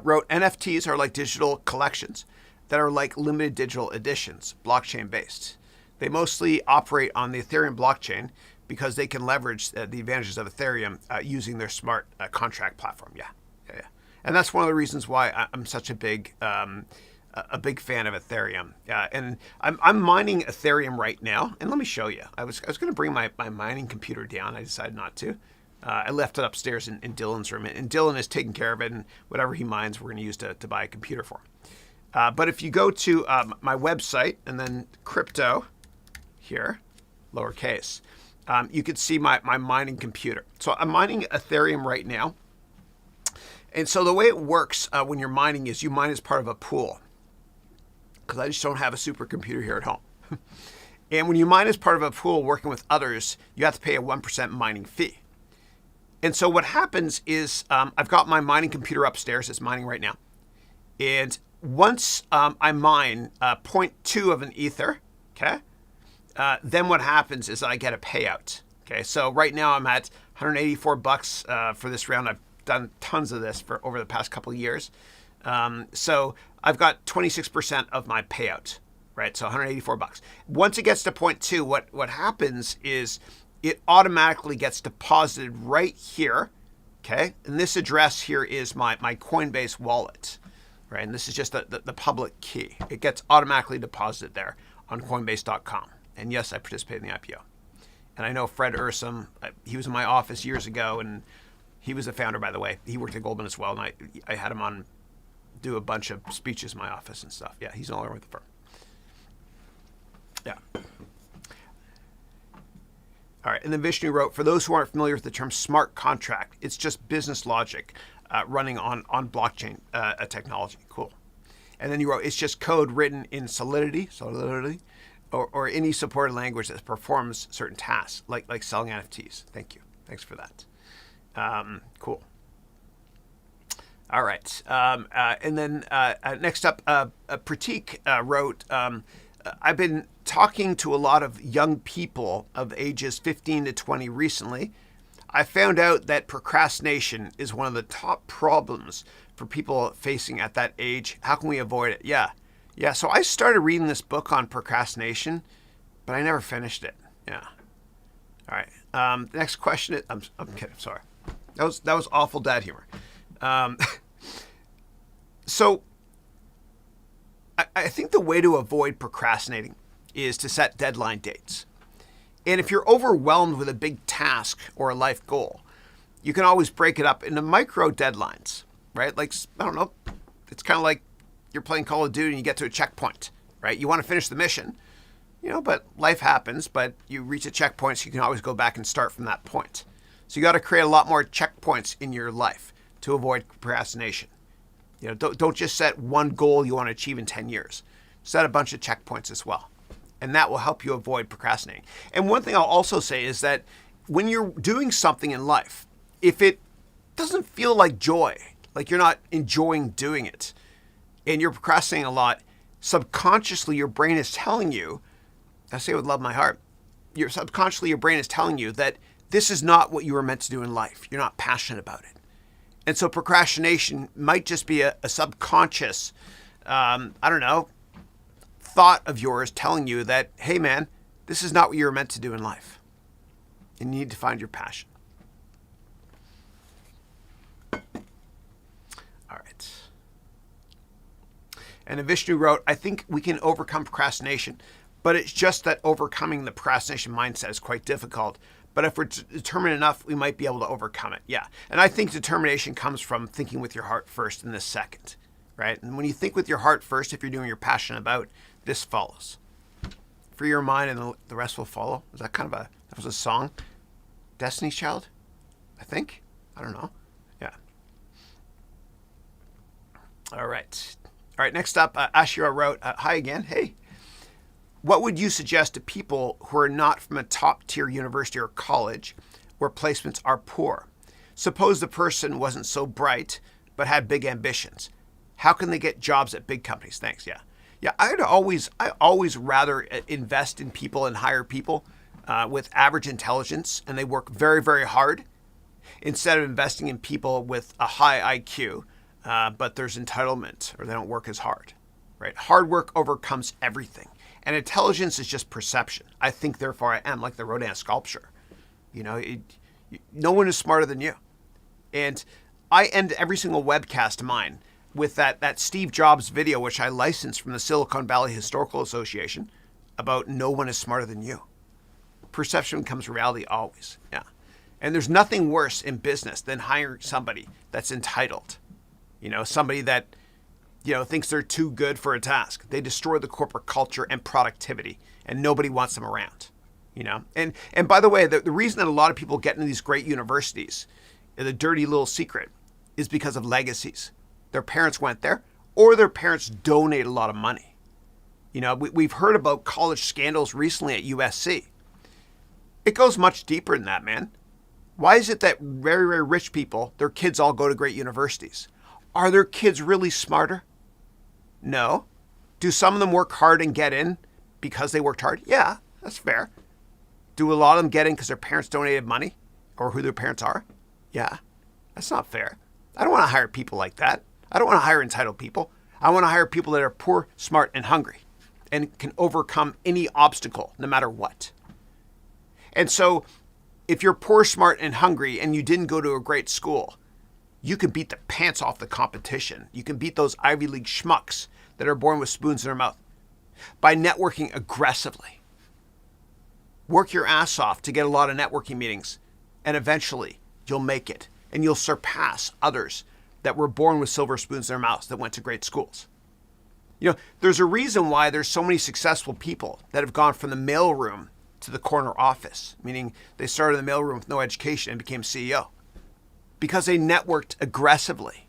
wrote, NFTs are like digital collections that are like limited digital editions, blockchain-based. They mostly operate on the Ethereum blockchain because they can leverage the advantages of Ethereum using their smart contract platform. Yeah. And that's one of the reasons why I'm such a big fan of Ethereum. And I'm mining Ethereum right now. And let me show you. I was going to bring my mining computer down. I decided not to. I left it upstairs in Dylan's room. And Dylan is taking care of it. And whatever he mines, we're going to use to buy a computer for him. But if you go to my website and then crypto here, lowercase, you can see my mining computer. So I'm mining Ethereum right now. And so the way it works when you're mining is you mine as part of a pool, because I just don't have a supercomputer here at home. And when you mine as part of a pool working with others, you have to pay a 1% mining fee. And so what happens is I've got my mining computer upstairs. It's mining right now. And once I mine 0.2 of an ether, okay, then what happens is I get a payout. Okay, so right now I'm at $184 for this round. I've done tons of this for over the past couple of years. So I've got 26% of my payout, right? So $184. Once it gets to 0.2, what happens is it automatically gets deposited right here, okay? And this address here is my Coinbase wallet, right? And this is just the public key. It gets automatically deposited there on Coinbase.com. And yes, I participated in the IPO. And I know Fred Ursum, he was in my office years ago, and he was the founder, by the way. He worked at Goldman as well, and I had him on do a bunch of speeches in my office and stuff. Yeah, he's no longer with the firm. Yeah. All right, and then Vishnu wrote, for those who aren't familiar with the term smart contract, it's just business logic running on blockchain technology. Cool. And then you wrote, it's just code written in Solidity, or any supported language that performs certain tasks, like selling NFTs. Thank you. Thanks for that. Cool. All right. And then next up, Pratik wrote, I've been talking to a lot of young people of ages 15 to 20 recently. I found out that procrastination is one of the top problems for people facing at that age. How can we avoid it? Yeah. So I started reading this book on procrastination, but I never finished it. Yeah. All right. Next question. I'm kidding. Sorry. That was awful dad humor. So I think the way to avoid procrastinating is to set deadline dates. And if you're overwhelmed with a big task or a life goal, you can always break it up into micro deadlines, right? Like, I don't know, it's kind of like you're playing Call of Duty and you get to a checkpoint, right? You want to finish the mission, but life happens, but you reach a checkpoint, so you can always go back and start from that point. So you got to create a lot more checkpoints in your life to avoid procrastination. Don't just set one goal you want to achieve in 10 years. Set a bunch of checkpoints as well. And that will help you avoid procrastinating. And one thing I'll also say is that when you're doing something in life, if it doesn't feel like joy, like you're not enjoying doing it, and you're procrastinating a lot, subconsciously your brain is telling you, I say it with love in my heart, your brain is telling you that this is not what you were meant to do in life. You're not passionate about it. And so procrastination might just be a subconscious, thought of yours telling you that, hey man, this is not what you were meant to do in life. And you need to find your passion. All right. And Vishnu wrote, I think we can overcome procrastination, but it's just that overcoming the procrastination mindset is quite difficult. But if we're determined enough, we might be able to overcome it. Yeah. And I think determination comes from thinking with your heart first and this second, right? And when you think with your heart first, if you're doing your passion about, this follows. Free your mind and the rest will follow. Was that that was a song? Destiny's Child? I think? I don't know. Yeah. All right. Next up, Ashira wrote, hi again. Hey. What would you suggest to people who are not from a top-tier university or college where placements are poor? Suppose the person wasn't so bright but had big ambitions. How can they get jobs at big companies? Thanks. Yeah. I always rather invest in people and hire people with average intelligence and they work very, very hard instead of investing in people with a high IQ, but there's entitlement or they don't work as hard, right? Hard work overcomes everything. And intelligence is just perception. I think, therefore I am, like the Rodin sculpture. No one is smarter than you. And I end every single webcast of mine with that Steve Jobs video, which I licensed from the Silicon Valley Historical Association, about no one is smarter than you. Perception becomes reality always. Yeah. And there's nothing worse in business than hiring somebody that's entitled. Somebody that thinks they're too good for a task. They destroy the corporate culture and productivity, and nobody wants them around. And by the way, the reason that a lot of people get into these great universities, the dirty little secret, is because of legacies. Their parents went there, or their parents donate a lot of money. We've heard about college scandals recently at USC. It goes much deeper than that, man. Why is it that very, very rich people, their kids all go to great universities? Are their kids really smarter? No. Do some of them work hard and get in because they worked hard? Yeah, that's fair. Do a lot of them get in because their parents donated money or who their parents are? Yeah, that's not fair. I don't want to hire people like that. I don't want to hire entitled people. I want to hire people that are poor, smart, and hungry and can overcome any obstacle, no matter what. And so if you're poor, smart, and hungry and you didn't go to a great school, you can beat the pants off the competition. You can beat those Ivy League schmucks that are born with spoons in their mouth by networking aggressively. Work your ass off to get a lot of networking meetings, and eventually you'll make it, and you'll surpass others that were born with silver spoons in their mouths that went to great schools. There's a reason why there's so many successful people that have gone from the mailroom to the corner office, meaning they started in the mailroom with no education and became CEO because they networked aggressively.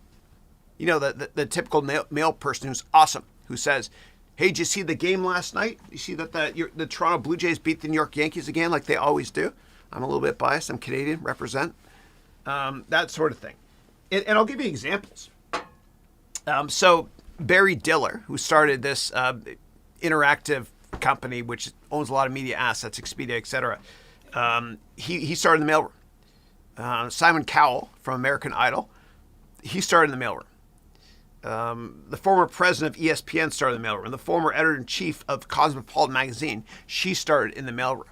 You know, the typical mail person who's awesome, who says, hey, did you see the game last night? You see that the Toronto Blue Jays beat the New York Yankees again like they always do? I'm a little bit biased. I'm Canadian, represent. That sort of thing. And I'll give you examples. So Barry Diller, who started this interactive company, which owns a lot of media assets, Expedia, et cetera, he started in the mailroom. Simon Cowell from American Idol, he started in the mailroom. The former president of ESPN started in the mailroom. The former editor-in-chief of Cosmopolitan magazine, she started in the mailroom.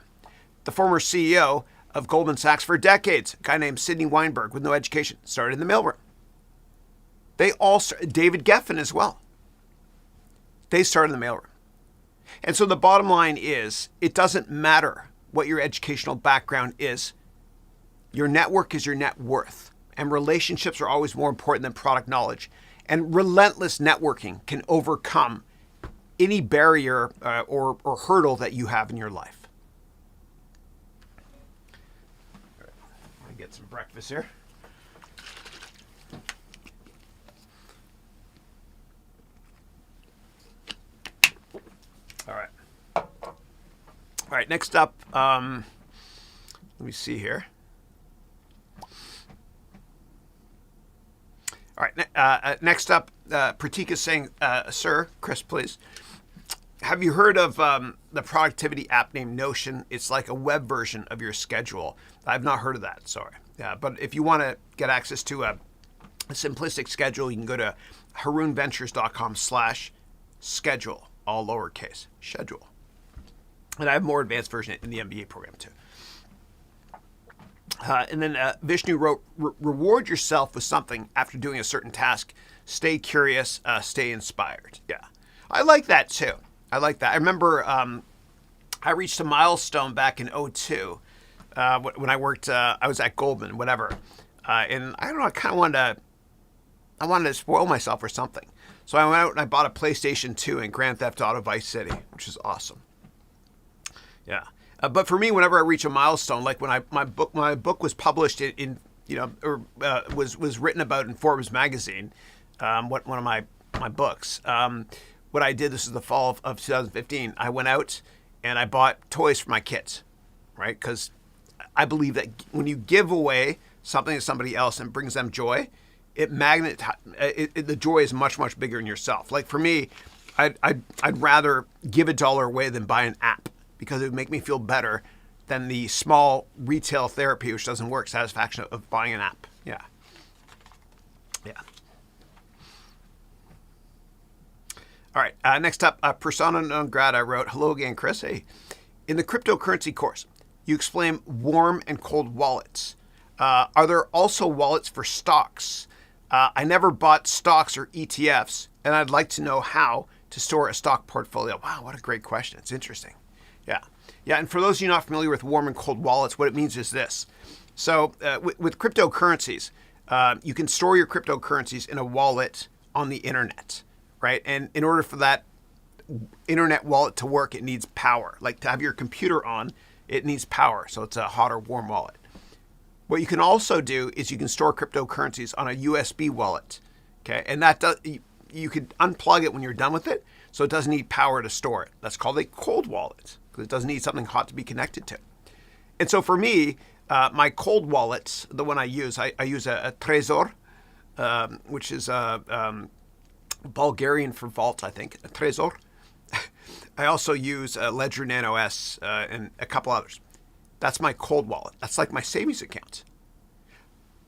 The former CEO of Goldman Sachs for decades, a guy named Sidney Weinberg with no education, started in the mailroom. They all started, David Geffen as well. They started in the mailroom. And so the bottom line is, it doesn't matter what your educational background is. Your network is your net worth. And relationships are always more important than product knowledge. And relentless networking can overcome any barrier or hurdle that you have in your life. All right, I'm going to get some breakfast here. All right. All right, next up, let me see here. All right, next up, Pratik is saying, sir, Chris, please. Have you heard of the productivity app named Notion? It's like a web version of your schedule. I've not heard of that, sorry. Yeah, but if you want to get access to a simplistic schedule, you can go to harounventures.com/schedule, all lowercase, schedule. And I have a more advanced version in the MBA program too. And then Vishnu wrote, reward yourself with something after doing a certain task. Stay curious, stay inspired. Yeah, I like that too. I like that. I remember I reached a milestone back in 2002 when I worked, I was at Goldman, whatever. And I don't know, I wanted to spoil myself or something. So I went out and I bought a PlayStation 2 and Grand Theft Auto Vice City, which is awesome. Yeah. But for me, whenever I reach a milestone, like when my book was published was written about in Forbes magazine, one of my books. What I did, this is the fall of 2015. I went out and I bought toys for my kids, right? Because I believe that when you give away something to somebody else and brings them joy, the joy is much, much bigger in yourself. Like for me, I'd rather give $1 away than buy an app, because it would make me feel better than the small retail therapy, which doesn't work, satisfaction of buying an app. Yeah. Yeah. All right. Next up, Persona Non Grata wrote, hello again, Chris. Hey. In the cryptocurrency course, you explain warm and cold wallets. Are there also wallets for stocks? I never bought stocks or ETFs, and I'd like to know how to store a stock portfolio. Wow, what a great question. It's interesting. Yeah. Yeah. And for those of you not familiar with warm and cold wallets, what it means is this. So with cryptocurrencies, you can store your cryptocurrencies in a wallet on the internet, right? And in order for that internet wallet to work, it needs power. Like to have your computer on, it needs power. So it's a hot or warm wallet. What you can also do is you can store cryptocurrencies on a USB wallet. Okay. And that you could unplug it when you're done with it, so it doesn't need power to store it. That's called a cold wallet, because it doesn't need something hot to be connected to. And so for me, my cold wallets, the one I use a Trezor, which is Bulgarian for vault, I think, a Trezor. I also use a Ledger Nano S and a couple others. That's my cold wallet. That's like my savings account.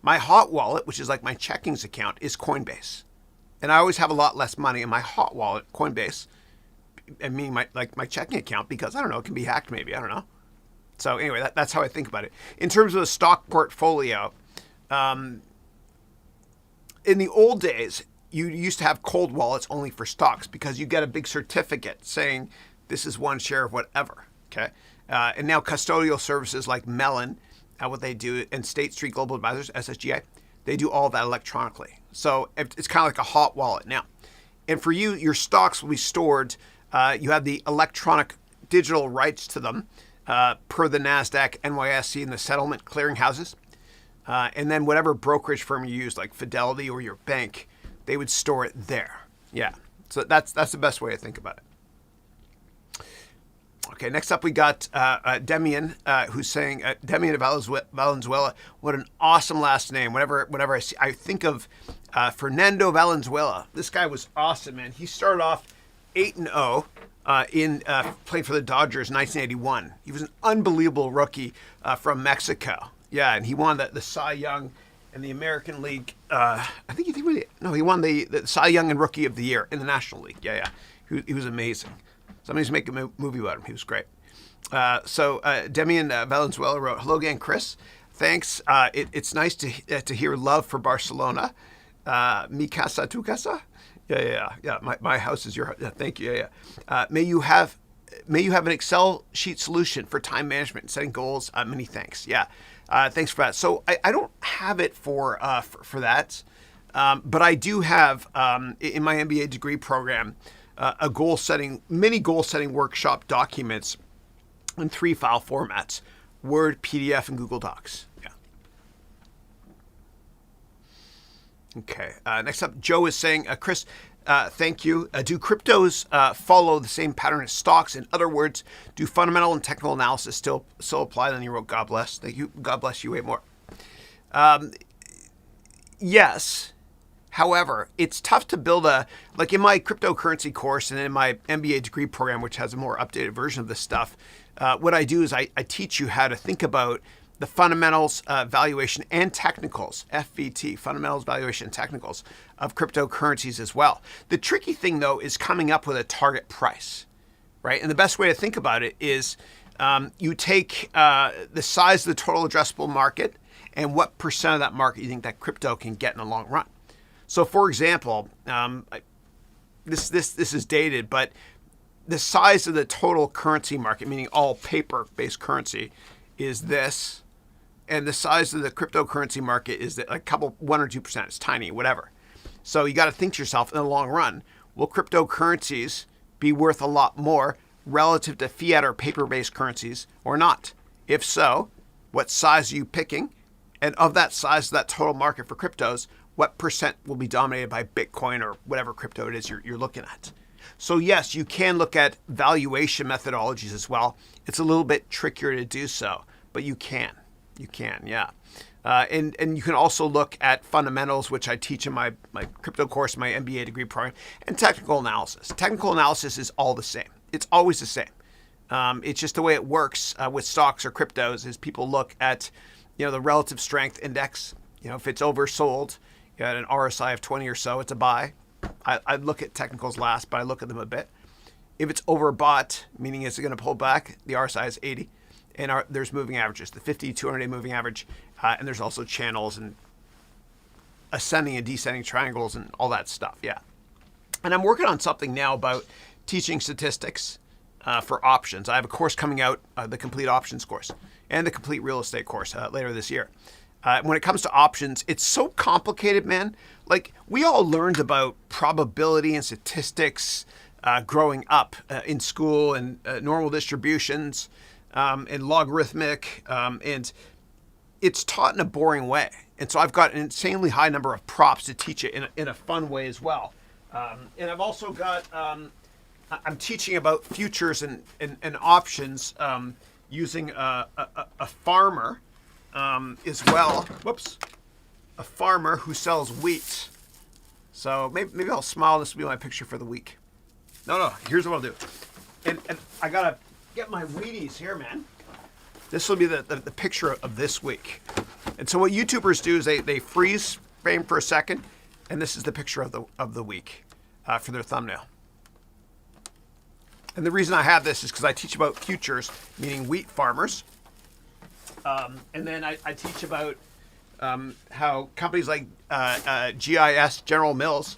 My hot wallet, which is like my checkings account, is Coinbase. And I always have a lot less money in my hot wallet, Coinbase, I mean my checking account, because I don't know, it can be hacked maybe, I don't know. So anyway, that's how I think about it. In terms of the stock portfolio, in the old days, you used to have cold wallets only for stocks, because you get a big certificate saying this is one share of whatever. Okay, and now custodial services like Mellon, what they do, and State Street Global Advisors, SSGI, they do all that electronically. So it's kind of like a hot wallet now. And for you, your stocks will be stored. You have the electronic digital rights to them. per the NASDAQ, NYSE, and the settlement clearinghouses. And then whatever brokerage firm you use, like Fidelity or your bank, they would store it there. Yeah. So that's the best way to think about it. Okay, next up we got Demian, who's saying, Demian of Valenzuela, what an awesome last name. Whenever I think of Fernando Valenzuela, this guy was awesome, man. He started off 8-0 playing for the Dodgers in 1981. He was an unbelievable rookie from Mexico. Yeah, and he won the Cy Young and the American League. He won the Cy Young and Rookie of the Year in the National League. Yeah. He was amazing. Somebody's making a movie about him. He was great. Demian Valenzuela wrote, "Hello again, Chris. Thanks. It's nice to hear love for Barcelona. Mi casa, tu casa? Yeah. My house is your house. Yeah, thank you. Yeah. May you have an Excel sheet solution for time management and setting goals. Many thanks. Yeah. Thanks for that. So I don't have it for that, but I do have in my MBA degree program many goal setting workshop documents in 3 file formats: Word, PDF, and Google Docs. Yeah. Okay. Next up, Joe is saying, Chris, thank you. Do cryptos follow the same pattern as stocks? In other words, do fundamental and technical analysis still apply? Then you wrote, God bless. Thank you. God bless you way more. Yes. However, it's tough to build like in my cryptocurrency course and in my MBA degree program, which has a more updated version of this stuff, what I do is I teach you how to think about the fundamentals, valuation, and technicals, FVT, fundamentals, valuation, and technicals of cryptocurrencies as well. The tricky thing, though, is coming up with a target price, right? And the best way to think about it is you take the size of the total addressable market and what percent of that market you think that crypto can get in the long run. So, for example, this is dated, but the size of the total currency market, meaning all paper-based currency, is this, and the size of the cryptocurrency market is a couple 1 or 2%. It's tiny, whatever. So you got to think to yourself, in the long run, will cryptocurrencies be worth a lot more relative to fiat or paper-based currencies or not? If so, what size are you picking? And of that size of that total market for cryptos, what percent will be dominated by Bitcoin or whatever crypto it is you're looking at? So yes, you can look at valuation methodologies as well. It's a little bit trickier to do so, but you can, yeah. And you can also look at fundamentals, which I teach in my crypto course, my MBA degree program, and technical analysis. Technical analysis is all the same. It's always the same. It's just the way it works with stocks or cryptos is people look at, the relative strength index. If it's oversold, you got an RSI of 20 or so, it's a buy. I look at technicals last, but I look at them a bit. If it's overbought, meaning it's going to pull back, the RSI is 80. And there's moving averages, the 50, 200-day moving average. And there's also channels and ascending and descending triangles and all that stuff, yeah. And I'm working on something now about teaching statistics for options. I have a course coming out, the complete options course, and the complete real estate course later this year. When it comes to options, it's so complicated, man. Like, we all learned about probability and statistics growing up in school and normal distributions and logarithmic, and it's taught in a boring way. And so I've got an insanely high number of props to teach it in a fun way as well. And I've also got, I'm teaching about futures and options using a farmer as well. A farmer who sells wheat. So maybe I'll smile. This will be my picture for the week. No. Here's what I'll do. And I gotta get my Wheaties here, man. This will be the picture of this week. And so what YouTubers do is they freeze frame for a second, and this is the picture of the week for their thumbnail. And the reason I have this is because I teach about futures, meaning wheat farmers. And then I teach about how companies like GIS, General Mills,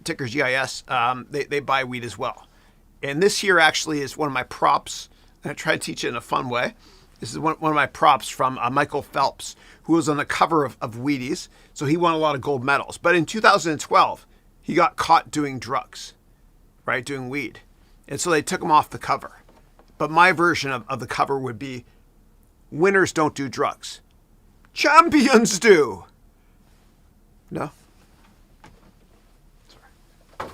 ticker GIS, they buy wheat as well. And this here actually is one of my props. And I try to teach it in a fun way. This is one of my props from Michael Phelps, who was on the cover of Wheaties. So he won a lot of gold medals. But in 2012, he got caught doing drugs, right, doing weed. And so they took him off the cover. But my version of the cover would be, winners don't do drugs. Champions do. No? Sorry.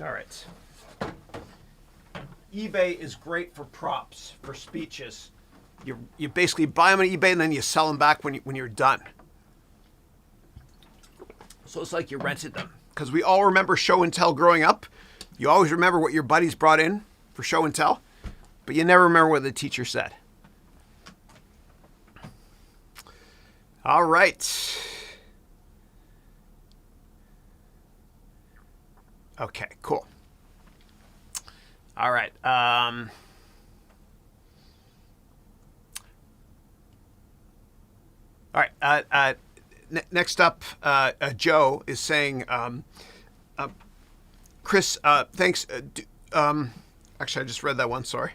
All right. eBay is great for props, for speeches. You basically buy them on eBay and then you sell them back when you're done. So it's like you rented them. Because we all remember show and tell growing up. You always remember what your buddies brought in for show and tell, but you never remember what the teacher said. All right. Okay, cool. All right. All right. Next up, Joe is saying, Chris, thanks. Actually, I just read that one. Sorry.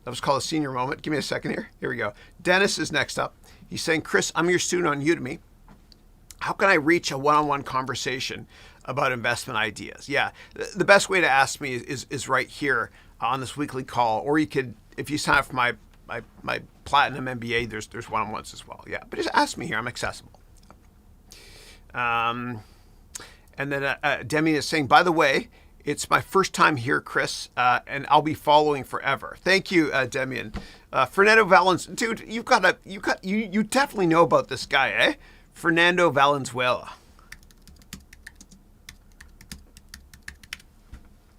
That was called a senior moment. Give me a second here. Here we go. Dennis is next up. He's saying, Chris, I'm your student on Udemy. How can I reach a one-on-one conversation about investment ideas? Yeah, the best way to ask me is right here on this weekly call, or you could, if you sign up for my Platinum MBA, there's one-on-ones as well. Yeah, but just ask me here. I'm accessible. And then Demi is saying, by the way, it's my first time here, Chris, and I'll be following forever. Thank you, Demian. Fernando Valens, dude, you definitely know about this guy, eh? Fernando Valenzuela.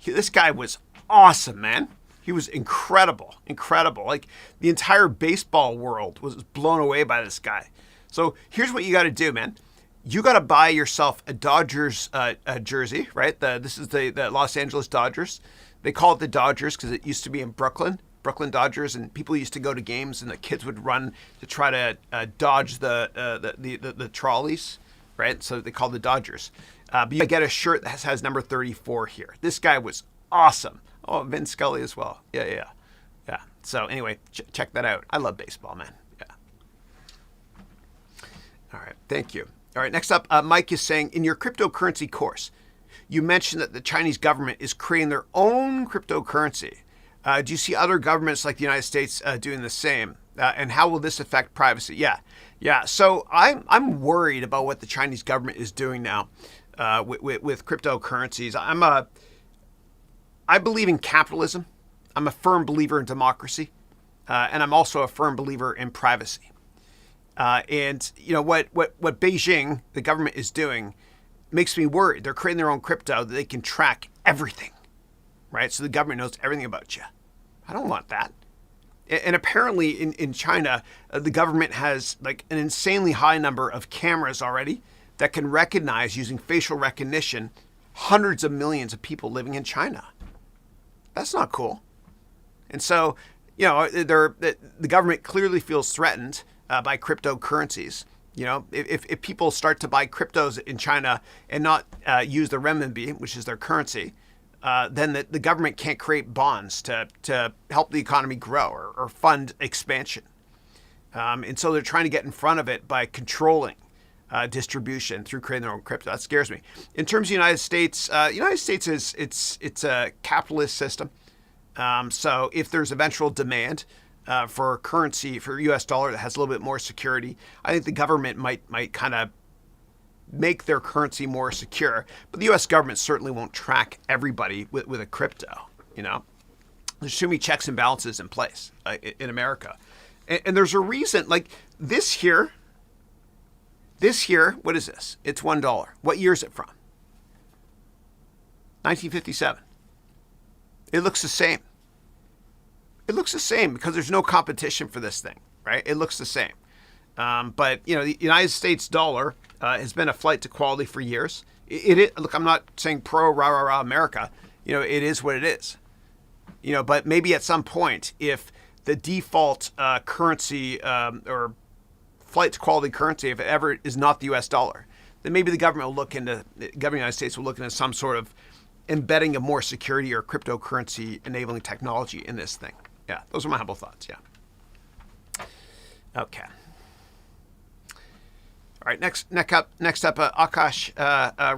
This guy was awesome, man. He was incredible. Like the entire baseball world was blown away by this guy. So here's what you got to do, man. You got to buy yourself a Dodgers jersey, right? This is the Los Angeles Dodgers. They call it the Dodgers because it used to be in Brooklyn Dodgers, and people used to go to games, and the kids would run to try to dodge the trolleys, right? So they call the Dodgers. But you get a shirt that has number 34 here. This guy was awesome. Oh, Vin Scully as well. Yeah. So anyway, check that out. I love baseball, man. Yeah. All right. Thank you. All right. Next up, Mike is saying, in your cryptocurrency course, you mentioned that the Chinese government is creating their own cryptocurrency. Do you see other governments like the United States doing the same? And how will this affect privacy? Yeah. So I'm worried about what the Chinese government is doing now with cryptocurrencies. I believe in capitalism. I'm a firm believer in democracy, and I'm also a firm believer in privacy. And you know what Beijing, the government, is doing, makes me worried. They're creating their own crypto that they can track everything, right? So the government knows everything about you. I don't want that. And apparently in China, the government has like an insanely high number of cameras already that can recognize, using facial recognition, hundreds of millions of people living in China. That's not cool. And so, you know, the government clearly feels threatened by cryptocurrencies. You know, if people start to buy cryptos in China and not use the renminbi, which is their currency, then the government can't create bonds to help the economy grow or fund expansion. And so they're trying to get in front of it by controlling distribution through creating their own crypto. That scares me. In terms of the United States, it's a capitalist system. So if there's eventual demand for currency, for US dollar that has a little bit more security, I think the government might kind of make their currency more secure. But the US government certainly won't track everybody with a crypto. You know, there's too many checks and balances in place in America. And there's a reason, like this here, what is this? It's $1. What year is it from? 1957. It looks the same. It looks the same because there's no competition for this thing, right? It looks the same. But, you know, the United States dollar has been a flight to quality for years. Look, I'm not saying rah, America. You know, it is what it is. You know, but maybe at some point, if the default currency or flight to quality currency, if it ever is not the US dollar, then maybe the government of the United States will look into some sort of embedding of more security or cryptocurrency enabling technology in this thing. Yeah, those are my humble thoughts. Yeah. Okay. All right. Next up, Akash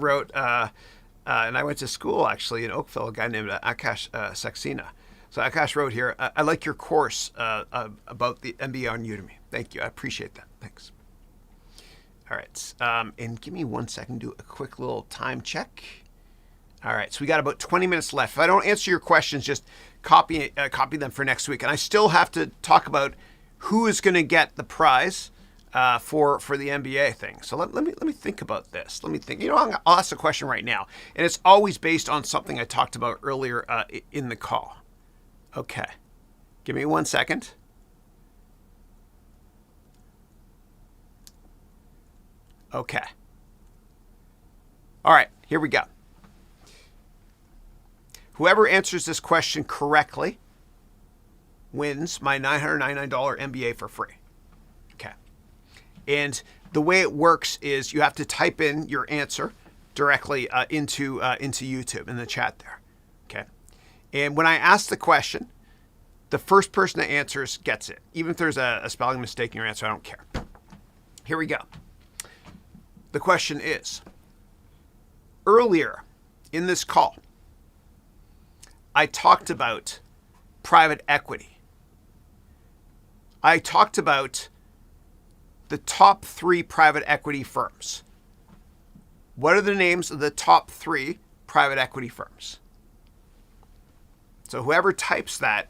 wrote, and I went to school actually in Oakville. A guy named Akash Saxena So Akash wrote here, I like your course about the MBA on Udemy. Thank you. I appreciate that. Thanks. All right. And give me 1 second, do a quick little time check. All right. So we got about 20 minutes left. If I don't answer your questions, just copy them for next week. And I still have to talk about who is going to get the prize for the MBA thing. So let me think about this. Let me think. I'll ask a question right now. And it's always based on something I talked about earlier in the call. Okay. Give me 1 second. Okay. All right, here we go. Whoever answers this question correctly wins my $999 MBA for free. Okay. And the way it works is you have to type in your answer directly into YouTube in the chat there. Okay. And when I ask the question, the first person that answers gets it. Even if there's a spelling mistake in your answer, I don't care. Here we go. The question is, earlier in this call, I talked about private equity. I talked about the top 3 private equity firms. What are the names of the top 3 private equity firms? So whoever types that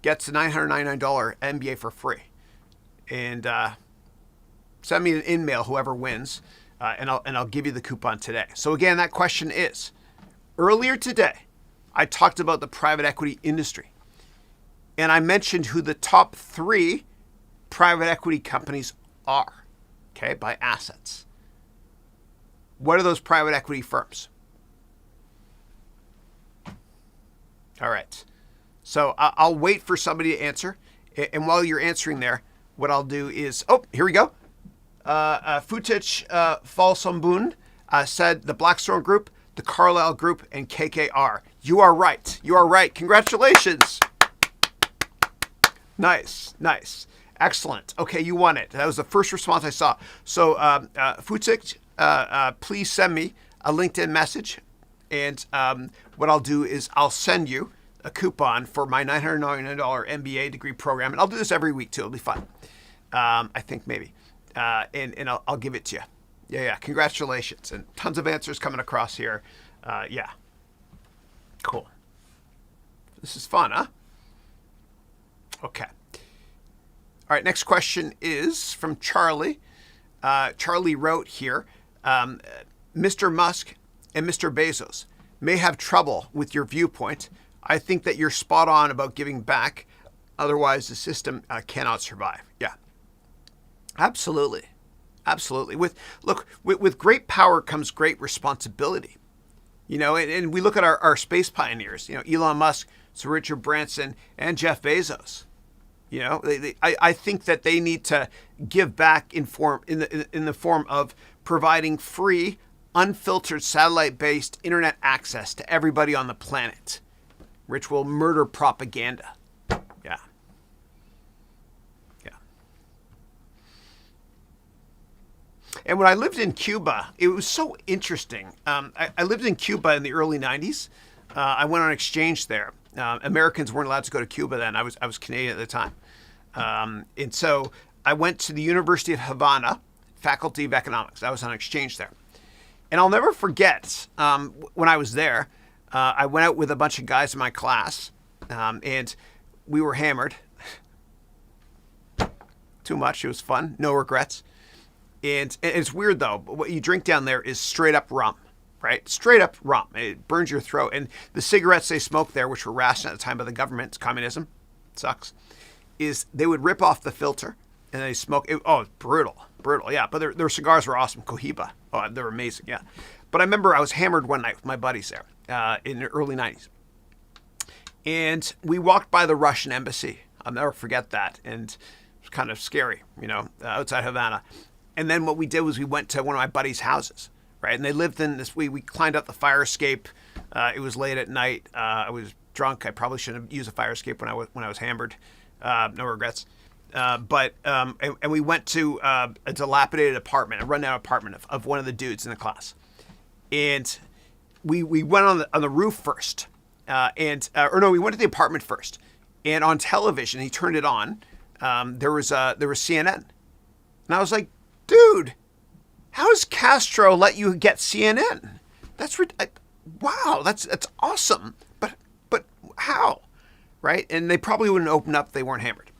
gets a $999 MBA for free. And send me an email, whoever wins, and I'll give you the coupon today. So again, that question is, earlier today, I talked about the private equity industry. And I mentioned who the top 3 private equity companies are, okay, by assets. What are those private equity firms? All right. So I'll wait for somebody to answer. And while you're answering there, what I'll do is, here we go. Futich Falsombund said the Blackstone Group, the Carlyle Group, and KKR. You are right. You are right. Congratulations. Nice. Nice. Excellent. Okay, you won it. That was the first response I saw. So Futich, please send me a LinkedIn message. And what I'll do is I'll send you a coupon for my $999 MBA degree program. And I'll do this every week, too. It'll be fun. I think maybe. And I'll give it to you. Yeah. Congratulations. And tons of answers coming across here. Yeah. Cool. This is fun, huh? Okay. All right. Next question is from Charlie. Charlie wrote here, Mr. Musk and Mr. Bezos may have trouble with your viewpoint. I think that you're spot on about giving back. Otherwise, the system cannot survive. Yeah. Absolutely. Absolutely. With great power comes great responsibility. And we look at our space pioneers, Elon Musk, Sir Richard Branson, and Jeff Bezos. I think that they need to give back in the form of providing free, unfiltered satellite-based internet access to everybody on the planet, which will murder propaganda. Yeah. And when I lived in Cuba, it was so interesting. I lived in Cuba in the early 90s. I went on exchange there. Americans weren't allowed to go to Cuba then. I was Canadian at the time. And so I went to the University of Havana, Faculty of Economics. I was on exchange there. And I'll never forget when I was there, I went out with a bunch of guys in my class, and we were hammered. Too much. It was fun. No regrets. And it's weird, though. What you drink down there is straight up rum, right? Straight up rum. It burns your throat. And the cigarettes they smoked there, which were rationed at the time by the government, it's communism, sucks, is they would rip off the filter and they smoke. Brutal, yeah. But their cigars were awesome. Cohiba. Oh, they were amazing, yeah. But I remember I was hammered one night with my buddies there in the early 90s. And we walked by the Russian embassy. I'll never forget that. And it was kind of scary, outside Havana. And then what we did was we went to one of my buddies' houses, right? And they lived in this, we climbed up the fire escape. It was late at night. I was drunk. I probably shouldn't have used a fire escape when I was hammered. No regrets. And we went to a dilapidated apartment, a rundown apartment of one of the dudes in the class. And we went on the roof first. or no, we went to the apartment first. And on television, he turned it on. There was CNN. And I was like, dude, how does Castro let you get CNN? Wow, that's awesome. But how? Right? And they probably wouldn't open up if they weren't hammered.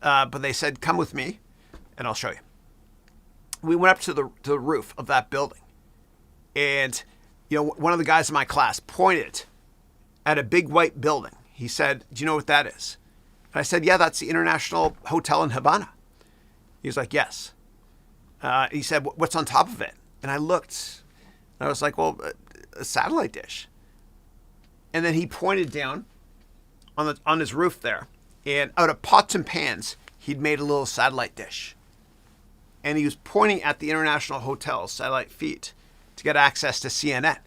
But they said, come with me and I'll show you. We went up to the roof of that building. And, one of the guys in my class pointed at a big white building. He said, do you know what that is? And I said, yeah, that's the International Hotel in Havana. He was like, yes. He said, what's on top of it? And I looked. And I was like, well, a satellite dish. And then he pointed down on his roof there. And out of pots and pans, he'd made a little satellite dish. And he was pointing at the International Hotel's satellite feed to get access to CNN.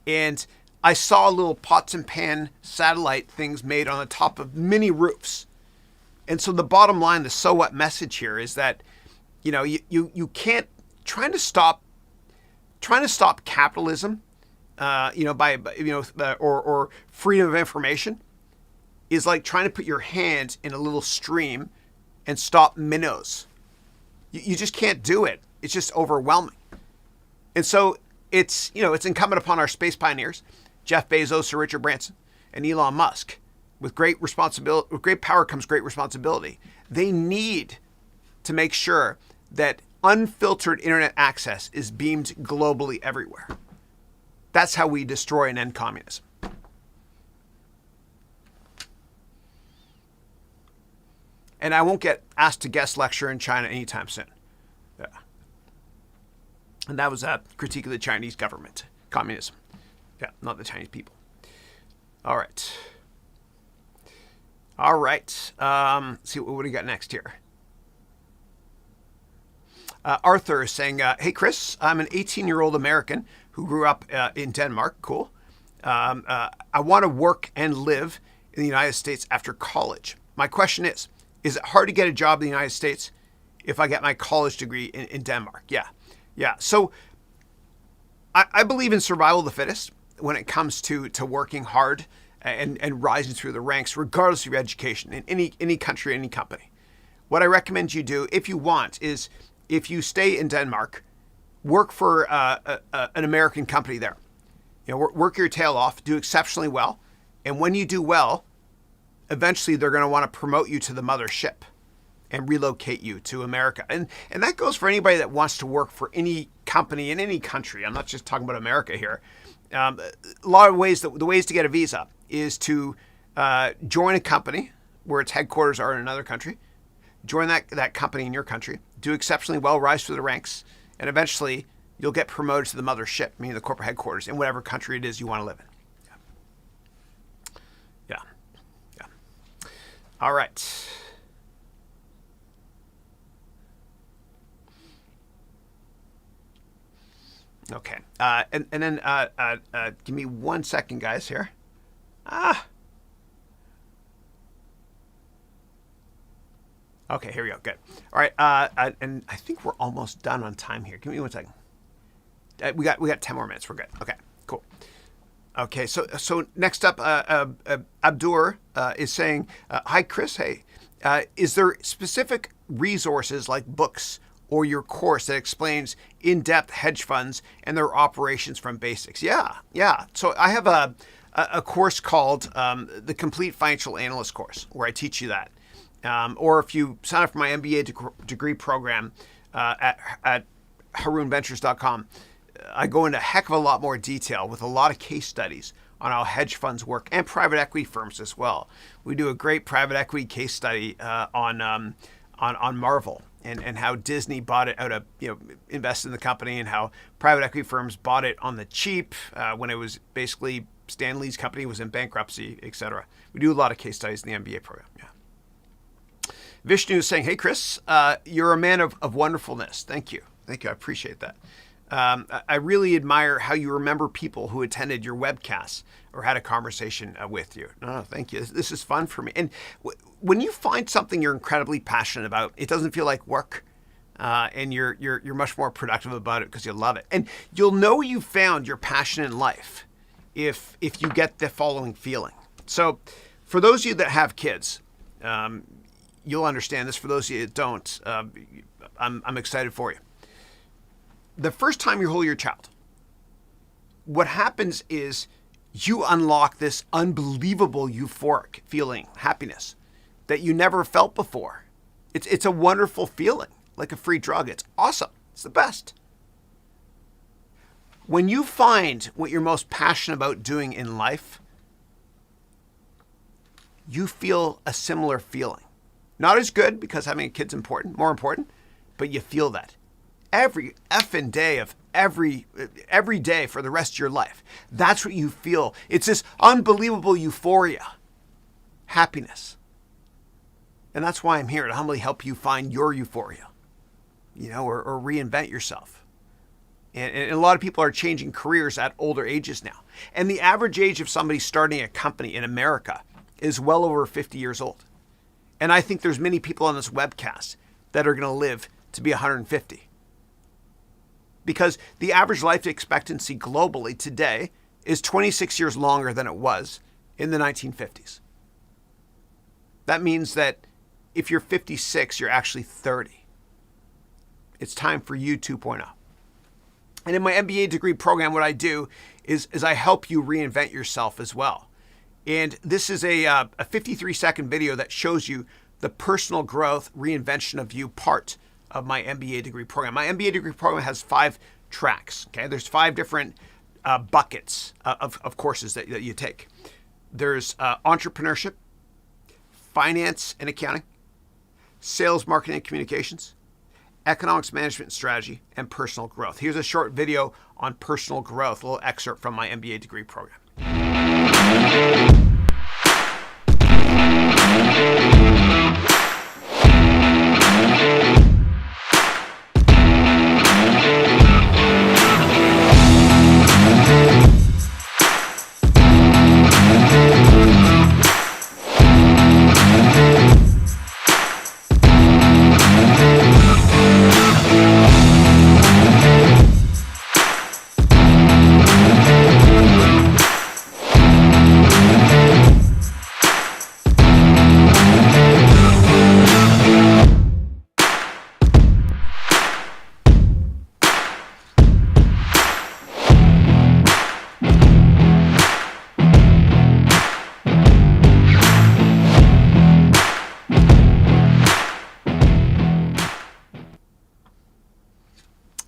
And I saw little pots and pan satellite things made on the top of mini roofs. And so the bottom line, the so what message here is that, you can't trying to stop capitalism, or freedom of information is like trying to put your hand in a little stream and stop minnows. You just can't do it. It's just overwhelming. And so it's incumbent upon our space pioneers, Jeff Bezos or Richard Branson and Elon Musk, with great power comes great responsibility. They need to make sure that unfiltered internet access is beamed globally everywhere. That's how we destroy and end communism. And I won't get asked to guest lecture in China anytime soon. Yeah. And that was a critique of the Chinese government, communism. Yeah, not the Chinese people. All right. Let's see, what do you got next here? Arthur is saying, hey, Chris, I'm an 18-year-old American who grew up in Denmark. Cool. I want to work and live in the United States after college. My question is it hard to get a job in the United States if I get my college degree in Denmark? Yeah. So I believe in survival of the fittest when it comes to working hard and rising through the ranks, regardless of your education in any country, any company. What I recommend you do, if you want, is if you stay in Denmark, work for an American company there. Work your tail off, do exceptionally well. And when you do well, eventually they're going to want to promote you to the mothership and relocate you to America. And that goes for anybody that wants to work for any company in any country. I'm not just talking about America here. A lot of ways, the ways to get a visa is to join a company where its headquarters are in another country, join that company in your country, do exceptionally well, rise through the ranks, and eventually you'll get promoted to the mothership, meaning the corporate headquarters in whatever country it is you want to live in. Yeah. All right. Okay. And then give me 1 second, guys, here. Okay, here we go. Good. All right. And I think we're almost done on time here. Give me 1 second. We got 10 more minutes. We're good. Okay, cool. Okay, so next up, Abdur is saying, hi, Chris. Hey, is there specific resources like books or your course that explains in-depth hedge funds and their operations from basics? Yeah. So I have a course called the Complete Financial Analyst course where I teach you that. Or if you sign up for my MBA degree program at HarounVentures.com, I go into a heck of a lot more detail with a lot of case studies on how hedge funds work and private equity firms as well. We do a great private equity case study on Marvel and how Disney bought it out of, invested in the company, and how private equity firms bought it on the cheap when it was basically Stan Lee's company was in bankruptcy, etc. We do a lot of case studies in the MBA program. Yeah. Vishnu is saying, hey, Chris, you're a man of wonderfulness. Thank you. I appreciate that. I really admire how you remember people who attended your webcasts or had a conversation with you. No, thank you. This is fun for me. And when you find something you're incredibly passionate about, it doesn't feel like work, and you're much more productive about it because you love it. And you'll know you found your passion in life if you get the following feeling. So for those of you that have kids, you'll understand this. For those of you that don't, I'm excited for you. The first time you hold your child, what happens is you unlock this unbelievable euphoric feeling, happiness, that you never felt before. It's a wonderful feeling, like a free drug. It's awesome. It's the best. When you find what you're most passionate about doing in life, you feel a similar feeling. Not as good, because having a kid's important, more important, but you feel that every effing day of every day for the rest of your life. That's what you feel. It's this unbelievable euphoria, happiness. And that's why I'm here, to humbly help you find your euphoria, or reinvent yourself. And a lot of people are changing careers at older ages now. And the average age of somebody starting a company in America is well over 50 years old. And I think there's many people on this webcast that are going to live to be 150. Because the average life expectancy globally today is 26 years longer than it was in the 1950s. That means that if you're 56, you're actually 30. It's time for you 2.0. And in my MBA degree program, what I do is I help you reinvent yourself as well. And this is a 53-second video that shows you the personal growth reinvention of you part of my MBA degree program. My MBA degree program has 5 tracks. Okay, there's 5 different buckets of courses that you take. There's entrepreneurship, finance and accounting, sales, marketing and communications, economics management and strategy, and personal growth. Here's a short video on personal growth, a little excerpt from my MBA degree program.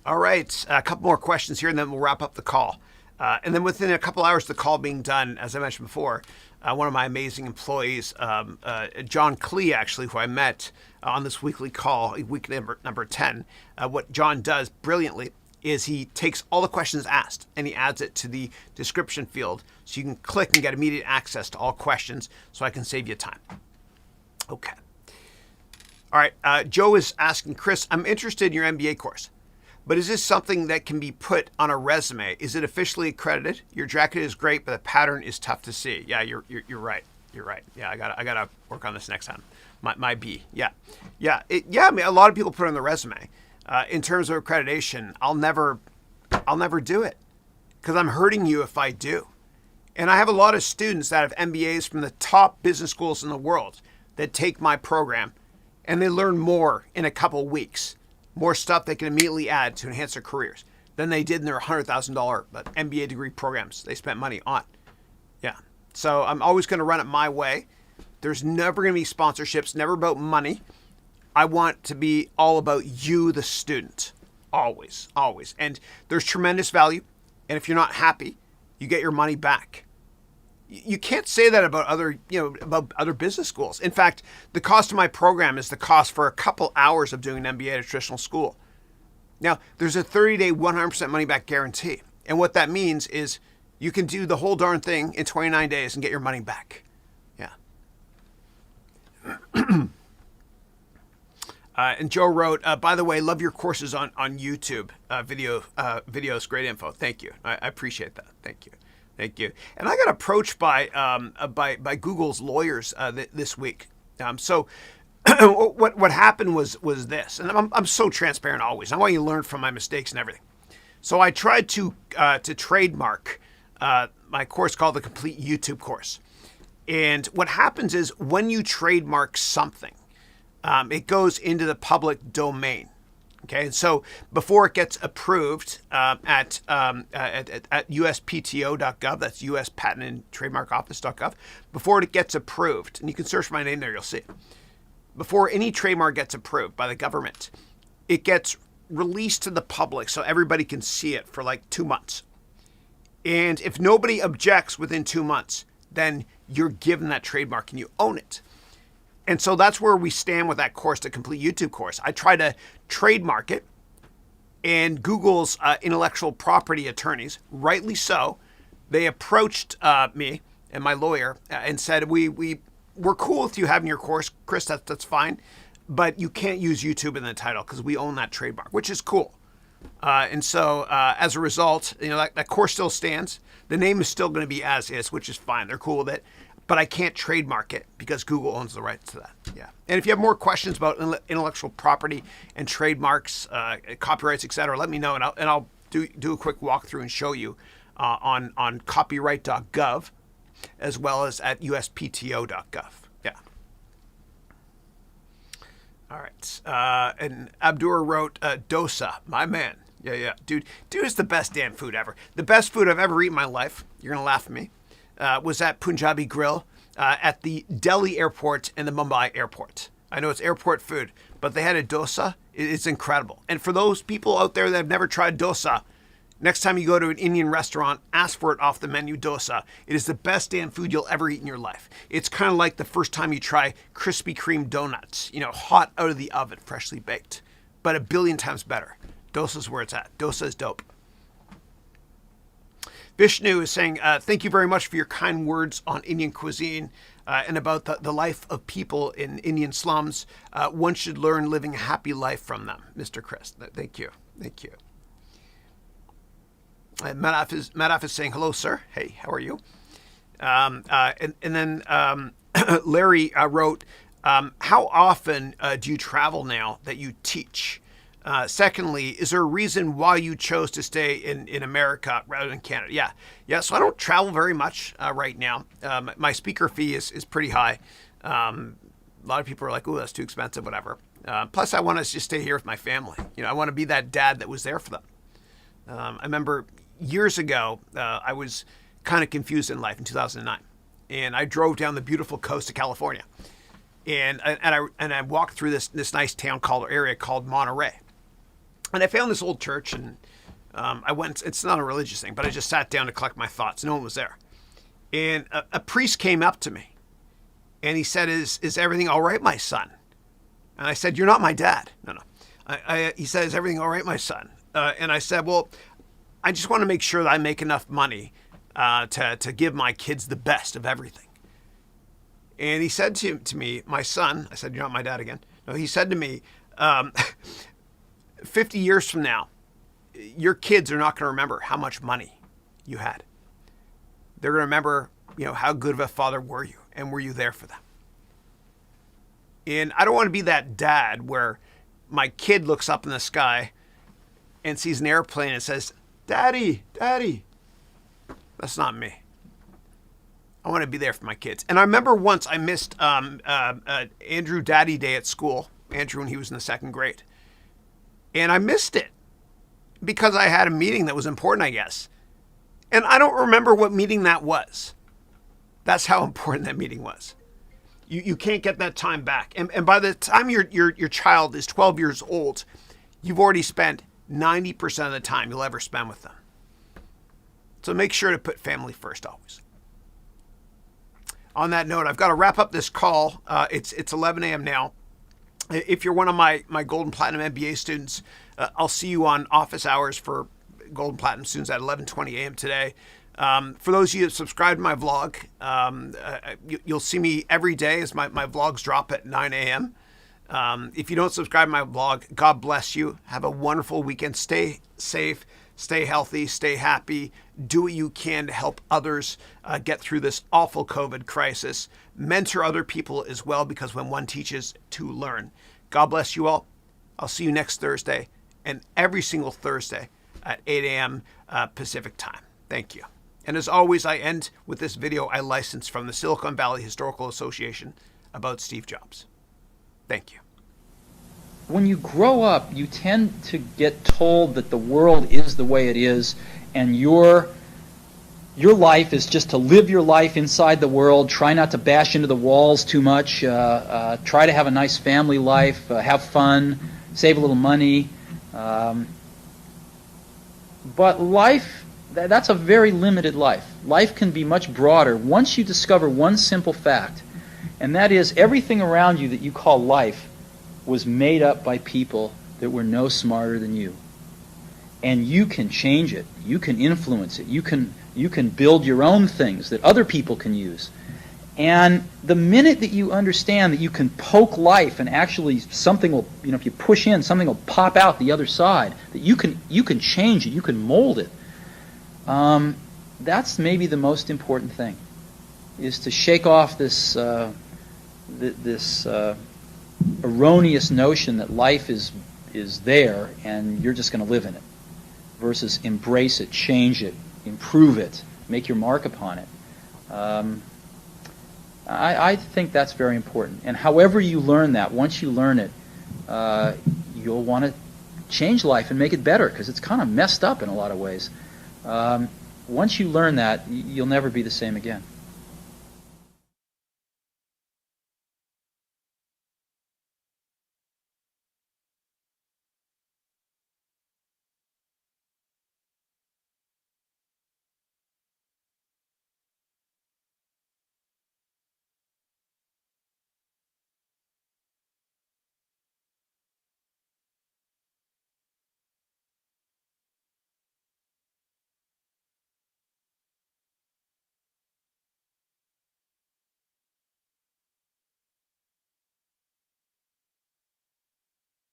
All right, a couple more questions here, and then we'll wrap up the call. And then within a couple hours of the call being done, as I mentioned before, one of my amazing employees, John Klee, actually, who I met on this weekly call, week number 10, what John does brilliantly is he takes all the questions asked and he adds it to the description field so you can click and get immediate access to all questions so I can save you time. Okay. All right, Joe is asking, Chris, I'm interested in your MBA course. But is this something that can be put on a resume? Is it officially accredited? Your jacket is great, but the pattern is tough to see. Yeah, you're right. You're right. Yeah, I gotta work on this next time. My B. Yeah. I mean, a lot of people put it on the resume. In terms of accreditation, I'll never do it because I'm hurting you if I do. And I have a lot of students that have MBAs from the top business schools in the world that take my program, and they learn more in a couple weeks. More stuff they can immediately add to enhance their careers than they did in their $100,000 MBA degree programs they spent money on. Yeah. So I'm always going to run it my way. There's never going to be sponsorships, never about money. I want to be all about you, the student. Always, always. And there's tremendous value. And if you're not happy, you get your money back. You can't say that about other business schools. In fact, the cost of my program is the cost for a couple hours of doing an MBA at a traditional school. Now, there's a 30-day 100% money back guarantee. And what that means is you can do the whole darn thing in 29 days and get your money back. Yeah. And Joe wrote, by the way, love your courses on YouTube. Videos, great info. Thank you. I appreciate that. Thank you. Thank you. And I got approached by Google's lawyers this week. So what happened was this, and I'm so transparent always. I want you to learn from my mistakes and everything. So I tried to trademark my course called the Complete YouTube Course. And what happens is when you trademark something, it goes into the public domain. Okay, so before it gets approved at USPTO.gov, that's US Patent and Trademark Office.gov, before it gets approved, and you can search my name there, you'll see it. Before any trademark gets approved by the government, it gets released to the public so everybody can see it for like 2 months. And if nobody objects within 2 months, then you're given that trademark and you own it. And so that's where we stand with that course, the Complete YouTube Course. I try to trademark it, and Google's intellectual property attorneys, rightly so, they approached me and my lawyer and said, we're cool with you having your course, Chris, that's fine, but you can't use YouTube in the title because we own that trademark, which is cool. And so as a result, that course still stands. The name is still going to be as is, which is fine. They're cool with it. But I can't trademark it because Google owns the rights to that. Yeah. And if you have more questions about intellectual property and trademarks, copyrights, etc., let me know, and I'll do a quick walkthrough and show you on copyright.gov as well as at uspto.gov. Yeah. All right. And Abdur wrote, dosa, my man. Yeah. Dude is the best damn food ever. The best food I've ever eaten in my life. You're going to laugh at me. Was at Punjabi Grill at the Delhi airport and the Mumbai airport. I know it's airport food, but they had a dosa. It's incredible. And for those people out there that have never tried dosa, next time you go to an Indian restaurant, ask for it off the menu, dosa. It is the best damn food you'll ever eat in your life. It's kind of like the first time you try Krispy Kreme donuts, hot out of the oven, freshly baked, but a billion times better. Dosa's where it's at. Dosa is dope. Vishnu is saying, thank you very much for your kind words on Indian cuisine and about the life of people in Indian slums. One should learn living a happy life from them, Mr. Chris. Thank you. Thank you. Madaf is saying, hello, sir. Hey, how are you? And then Larry wrote, how often do you travel now that you teach? Secondly, is there a reason why you chose to stay in America rather than Canada? Yeah. So I don't travel very much right now. My speaker fee is pretty high. A lot of people are like, "Oh, that's too expensive," whatever. Plus, I want to just stay here with my family. I want to be that dad that was there for them. I remember years ago, I was kind of confused in life in 2009, and I drove down the beautiful coast of California, and I walked through this nice town area called Monterey. And I found this old church, and I went. It's not a religious thing, but I just sat down to collect my thoughts. No one was there. And a priest came up to me, and he said, is everything all right, my son? And I said, you're not my dad. No. He said, is everything all right, my son? And I said, well, I just want to make sure that I make enough money to give my kids the best of everything. And he said to me, my son, I said, you're not my dad again. No, he said to me, 50 years from now, your kids are not going to remember how much money you had. They're going to remember, how good of a father were you, and were you there for them? And I don't want to be that dad where my kid looks up in the sky and sees an airplane and says, Daddy, Daddy. That's not me. I want to be there for my kids. And I remember once I missed Andrew Daddy Day at school. Andrew when he was in the second grade. And I missed it because I had a meeting that was important, I guess. And I don't remember what meeting that was. That's how important that meeting was. You can't get that time back. And by the time your child is 12 years old, you've already spent 90% of the time you'll ever spend with them. So make sure to put family first always. On that note, I've got to wrap up this call. It's 11 a.m. now. If you're one of my Gold and Platinum MBA students, I'll see you on office hours for Gold and Platinum students at 11:20 a.m. today. For those of you that subscribe to my vlog, you'll see me every day as my vlogs drop at 9 a.m. If you don't subscribe to my vlog, God bless you. Have a wonderful weekend. Stay safe, stay healthy, stay happy. Do what you can to help others get through this awful COVID crisis. Mentor other people as well, because when one teaches, two learn. God bless you all. I'll see you next Thursday and every single Thursday at 8 a.m. Pacific time. Thank you. And as always, I end with this video I licensed from the Silicon Valley Historical Association about Steve Jobs. Thank you. When you grow up, you tend to get told that the world is the way it is, and your life is just to live your life inside the world, try not to bash into the walls too much, try to have a nice family life, have fun, save a little money. But life, that's a very limited life. Life can be much broader once you discover one simple fact, and that is everything around you that you call life was made up by people that were no smarter than you. And you can change it. You can influence it. You can build your own things that other people can use. And the minute that you understand that you can poke life and actually something will, if you push in, something will pop out the other side, that you can change it, you can mold it, that's maybe the most important thing, is to shake off this erroneous notion that life is there and you're just going to live in it, versus embrace it, change it, improve it, make your mark upon it. I think that's very important. And however you learn that, once you learn it, you'll want to change life and make it better, because it's kind of messed up in a lot of ways. Once you learn that, you'll never be the same again.